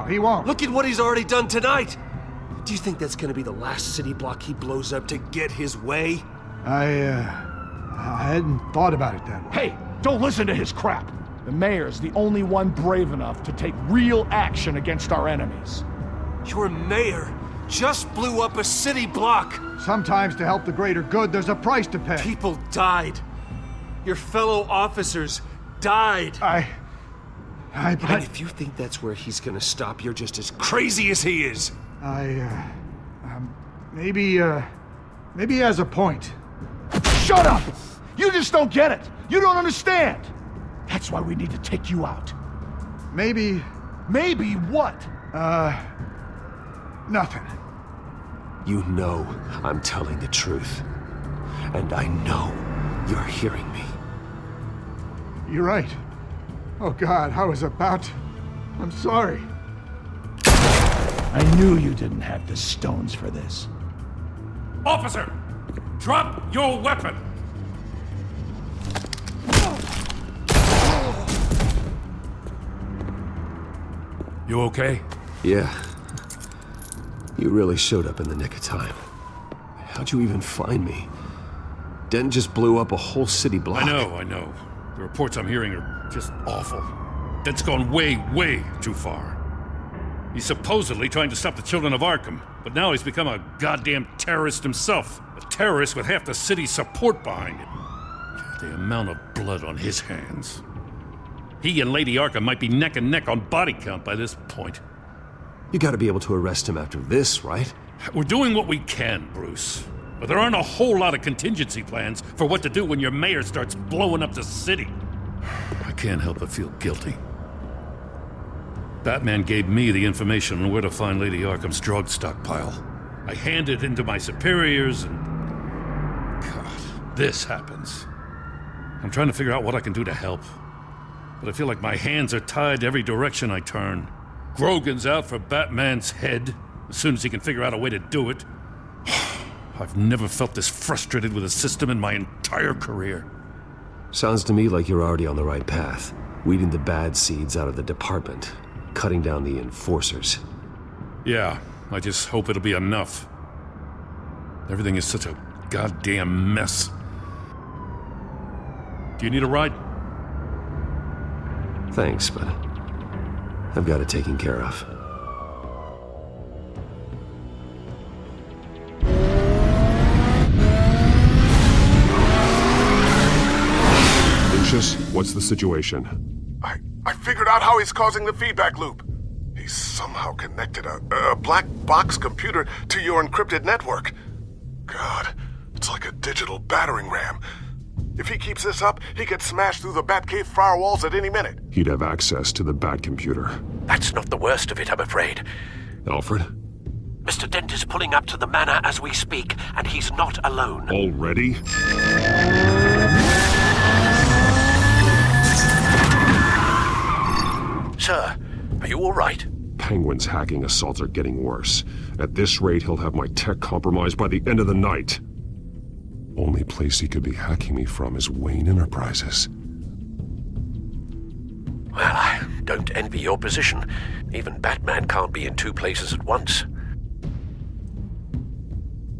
he won't. Look at what he's already done tonight. Do you think that's gonna be the last city block he blows up to get his way? I hadn't thought about it that way. Hey, don't listen to his crap. The mayor's the only one brave enough to take real action against our enemies. Your mayor just blew up a city block. Sometimes to help the greater good, there's a price to pay. People died. Your fellow officers died. And if you think that's where he's gonna stop, you're just as crazy as he is. Maybe he has a point. Shut up! You just don't get it! You don't understand! That's why we need to take you out. Maybe what? Nothing. You know I'm telling the truth. And I know you're hearing me. You're right. Oh God, I'm sorry. I knew you didn't have the stones for this. Officer! Drop your weapon! You okay? Yeah. You really showed up in the nick of time. How'd you even find me? Dent just blew up a whole city block. I know. The reports I'm hearing are just awful. Dent's gone way, way too far. He's supposedly trying to stop the children of Arkham, but now he's become a goddamn terrorist himself. A terrorist with half the city's support behind him. The amount of blood on his hands. He and Lady Arkham might be neck and neck on body count by this point. You gotta be able to arrest him after this, right? We're doing what we can, Bruce. But there aren't a whole lot of contingency plans for what to do when your mayor starts blowing up the city. I can't help but feel guilty. Batman gave me the information on where to find Lady Arkham's drug stockpile. I handed it into my superiors and... God, this happens. I'm trying to figure out what I can do to help. But I feel like my hands are tied every direction I turn. Grogan's out for Batman's head, as soon as he can figure out a way to do it. I've never felt this frustrated with a system in my entire career. Sounds to me like you're already on the right path. Weeding the bad seeds out of the department. Cutting down the enforcers. Yeah, I just hope it'll be enough. Everything is such a goddamn mess. Do you need a ride? Thanks, but I've got it taken care of. Lucius, what's the situation? I figured out how he's causing the feedback loop. He's somehow connected a black box computer to your encrypted network. God, it's like a digital battering ram. If he keeps this up, he could smash through the Batcave firewalls at any minute. He'd have access to the Bat computer. That's not the worst of it, I'm afraid. Alfred? Mr. Dent is pulling up to the manor as we speak, and he's not alone. Already? Sir, are you all right? Penguin's hacking assaults are getting worse. At this rate, he'll have my tech compromised by the end of the night. Only place he could be hacking me from is Wayne Enterprises. Well, I don't envy your position. Even Batman can't be in two places at once.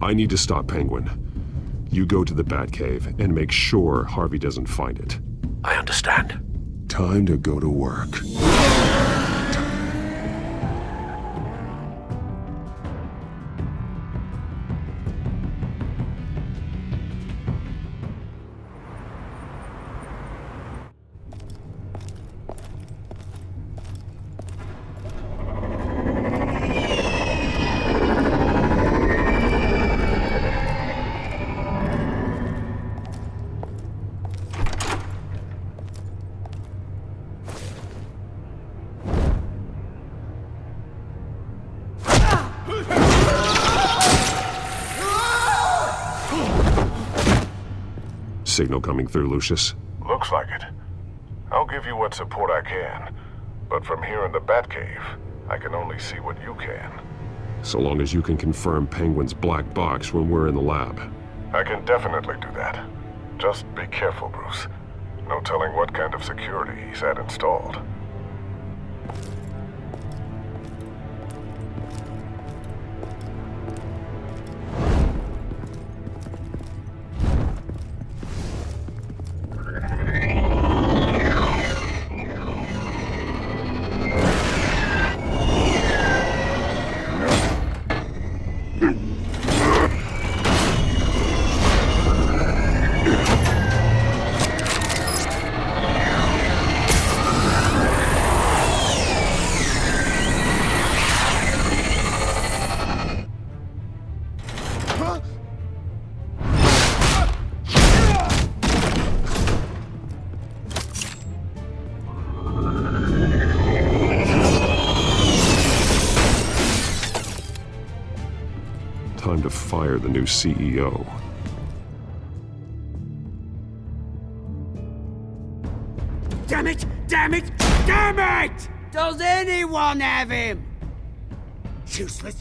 I need to stop Penguin. You go to the Batcave and make sure Harvey doesn't find it. I understand. Time to go to work. Signal coming through, Lucius. Looks like it. I'll give you what support I can, but from here in the Batcave, I can only see what you can. So long as you can confirm Penguin's black box when we're in the lab. I can definitely do that. Just be careful, Bruce. No telling what kind of security he's had installed. Time to fire the new CEO. Damn it! Damn it! Damn it! Does anyone have him? Useless,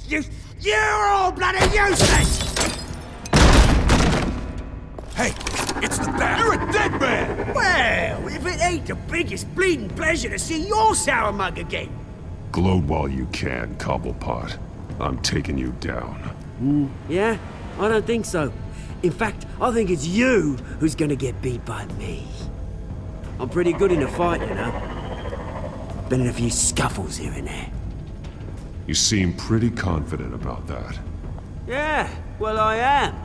you're all bloody useless! Hey, it's the Bat! You're a dead man! Well, if it ain't the biggest bleeding pleasure to see your sour mug again. Gloat while you can, Cobblepot. I'm taking you down. Yeah? I don't think so. In fact, I think it's you who's gonna get beat by me. I'm pretty good in a fight, you know. Been in a few scuffles here and there. You seem pretty confident about that. Yeah, well I am.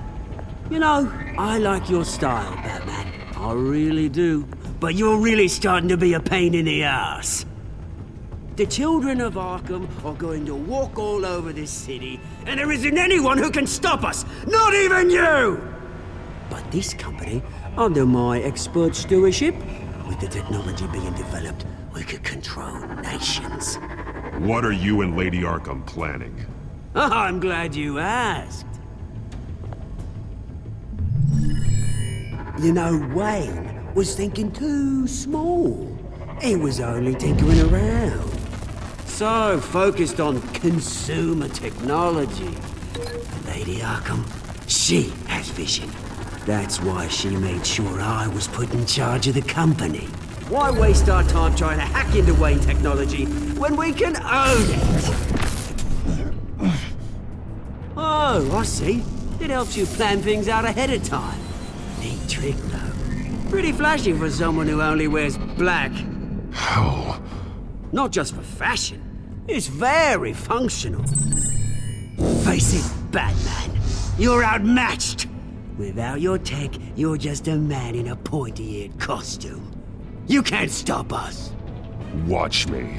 You know, I like your style, Batman. I really do. But you're really starting to be a pain in the ass. The children of Arkham are going to walk all over this city, and there isn't anyone who can stop us! Not even you! But this company, under my expert stewardship, with the technology being developed, we could control nations. What are you and Lady Arkham planning? I'm glad you asked. You know, Wayne was thinking too small. He was only tinkering around. So focused on consumer technology. Lady Arkham, she has vision. That's why she made sure I was put in charge of the company. Why waste our time trying to hack into Wayne technology when we can own it? Oh, I see. It helps you plan things out ahead of time. Neat trick, though. Pretty flashy for someone who only wears black. How? Not just for fashion. It's very functional. Face it, Batman. You're outmatched. Without your tech, you're just a man in a pointy-eared costume. You can't stop us. Watch me.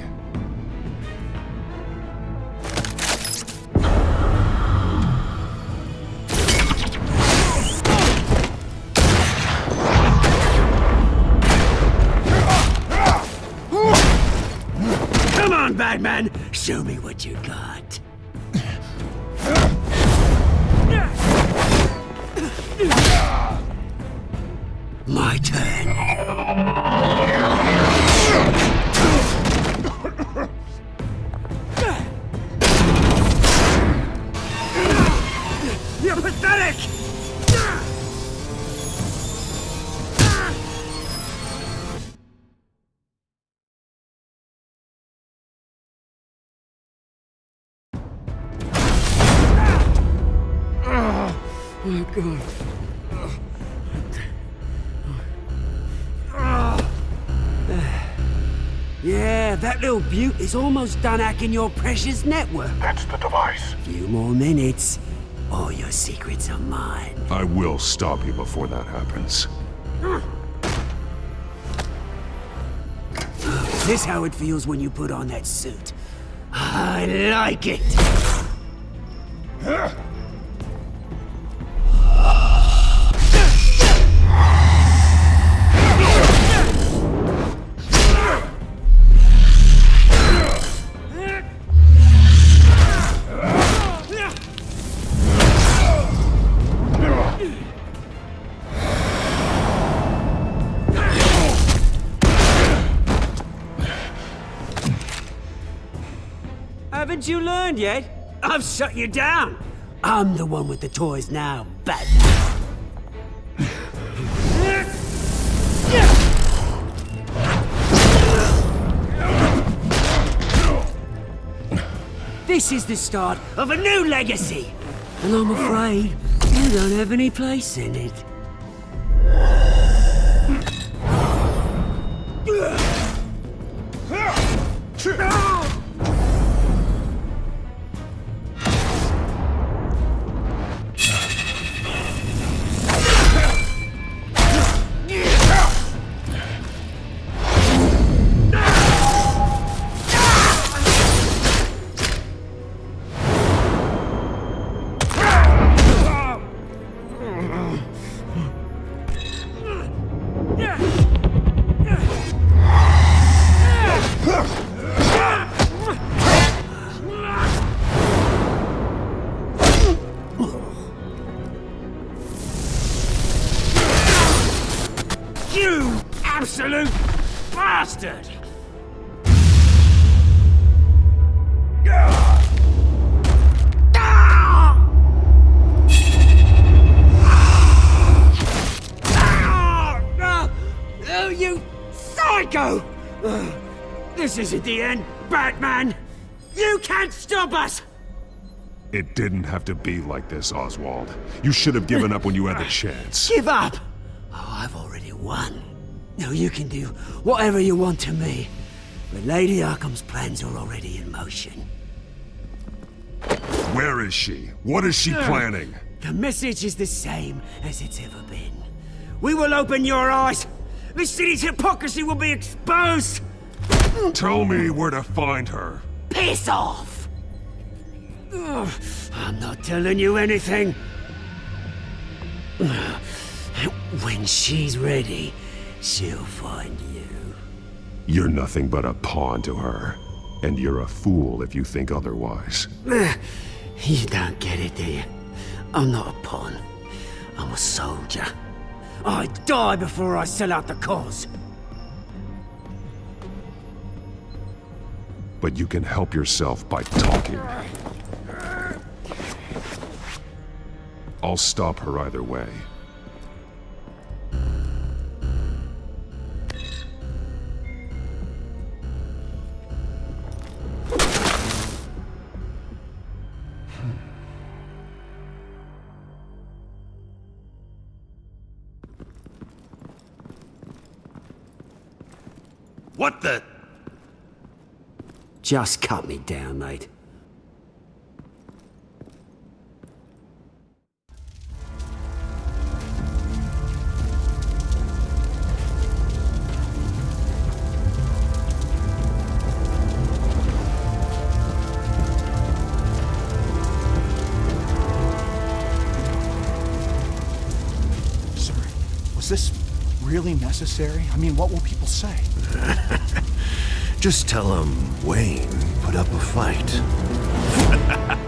Come on, Batman. Show me what you got. My turn. You're pathetic! Oh, God. Yeah, that little beaut is almost done hacking your precious network. That's the device. Few more minutes. All your secrets are mine. I will stop you before that happens. Is this how it feels when you put on that suit? I like it. Haven't you learned yet? I've shut you down. I'm the one with the toys now, Batman. This is the start of a new legacy, and I'm afraid you don't have any place in it. You absolute bastard! Oh, you psycho! This isn't the end, Batman! You can't stop us! It didn't have to be like this, Oswald. You should have given up when you had the chance. Give up! Oh, I've already won. Now you can do whatever you want to me. But Lady Arkham's plans are already in motion. Where is she? What is she planning? The message is the same as it's ever been. We will open your eyes. The city's hypocrisy will be exposed. Tell me where to find her. Piss off! Ugh, I'm not telling you anything. When she's ready, she'll find you. You're nothing but a pawn to her. And you're a fool if you think otherwise. You don't get it, do you? I'm not a pawn. I'm a soldier. I die before I sell out the cause. But you can help yourself by talking. I'll stop her either way. What the? Just cut me down, mate. Sir, was this really necessary? I mean, what will people say? Just tell him Wayne put up a fight.